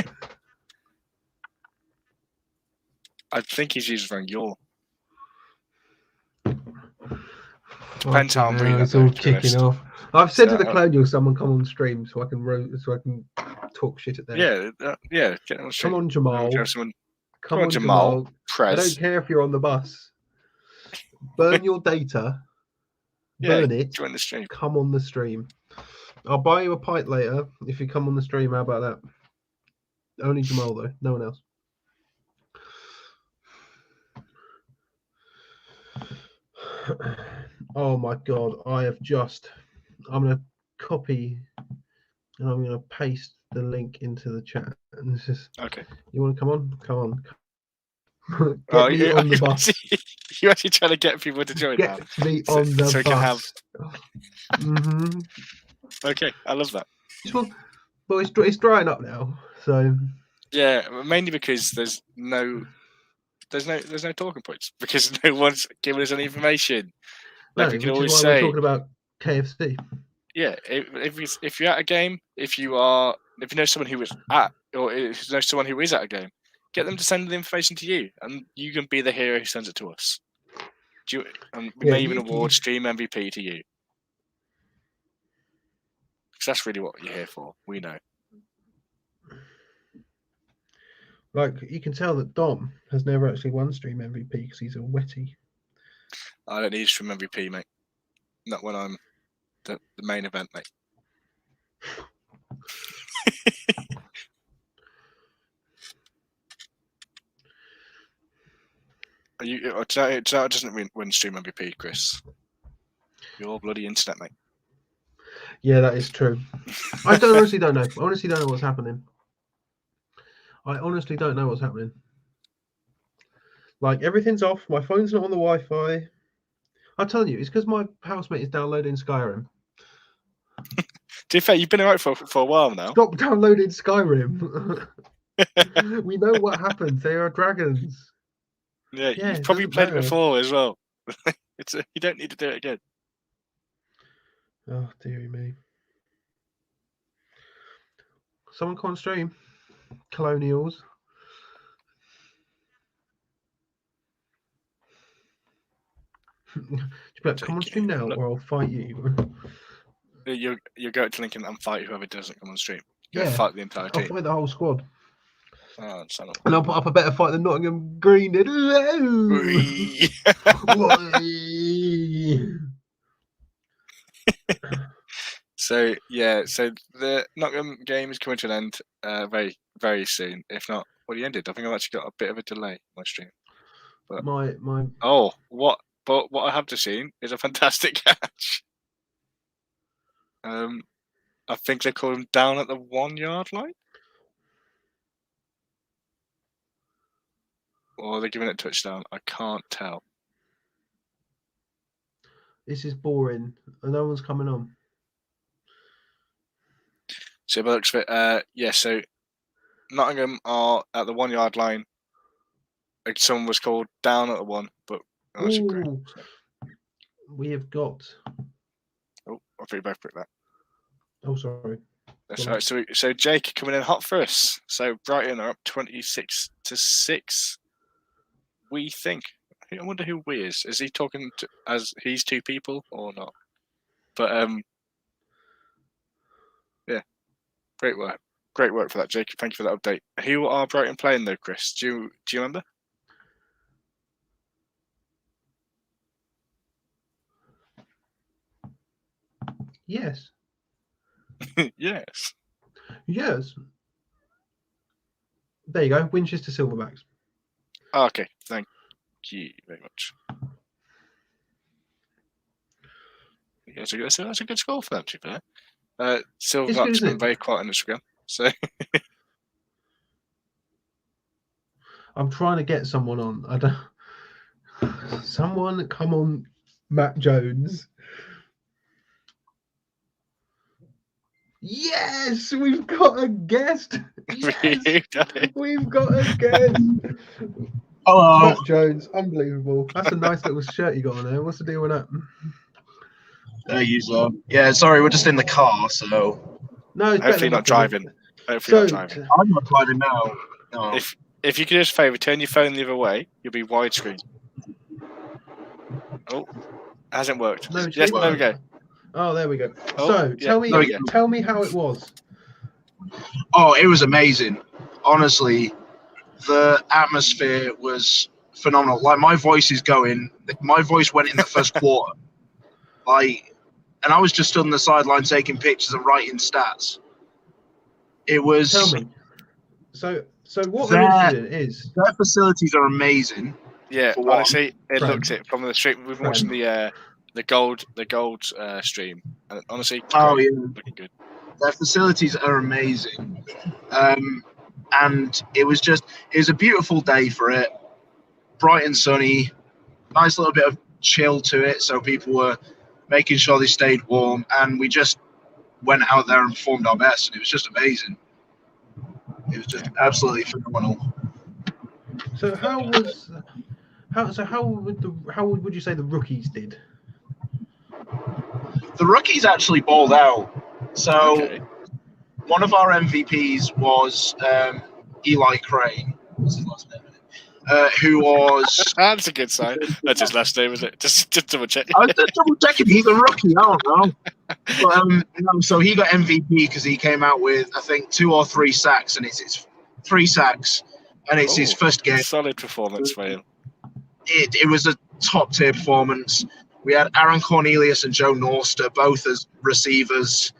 I think he's using wrong yaw. Depends how I'm reading. It's all kicking off. I've said to the clown, you'll someone come on stream so I can talk shit at them. Yeah. Get on stream. Come on, Jamal. Come on, Jamal. I don't care if you're on the bus. Burn your data. Burn it. Join the stream. Come on the stream. I'll buy you a pint later if you come on the stream. How about that? Only Jamal though. No one else. Oh my god! I'm gonna copy and I'm gonna paste the link into the chat. And this is okay. You want to come on? Come on. Get me on the bus. You're actually trying to get people to join now. Get me on the bus. So we can have. Mm-hmm. Okay, I love that. Well, it's drying up now, so. Yeah, mainly because there's no talking points because no one's giving us any information. Like we can always say, we're talking about KFC. Yeah, if you're at a game, if you know someone who is at or if you know someone who is at a game, get them to send the information to you, and you can be the hero who sends it to us. We may even award Stream MVP to you. Because that's really what you're here for. We know. Like, you can tell that Dom has never actually won Stream MVP because he's a wetty. I don't need Stream MVP, mate. Not when I'm the main event, mate. That doesn't win Stream MVP, Chris. Your bloody internet, mate. Yeah, that is true. I honestly don't know. I honestly don't know what's happening. Like, everything's off. My phone's not on the Wi-Fi. I'm telling you, it's because my housemate is downloading Skyrim. To be fair, you've been out for a while now. Stop downloading Skyrim. We know what happens. They are dragons. Yeah, you've probably played it before as well. You don't need to do it again. Oh, dearie me. Someone come on stream. Colonials. Come on stream now, or I'll fight you. You go to Lincoln and fight whoever doesn't come on stream. Yeah, fight the entire team. I'll fight the whole squad. Oh, and I'll put up a better fight than Nottingham Green did. So the Nottingham game is coming to an end very, very soon. If not already ended. I think I've actually got a bit of a delay on my stream. But what I have just seen is a fantastic catch. I think they call him down at the 1 yard line. Or they're giving it a touchdown. I can't tell. This is boring. No one's coming on. So by the looks of it, so Nottingham are at the 1 yard line. Like someone was called down at the 1, but great. We have got. Oh, I think you both picked that. Oh, sorry. That's right. So Jake coming in hot for us. So Brighton are up 26-6. We think. I wonder who we is. Is he talking as he's two people or not? But yeah, great work for that, Jake. Thank you for that update. Who are Brighton playing though, Chris? Do you remember? Yes. Yes. There you go. Winchester Silverbacks. Oh, okay. Thank you very much. Yeah, so that's a good score for them, to be fair. Silverbacks been very quiet on Instagram, so. I'm trying to get someone on. Someone come on, Matt Jones. Yes, we've got a guest. Yes, we've got a guest. Hello, Matt Jones, unbelievable. That's a nice little shirt you got on there. What's the deal with that? there you go. Yeah, sorry, we're just in the car, so. No, it's hopefully not driving. Hopefully not driving. I'm not driving now. No. If you could just turn your phone the other way, you'll be widescreen. Oh, hasn't worked. No, yes, there we go. Oh, there we go. Oh, so tell me how it was. Oh, it was amazing. Honestly, the atmosphere was phenomenal. Like my voice went in the first quarter. And I was just on the sideline taking pictures and writing stats. It was. Tell me. So what we're interested in is their facilities are amazing. Yeah, honestly, it looks it from the stream. We've been watching the gold stream, and honestly, looking good. Their facilities are amazing, and it was a beautiful day for it. Bright and sunny, nice little bit of chill to it, so people were making sure they stayed warm, and we just went out there and performed our best, and it was just amazing. It was just absolutely phenomenal. So how would you say the rookies did? The rookies actually balled out. So one of our MVPs was Eli Crane. What's his last name? Who was... That's a good sign. That's his last name, is it? Just double check. I was just double checking. He's a rookie. I don't know. But, so he got MVP because he came out with, I think, 2 or 3 sacks, and it's 3 sacks, and it's his first game. Solid performance for him. It was a top-tier performance. We had Aaron Cornelius and Joe Norster, both as receivers,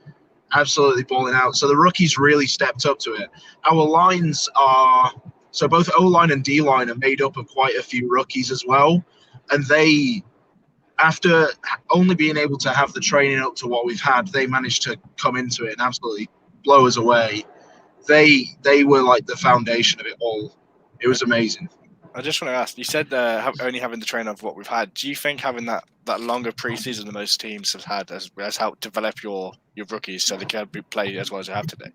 absolutely balling out. So the rookies really stepped up to it. Our lines are... So both O-line and D-line are made up of quite a few rookies as well. And they, after only being able to have the training up to what we've had, they managed to come into it and absolutely blow us away. They were like the foundation of it all. It was amazing. I just want to ask, you said only having the training of what we've had. Do you think having that longer preseason than most teams have had has helped develop your rookies so they can play as well as they have today?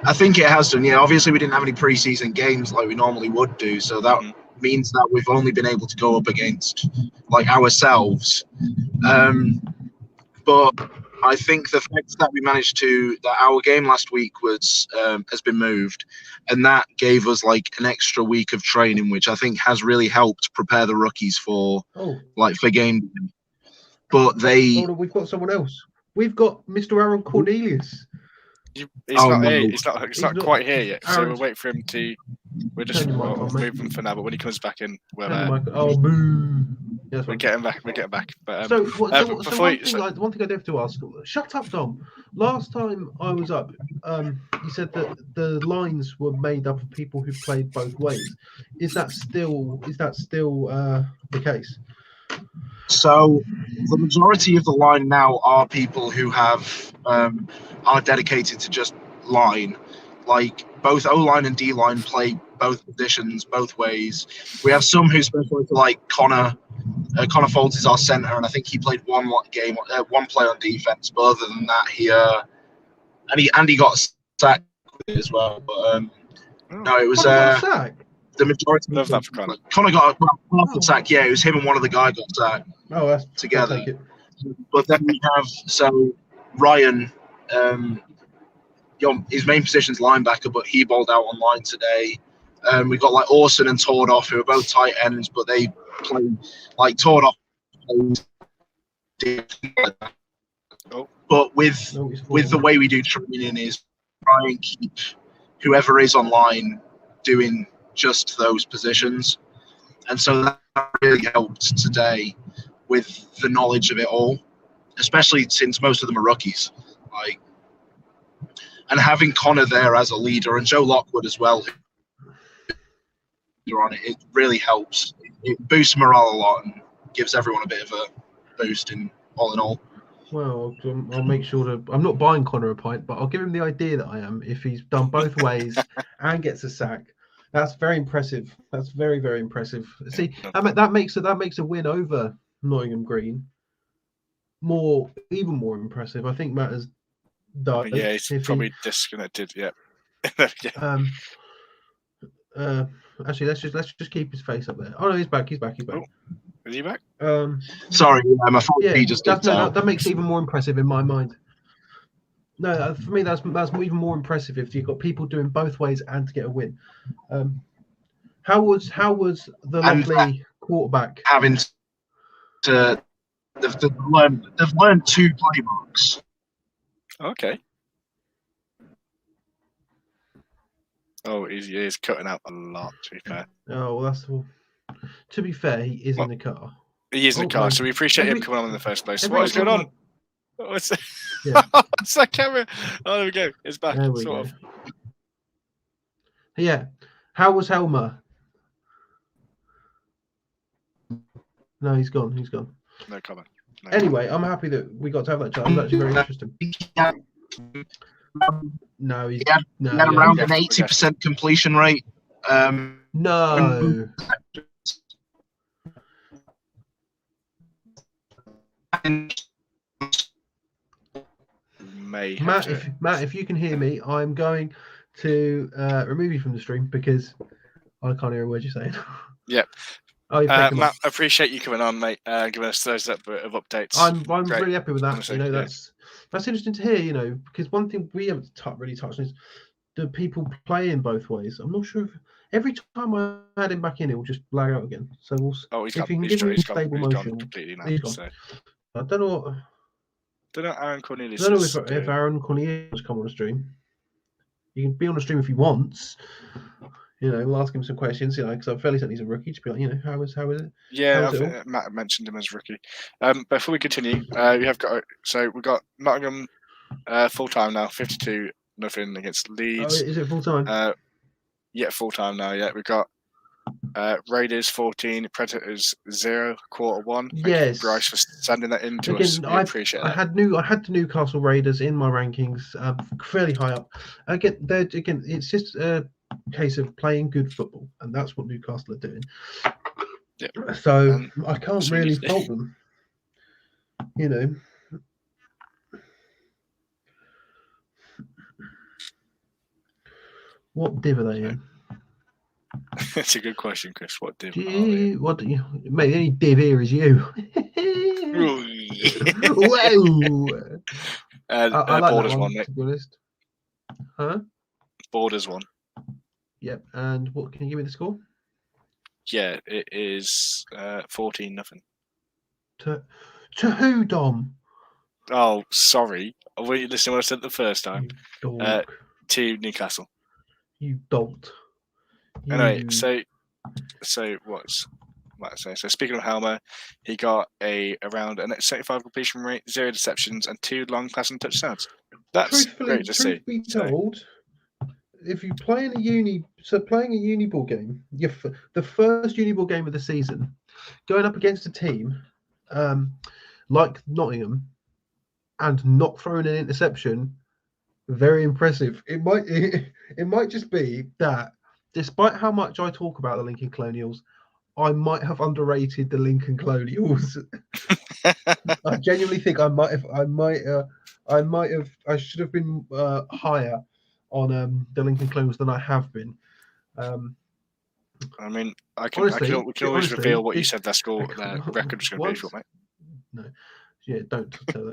I think it has done. Yeah, obviously we didn't have any preseason games like we normally would do, so that means that we've only been able to go up against like ourselves. But I think the fact that we managed that our game last week has been moved, and that gave us like an extra week of training, which I think has really helped prepare the rookies for game. But we've got someone else. We've got Mr. Aaron Cornelius. He's not here. He's not quite here yet. So we'll wait for him to. We'll just move him for now. But when he comes back in, we'll boo! Yes, we'll get him back. We'll get him back. But one thing I do have to ask. Shut up, Dom. Last time I was up, you said that the lines were made up of people who played both ways. Is that still the case? So the majority of the line now are people who are dedicated to just line. Like both O-line and D-line play both positions, both ways. We have some who specialize like Connor. Connor Foltz is our center, and I think he played one play on defense. But other than that, he got sacked as well. But no, it was the majority. Love that for Connor. Connor got half the sack. Yeah, it was him and one of the guys got sacked. Oh, that's together. But then we have Ryan. His main position's linebacker, but he balled out on line today. We've got like Orson and Tordoff, who are both tight ends, but they play like Tordoff. But with the way we do training is try and keep whoever is online doing just those positions, and so that really helped today with the knowledge of it all, especially since most of them are rookies. And having Connor there as a leader and Joe Lockwood as well, you're on it. It really helps. It boosts morale a lot and gives everyone a bit of a boost in all. Well, I'll make sure to. I'm not buying Connor a pint, but I'll give him the idea that I am if he's done both ways and gets a sack. That's very impressive. That's very, very impressive. See, that makes a win over Nottingham Green even more impressive. I think Matt has died. Yeah, he's probably disconnected. Yeah. Actually, let's just keep his face up there. Oh no, he's back. Oh, is he back? Sorry, my phone just dipped out. That makes it even more impressive in my mind. No, for me, that's even more impressive if you've got people doing both ways and to get a win. How was the lovely quarterback having to? They've learned two playbooks. Okay. Oh, he's cutting out a lot. To be fair. Oh, well, to be fair, he is in the car. He is in the car, so we appreciate him coming on in the first place. What is going on? What's that? Yeah. What's that camera? Oh, there we go. It's back. There we go. Yeah. How was Helmer? No, he's gone. No comment. Anyway, I'm happy that we got to have that chat. It was actually very interesting. No, he's had around an 80% completion rate. No. Matt, if you can hear me, I'm going to remove you from the stream because I can't hear a word you're saying. Yep. Oh, Matt, I appreciate you coming on, mate, giving us those bit of updates. I'm really happy with that. Honestly, that's interesting to hear, because one thing we haven't really touched on is the people playing both ways. I'm not sure if every time I add him back in, it will just lag out again. So he's gone completely now. So. I don't know. Aaron Cornelius. I don't know if Aaron Cornelius come on the stream. You can be on the stream if he wants. We'll ask him some questions. Because I'm fairly certain he's a rookie. Just be like, how is it? Yeah, I think Matt mentioned him as rookie. Before we continue, we've got Nottingham full time now, 52-0 against Leeds. Oh, is it full time? Yeah, full time now. Yeah, we've got Raiders 14, Predators 0, quarter 1. Thank you, Bryce, for sending that in to us. We appreciate that. I had the Newcastle Raiders in my rankings, fairly high up. Again, it's just a case of playing good football, and that's what Newcastle are doing. Yeah. So I can't really fault them. What div are they in? That's a good question, Chris. What div? Mate, the only div here is you. Whoa! I like Borders that one, mate. to be honest. Huh? Borders one. Yep. And what can you give me the score? Yeah, it is 14-0. To who, Dom? Oh, sorry. Were you listening when I said it the first time? You dog. To Newcastle. You dolt. Anyway, so what's what I say? So speaking of Helmer, he got around a 75 completion rate, 0 deceptions, and 2 long passing touchdowns. That's great to see. Truth be told, if you play in playing a Uniball game, the first Uniball game of the season, going up against a team like Nottingham and not throwing an interception, very impressive. It might just be that, despite how much I talk about the Lincoln Colonials, I might have underrated the Lincoln Colonials. I genuinely think I should have been higher on the Lincoln Colonials than I have been. I mean, we can always reveal what you said their record was going to be for, mate. No, yeah, don't tell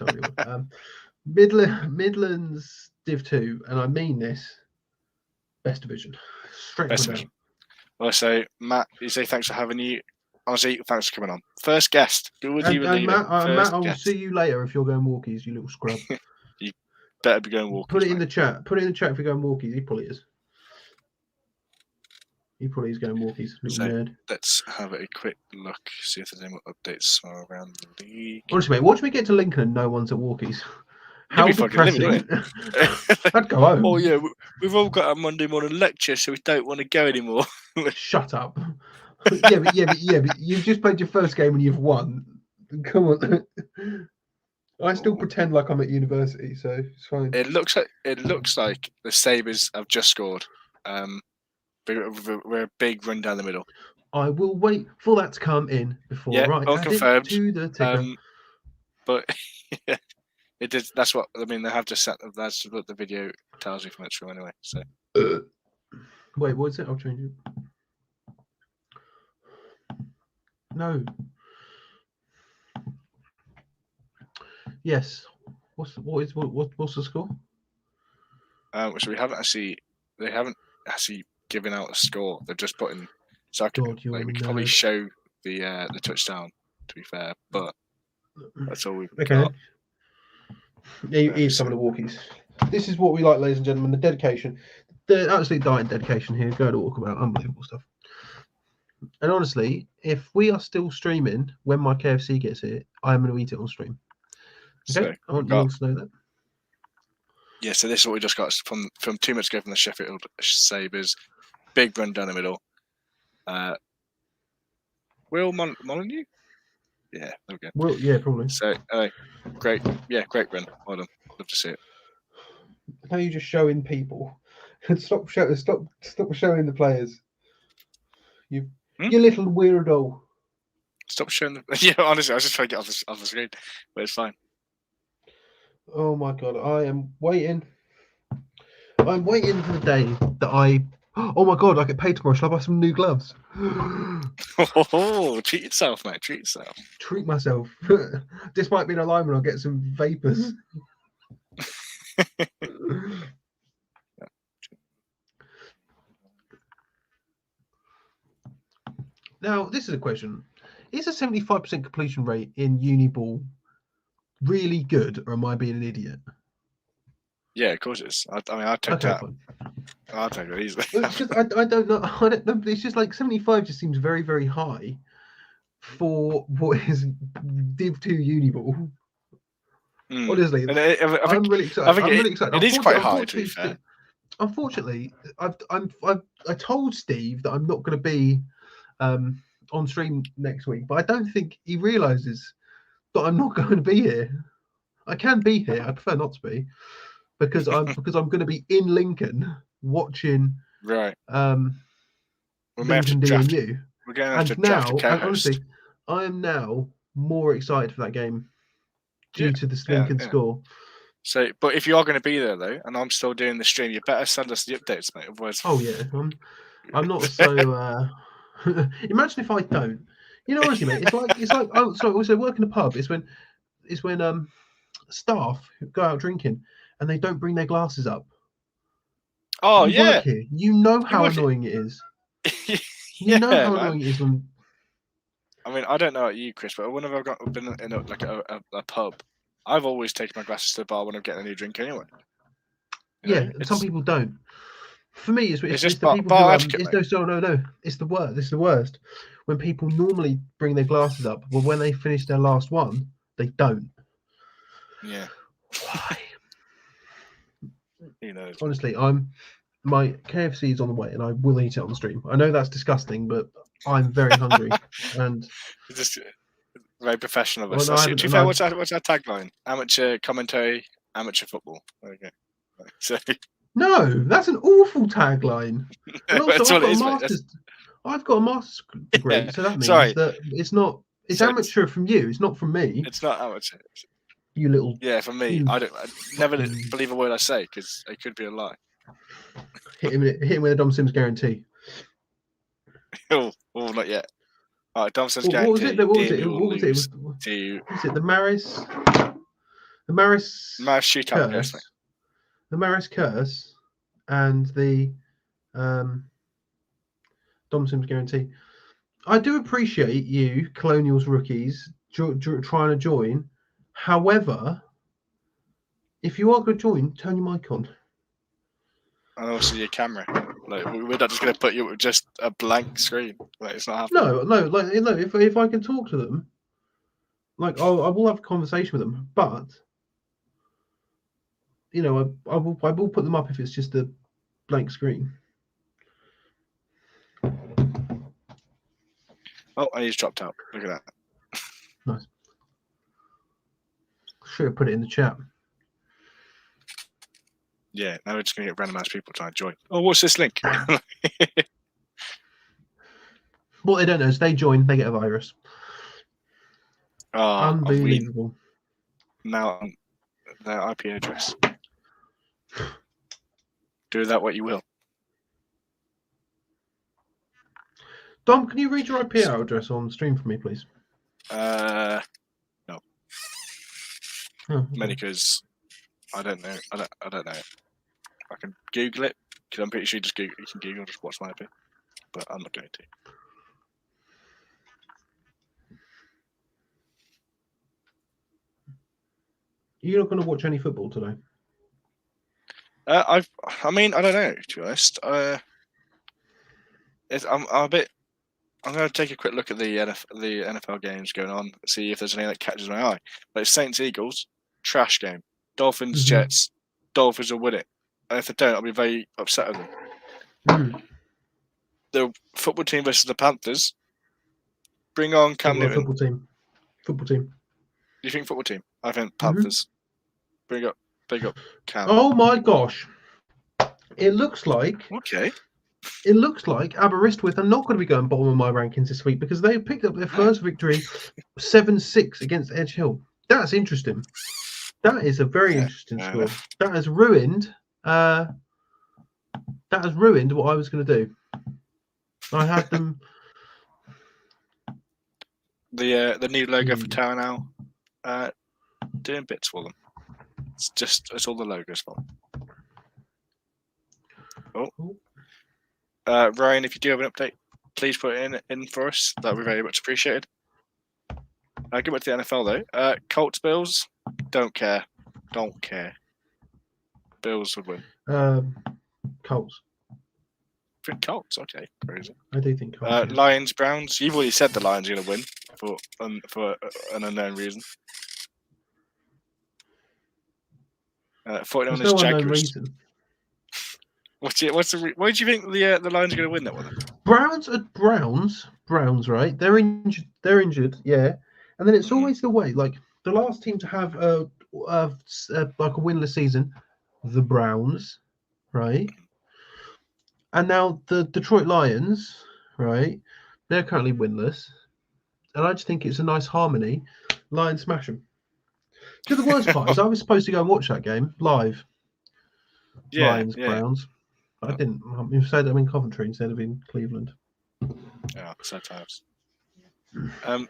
anyone. Midlands Div 2, and I mean this, best division. Straight best division. Well, so Matt, you say thanks for having you. Honestly, thanks for coming on. First guest. Who would you believe? Matt, I will see you later if you're going walkies, you little scrub. You better be going walkies. Put it in the chat. Put it in the chat if you're going walkies. He probably is. He probably is going walkies. Little nerd. Let's have a quick look, see if there's any more updates around the league. Honestly, mate, watch me get to Lincoln and no one's at walkies. How depressing. I'd go home. Oh, yeah, we've all got our Monday morning lecture, so we don't want to go anymore. Shut up. But you've just played your first game and you've won. Come on. I still pretend like I'm at university, so it's fine. It looks like the Sabres have just scored. We're a big run down the middle. I will wait for that to come in before I confirmed. To the ticker. But yeah, it did. That's what I mean. They have just set. That's what the video tells you from its room anyway. So wait, what is it? I'll change it. No. Yes. What's the score? So they haven't actually given out a score. They've just put in. So we could probably show the touchdown. To be fair, but that's all we've got. Here's some of the walkies. This is what we like, ladies and gentlemen. The dedication, the absolute dying dedication here. Go to Walkabout, unbelievable stuff. And honestly, if we are still streaming when my KFC gets here, I am going to eat it on stream. Okay, I want you all to know that. Yeah, so this is what we just got from 2 minutes ago from the Sheffield Sabres. Big run down the middle. Will Molyneux? Yeah, there we go. Well, yeah, probably. So, great run. Well done. Love to see it. Now you're just showing people. Stop showing the players. You little weirdo. Stop showing them. Yeah, honestly, I was just trying to get off the screen, but it's fine. Oh my god, I am waiting. I'm waiting for the day that I. Oh my god, I get paid tomorrow. Shall I buy some new gloves? Oh, treat yourself, mate. Treat yourself. Treat myself. Despite being a lineman, I'll get some vapors. Now, this is a question. Is a 75% completion rate in Uniball really good, or am I being an idiot? Yeah, of course it is. I mean, I'd take that. I'll take it easily. I don't know. It's just like 75 just seems very, very high for what is Div 2 Uniball. Honestly, I'm really excited. It is quite high, to be fair. Unfortunately, I told Steve that I'm not going to be on stream next week, but I don't think he realizes that I'm not going to be here. I can be here. I prefer not to be because I'm going to be in Lincoln watching. Right. Lincoln DMU. We're going to have to draft a co-host. Honestly, I am now more excited for that game due to the Lincoln score. So, but if you are going to be there though, and I'm still doing the stream, you better send us the updates, mate. Otherwise, oh yeah, I'm not so. Imagine if I don't. You know, honestly, mate, it's like. Oh, sorry. Also, work in a pub. It's when is when staff go out drinking and they don't bring their glasses up. Oh you work here. You know how annoying it is. You know how annoying it is when. I mean, I don't know about you, Chris, but whenever I've been in a pub, I've always taken my glasses to the bar when I'm getting a new drink anyway. Some people don't. For me, it's just the people bar who etiquette, no. It's the worst. It's the worst when people normally bring their glasses up, but when they finish their last one, they don't. Yeah. Why? Honestly, my KFC is on the way, and I will eat it on the stream. I know that's disgusting, but I'm very hungry, and it's just very professional of us. Well, to be fair, what's our tagline? Amateur commentary, amateur football. Okay. So. No, that's an awful tagline. And also, I've got a master's degree, so that means that it's not. It's amateur from you. It's not from me. It's not amateur. You little. Yeah, from me. I never believe a word I say because it could be a lie. Hit him with a Dom Sims guarantee. oh, not yet. All right, Dom Sims guarantee. What was it? The Maris. The Maris shootout curse. The Maris curse and the Dom Sims guarantee. I do appreciate you, Colonials rookies, trying to join. However, if you are going to join, turn your mic on. And also your camera. Like, we're not just going to put you with just a blank screen. Like, it's not happening. No. If I can talk to them, I will have a conversation with them. But I will put them up if it's just a blank screen. Oh, and he's dropped out. Look at that. Nice. Should have put it in the chat. Yeah, now we're just going to get random ass people trying to join. Oh, what's this link? What they don't know is they join, they get a virus. Oh, unbelievable. Now, their IP address. Do that what you will. Dom, can you read your IP address on stream for me, please? No. Oh, mainly because I don't know. I don't know. I can Google it because I'm pretty sure you can Google just what's my IP, but I'm not going to. You're not going to watch any football today? I mean, I don't know. To be honest, I'm a bit. I'm going to take a quick look at the NFL games going on, see if there's anything that catches my eye. But it's Saints Eagles, trash game. Dolphins Jets, Dolphins will win it. And if they don't, I'll be very upset with them. The football team versus the Panthers. Bring on Cam Newton. Football team. Do you think football team? I think Panthers. Big up Cam. Oh my gosh! It looks like Aberystwyth are not going to be going bottom of my rankings this week because they picked up their first victory, 7-6 against Edge Hill. That's interesting. That is a very interesting score. That has ruined. What I was going to do. I had them. The new logo for Tower now, doing bits for them. It's all the logo's fault. Oh. Ryan, if you do have an update, please put it in for us. That would be very much appreciated. Get back to the NFL though. Colts Bills, don't care. Bills would win. Colts. I think Colts. Okay, crazy. I do think Colts. Lions Browns. You've already said the Lions are going to win for an unknown reason. 49ers Jaguars. Why do you think the Lions are going to win that one? Browns, right? They're injured, yeah. And then it's always the way, like the last team to have like a winless season, the Browns, right? And now the Detroit Lions, right? They're currently winless, and I just think it's a nice harmony. Lions smash them. The worst part is I was supposed to go and watch that game live. Lions Browns. I didn't. Instead, I'm in Coventry instead of in Cleveland. Yeah, sad times. The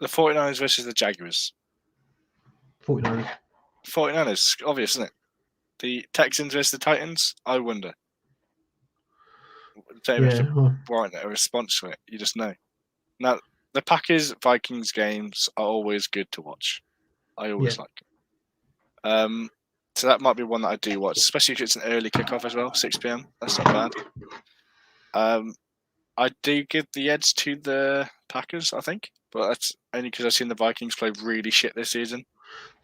49ers versus the Jaguars. 49ers. 49ers, obvious, isn't it? The Texans versus the Titans, I wonder. Don't even have to warrant a response to it. You just know. Now, the Packers-Vikings games are always good to watch. I always like them. So that might be one that I do watch, especially if it's an early kickoff as well, 6 p.m. That's not bad. I do give the edge to the Packers, I think, but that's only because I've seen the Vikings play really shit this season.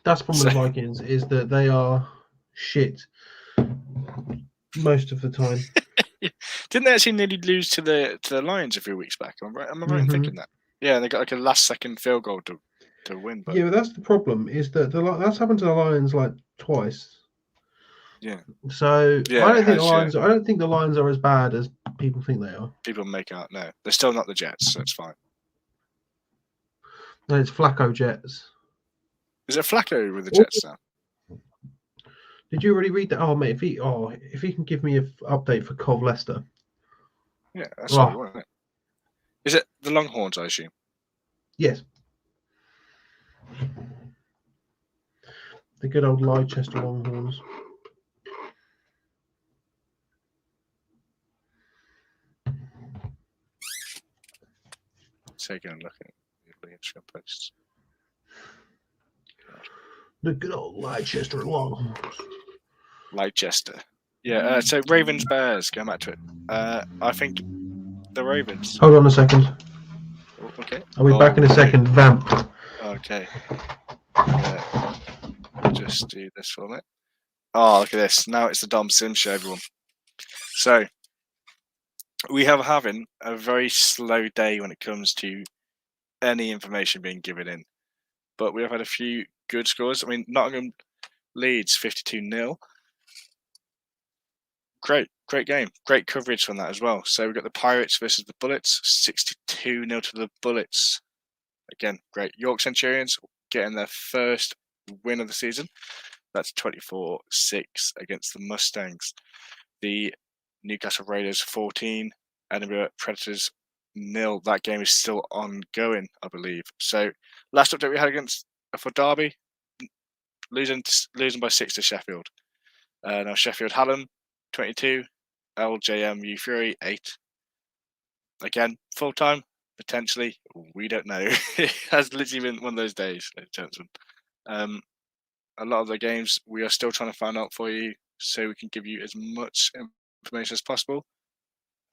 That's the problem with the Vikings, is that they are shit most of the time. Didn't they actually nearly lose to the Lions a few weeks back? Am I right in thinking that? Yeah, and they got like a last-second field goal to win. But... Yeah, but that's the problem, is that that's happened to the Lions like twice. Yeah. So I don't think the Lions are as bad as people think they are. People make out. No, they're still not the Jets, so it's fine. No, it's Flacco Jets. Is it Flacco with the Jets now? Did you already read that? Oh, mate, if he can give me an update for Cov Leicester. Yeah, that's what you want, isn't it? Is it the Longhorns, I assume? Yes. The good old Leicester Longhorns. Taking a look at the Instagram posts. The good old Leicester Longhorns. Leicester. Yeah, so Ravens Bears, going back to it. I think the Ravens. Hold on a second. Oh, okay. I'll be back in a second. Vamp. Okay. Just do this for a minute. Oh, look at this. Now it's the Dom Sim show, everyone. So, we have having a very slow day when it comes to any information being given in. But we have had a few good scores. I mean, Nottingham leads 52-0. Great game. Great coverage from that as well. So we've got the Pirates versus the Bullets, 62-0 to the Bullets. Again, great. York Centurions getting their first win of the season. That's 24-6 against the Mustangs. The Newcastle Raiders 14, Edinburgh Predators 0. That game is still ongoing, I believe. So last update we had for Derby, losing by 6 to Sheffield. Now Sheffield Hallam 22, LJMU Fury 8. Again, full time potentially. We don't know. It has literally been one of those days, gentlemen. A lot of the games we are still trying to find out for you, so we can give you as much information as possible.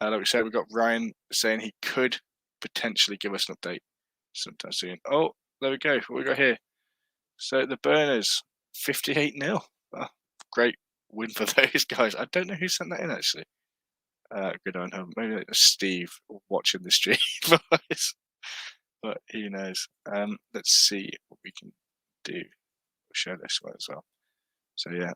Like we said, we've got Ryan saying he could potentially give us an update sometime soon. Oh, there we go. What we got here? So the Burners 58-0. Oh, great win for those guys. I don't know who sent that in actually. Good on him. Maybe Steve watching the stream for us, but who knows? Let's see what we can do. We'll share this one as well. So yeah,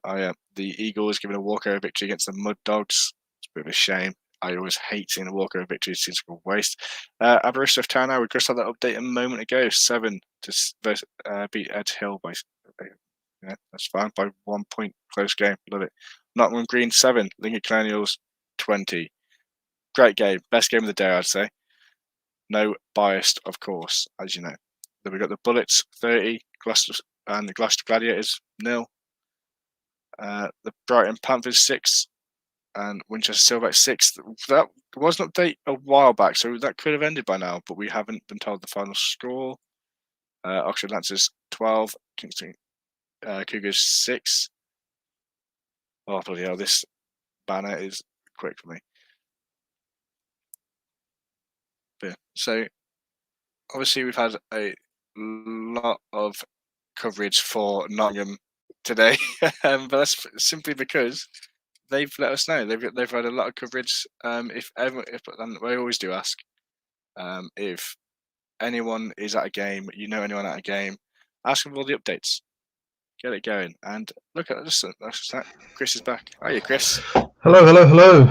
the Eagles giving a walkover victory against the Mud Dogs. It's a bit of a shame. I always hate seeing a walkover victory. It seems like a waste. Aberystwyth Town, we just had that update a moment ago. 7 to beat Edge Hill by. Yeah, that's fine. By 1 point, close game. Love it. Nottingham Green 7, Lincoln Colonials 20. Great game. Best game of the day, I'd say. No biased, of course, as you know. Then we got the Bullets 30, Gloucester and the Gloucester Gladiators 0. The Brighton Panthers 6 and Winchester Silverback 6. That was an update a while back, so that could have ended by now, but we haven't been told the final score. Oxford Lancers 12, Kingston Cougars 6. Oh, bloody hell, this banner is quick for me. But, so, obviously, we've had a lot of coverage for Nottingham today, but that's simply because they've let us know. They've had a lot of coverage. And we always do ask if anyone is at a game, you know anyone at a game, ask them for all the updates. Get it going. And look at this. Chris is back. How are you, Chris? Hello.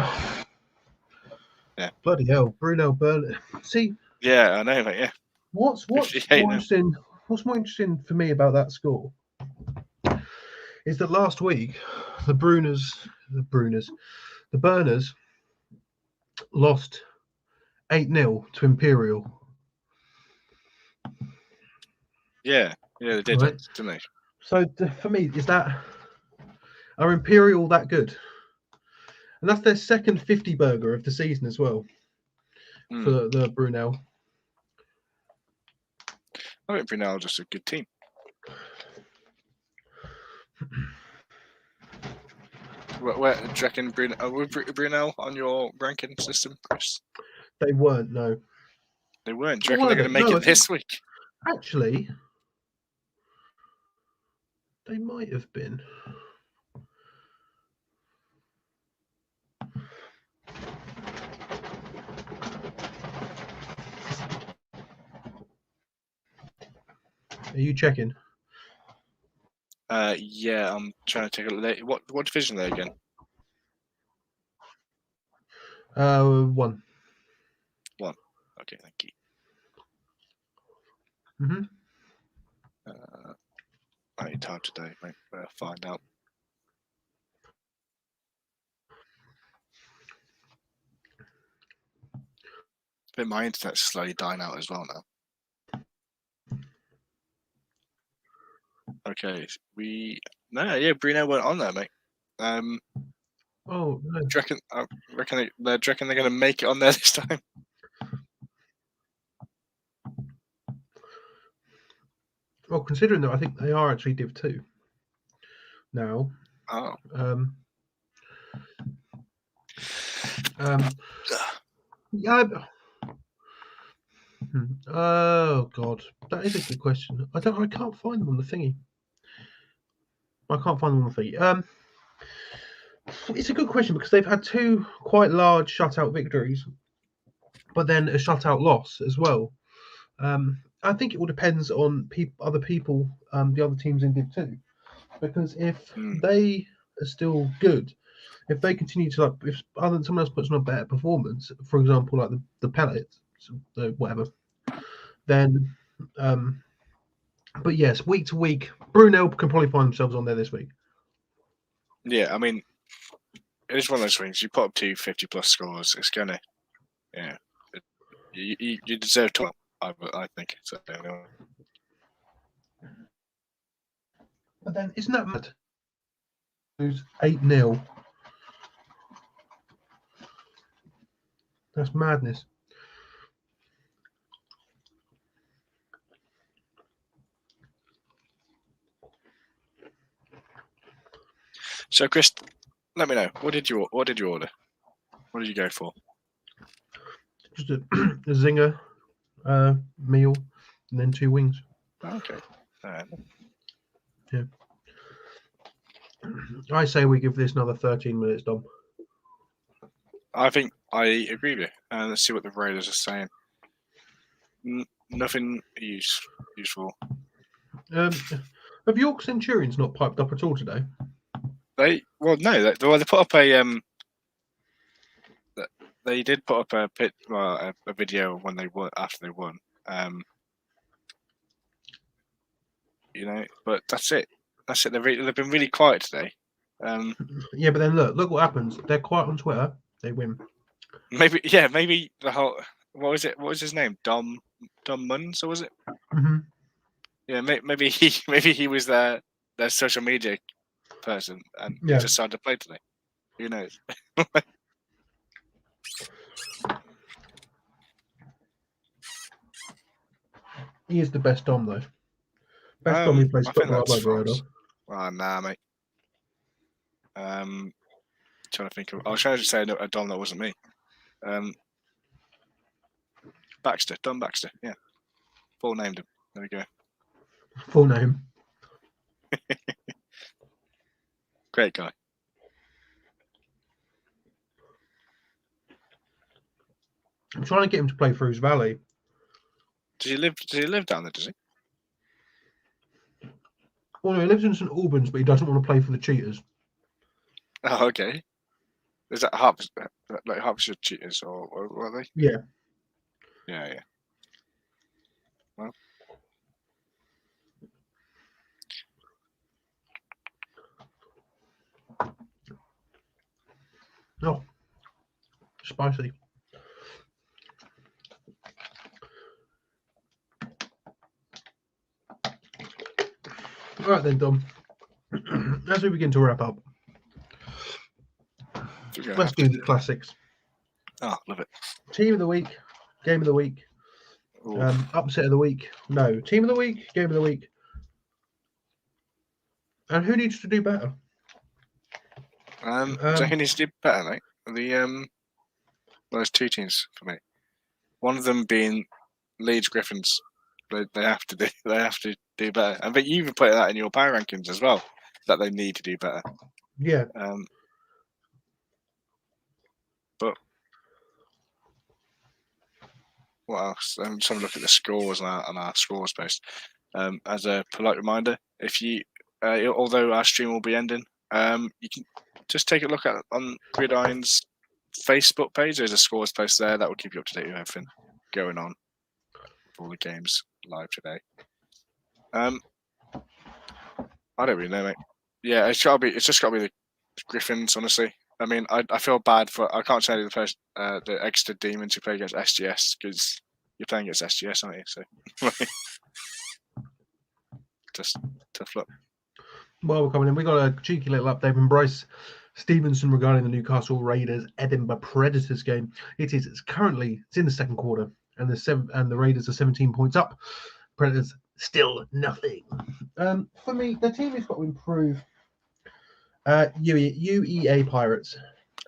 Yeah. Bloody hell, Bruno Berlin. See? Yeah, I know, mate. Yeah. What's more interesting? What's more interesting for me about that score is that last week the Burners lost 8-0 to Imperial. Yeah, they did, right? Didn't they? So for me, are Imperial that good? And that's their second 50 burger of the season as well for the Brunel. I think Brunel are just a good team. Where do you reckon Brunel on your ranking system, Chris? They weren't, no. They weren't. Do you reckon they're going to make it this week? Actually, they might have been. Are you checking? Yeah, I'm trying to take a look. What division are they again? 1. Okay, thank you. I need time today, mate. We'll find out. I think my internet's slowly dying out as well now. Okay, Bruno went on there, mate. Oh, no. Do you reckon they're going to make it on there this time? Well, considering that I think they are actually Div 2 now. Oh. Yeah. Oh God, that is a good question. I can't find them on the thingy. I can't find them on the thingy. It's a good question because they've had 2 quite large shutout victories, but then a shutout loss as well. I think it all depends on other people, the other teams in Div 2, because if they are still good, if they continue to if someone else puts on a better performance, for example, like the pellets, whatever, then. But yes, week to week, Brunel can probably find themselves on there this week. Yeah, I mean, it's one of those things. You put up 2 50-plus scores, it's gonna, you deserve to. I think. So, But then, isn't that mad? Lose 8-0. That's madness. So, Chris, let me know. What did you order? What did you go for? Just a zinger meal, and then 2 wings. Okay. Yeah. I say we give this another 13 minutes, Dom. I think I agree with you. Let's see what the Raiders are saying. Nothing useful. Have York Centurions not piped up at all today? They put up a They did put up a video when they won after they won. But that's it. That's it. They've been really quiet today. Yeah, but then look what happens. They're quiet on Twitter. They win. Maybe the whole. What was it? What was his name? Dom Munns, or was it? Mm-hmm. Yeah, maybe he was their social media person and decided to play today. Who knows? He is the best Dom though. Best Dom who plays football I've ever heard of. Oh, nah, mate. Trying to think of. I was trying to say a Dom that wasn't me. Baxter, Dom Baxter. Yeah, full named him. There we go. Full name. Great guy. I'm trying to get him to play for his Valley. Does he live down there? Does he? Well, no, he lives in St Albans, but he doesn't want to play for the Cheaters. Oh, okay. Is that Hertfordshire Cheaters, or what are they? Yeah. Yeah. Well. Oh, spicy. All right then, Dom. As we begin to wrap up, let's do the classics. Oh, love it. Team of the week, game of the week, upset of the week. No, team of the week, game of the week. And who needs to do better? So who needs to do better, mate? There's two teams for me. One of them being Leeds Griffins. They have to do. They have to do better. And but you even put that in your power rankings as well. That they need to do better. Yeah. But what else? Just have a look at the scores on our scores post. As a polite reminder, if you, although our stream will be ending, you can just take a look at on Gridiron's Facebook page. There's a scores post there that will keep you up to date with everything going on. All the games live today. I don't really know, mate. Yeah, it's just got to be the Griffins, honestly. I mean, I feel bad for. I can't say the extra demons who play against SGS because you're playing against SGS, aren't you? So just tough luck. Well, we're coming in. We got a cheeky little update from Bryce Stevenson regarding the Newcastle Raiders Edinburgh Predators game. It's in the second quarter, and the Raiders are 17 points up. Predators still nothing. For me, the team has got to improve. UEA Pirates.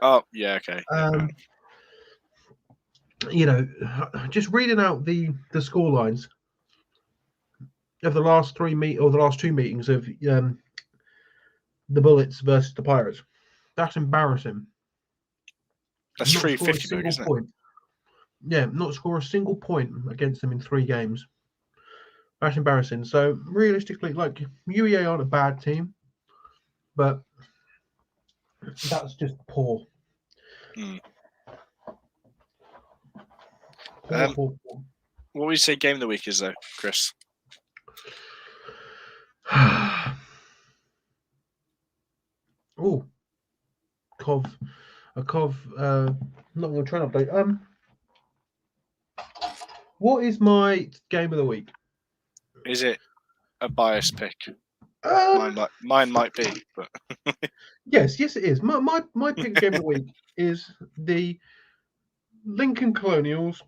Oh yeah, okay. Just reading out the score lines of the last the last two meetings of the Bullets versus the Pirates. That's embarrassing. That's 350, isn't it? Yeah, not score a single point against them in 3 games. That's embarrassing. So realistically, like UEA aren't a bad team, but that's just poor. Poor. What would you say game of the week is though, Chris? Oh, not going to try and update. What is my game of the week? Is it a biased pick? Mine might be, but yes, it is. My pick game of the week is the Lincoln Colonials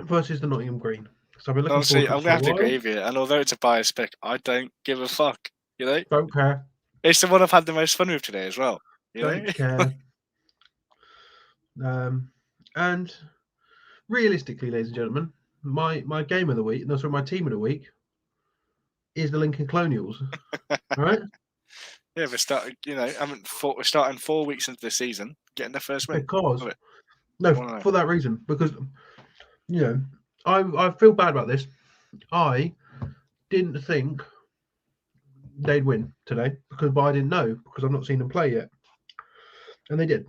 versus the Nottingham Green. So I've been looking honestly, I'm gonna have to agree with you. And although it's a biased pick, I don't give a fuck. You know, don't care. It's the one I've had the most fun with today as well. Don't care. And realistically, ladies and gentlemen, my game of the week, no, sorry, my team of the week is the Lincoln Colonials. All right. Yeah, we're starting. We're starting 4 weeks into the season, getting the first win. For that reason, because I feel bad about this. I didn't think they'd win today but I didn't know because I've not seen them play yet, and they did,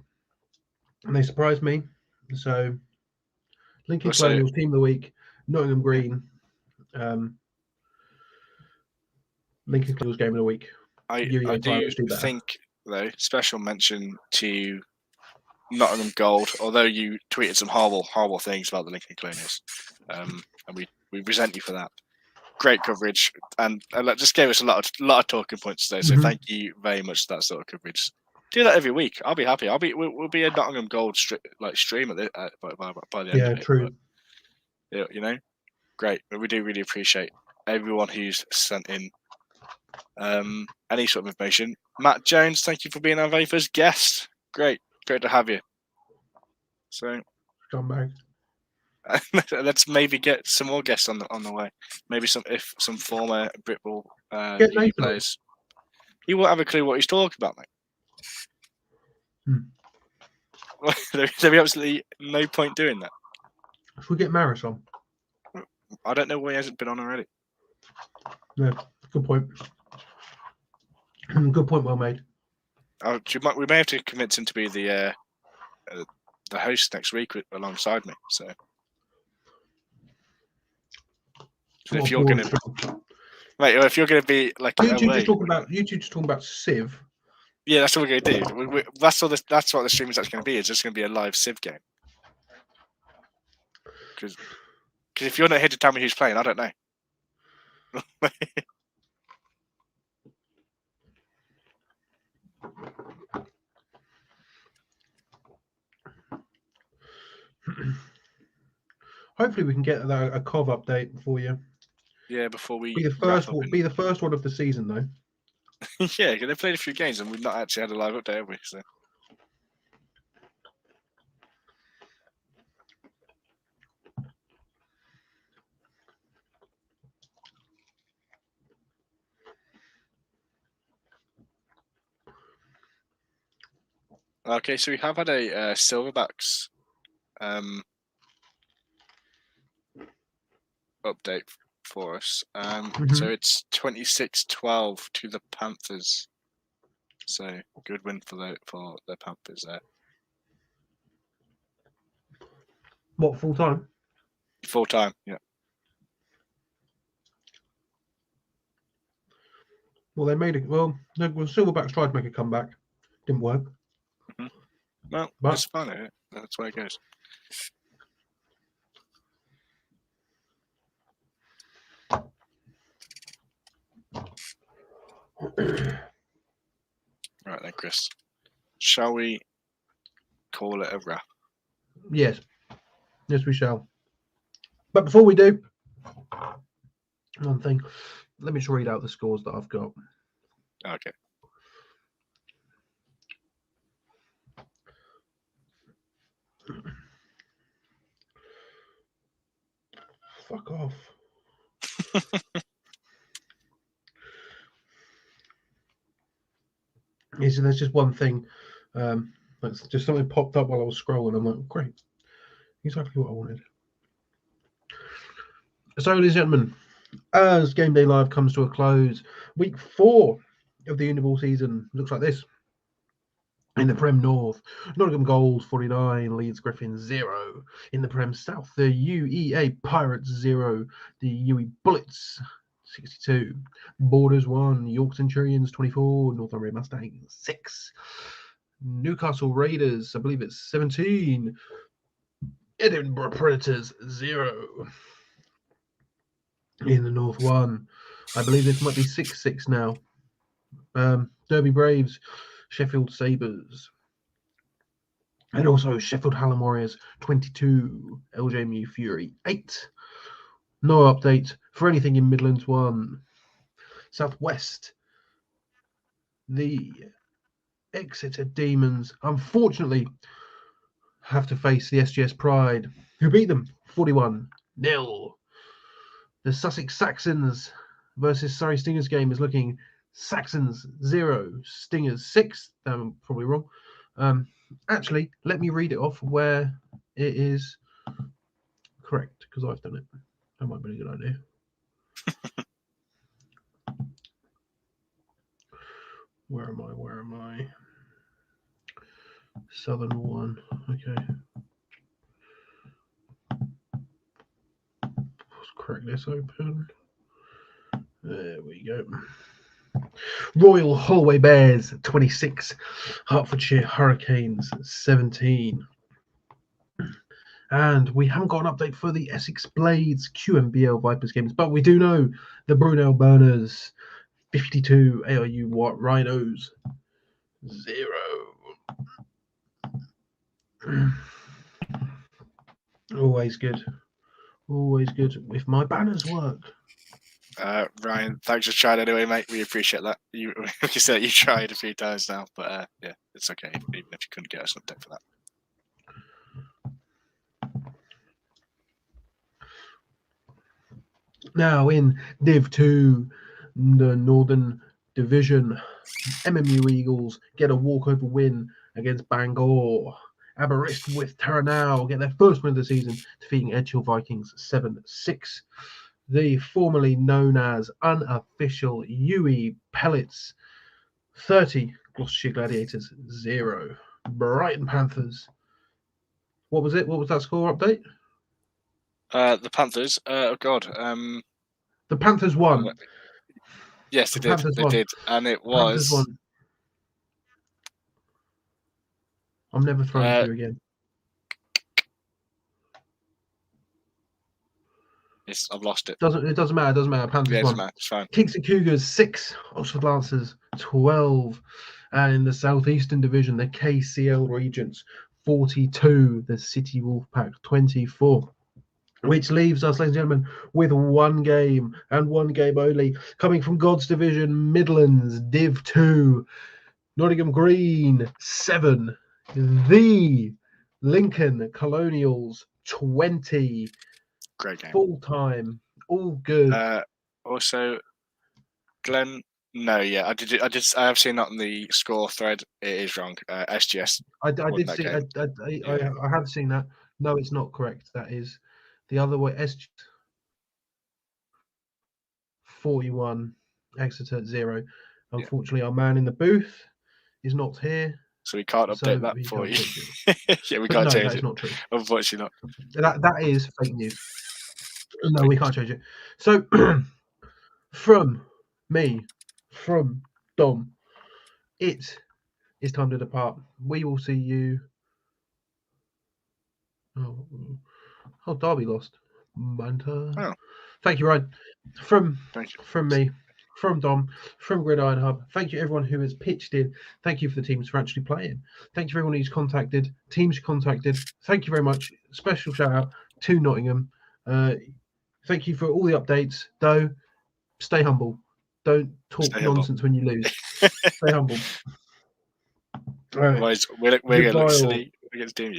and they surprised me. So, Lincoln Colonials team of the week, Nottingham Green, Lincoln Colonials game of the week. I do think though, special mention to Nottingham Gold, although you tweeted some horrible things about the Lincoln Colonials, and we resent you for that. Great coverage, and just gave us a lot of talking points today. So thank you very much for that sort of coverage. Do that every week. I'll be happy. We'll be a Nottingham Gold stream at by the end of it. True. But, great. But we do really appreciate everyone who's sent in any sort of information. Matt Jones, thank you for being our very first guest. Great to have you. So, let's maybe get some more guests on the way. Maybe some former Britball players. He won't have a clue what he's talking about, mate. There'll be absolutely no point doing that. If we get Maris on, I don't know why he hasn't been on already. Yeah, good point. Good point, well made. We may have to convince him to be the host next week alongside me. So, if you're going to, mate, if you're going to be like you two just talking about Civ. Yeah, that's what we're going to do. That's what the stream is actually going to be. It's just going to be a live Civ game. Because if you're not here to tell me who's playing, I don't know. Hopefully we can get a COV update for you. Yeah, before we Be the first one of the season, though. Yeah, because they played a few games and we've not actually had a live update, have we? So. Okay, so we have had a Silverbacks update for us. So it's 26-12 to the Panthers. So good win for the Panthers there. What, full time? Full time, yeah. Well, they made it. Well, Silverbacks tried to make a comeback. Didn't work. Well, it's fun, isn't it? That's where it goes. Right then, Chris. Shall we call it a wrap? Yes. Yes, we shall. But before we do, one thing. Let me just read out the scores that I've got. Okay. Fuck off. There's just one thing. That's just something popped up while I was scrolling. I'm like, great. Exactly what I wanted. So, ladies and gentlemen, as Game Day Live comes to a close, week 4 of the Uniball season looks like this. In the Prem North, Nottingham Goals 49, Leeds Griffins 0. In the Prem South, the UEA Pirates 0, the UE Bullets 62, Borders 1, York Centurions 24, Northumbria Mustangs 6, Newcastle Raiders, I believe it's 17, Edinburgh Predators 0. In the North 1, I believe this might be 6-6 now. Derby Braves, Sheffield Sabres, and also Sheffield Hallam Warriors 22, LJMU Fury 8. No update for anything in Midlands 1. Southwest, the Exeter Demons unfortunately have to face the SGS Pride, who beat them 41-0. The Sussex Saxons versus Surrey Stingers game is looking Saxons 0, Stingers 6. I'm probably wrong. Actually, let me read it off where it is correct, because I've done it. That might be a good idea. Where am I? Southern 1. Okay. Let's crack this open. There we go. Royal Holloway Bears 26, Hertfordshire Hurricanes 17. And we haven't got an update for the Essex Blades QMBL Vipers games, but we do know the Brunel Burners 52, ARU Rhinos 0. Always good. Always good if my banners work. Ryan, thanks for trying anyway, mate. We appreciate that. You said you tried a few times now, but yeah, it's okay, even if you couldn't get us an update for that. Now in Div 2, the Northern Division, MMU Eagles get a walkover win against Bangor. Aberystwyth Taranau get their first win of the season, defeating Edgehill Vikings 7-6. The formerly known as unofficial UE Pellets 30, Gloucestershire Gladiators 0. Brighton Panthers. What was it? What was that score update? The Panthers. Oh God. The Panthers won. Yes, they did. They did, and it was. I'm never throwing to you again. Yes, I've lost it. It doesn't matter. It doesn't matter. Panthers won. Matter. It's fine. Kings and Cougars 6, Oxford Lancers 12, and in the Southeastern Division, the KCL Regents 42. The City Wolfpack 24. Which leaves us, ladies and gentlemen, with one game and one game only. Coming from God's Division, Midlands, Div 2. Nottingham Green 7. The Lincoln Colonials 20. Great game. Full time. All good. Also, Glenn. No, yeah, I have seen that on the score thread. It is wrong. SGS. I did see. I have seen that. No, it's not correct. That is the other way. SGS 41. Exeter 0. Unfortunately, our man in the booth is not here, so we can't update that for you. Yeah, we can't change it. That's not true. Unfortunately, not. That is fake news. No, we can't change it. So, from me, from Dom, it is time to depart. We will see you. Oh, Derby lost. Manta. Oh. Thank you, Ryan. From me, from Dom, from Gridiron Hub. Thank you, everyone who has pitched in. Thank you for the teams for actually playing. Thank you for everyone who's contacted. Teams contacted. Thank you very much. Special shout out to Nottingham. Thank you for all the updates. Though, stay humble. Don't talk nonsense when you lose. Stay humble. Right. We're going to look silly against Doom.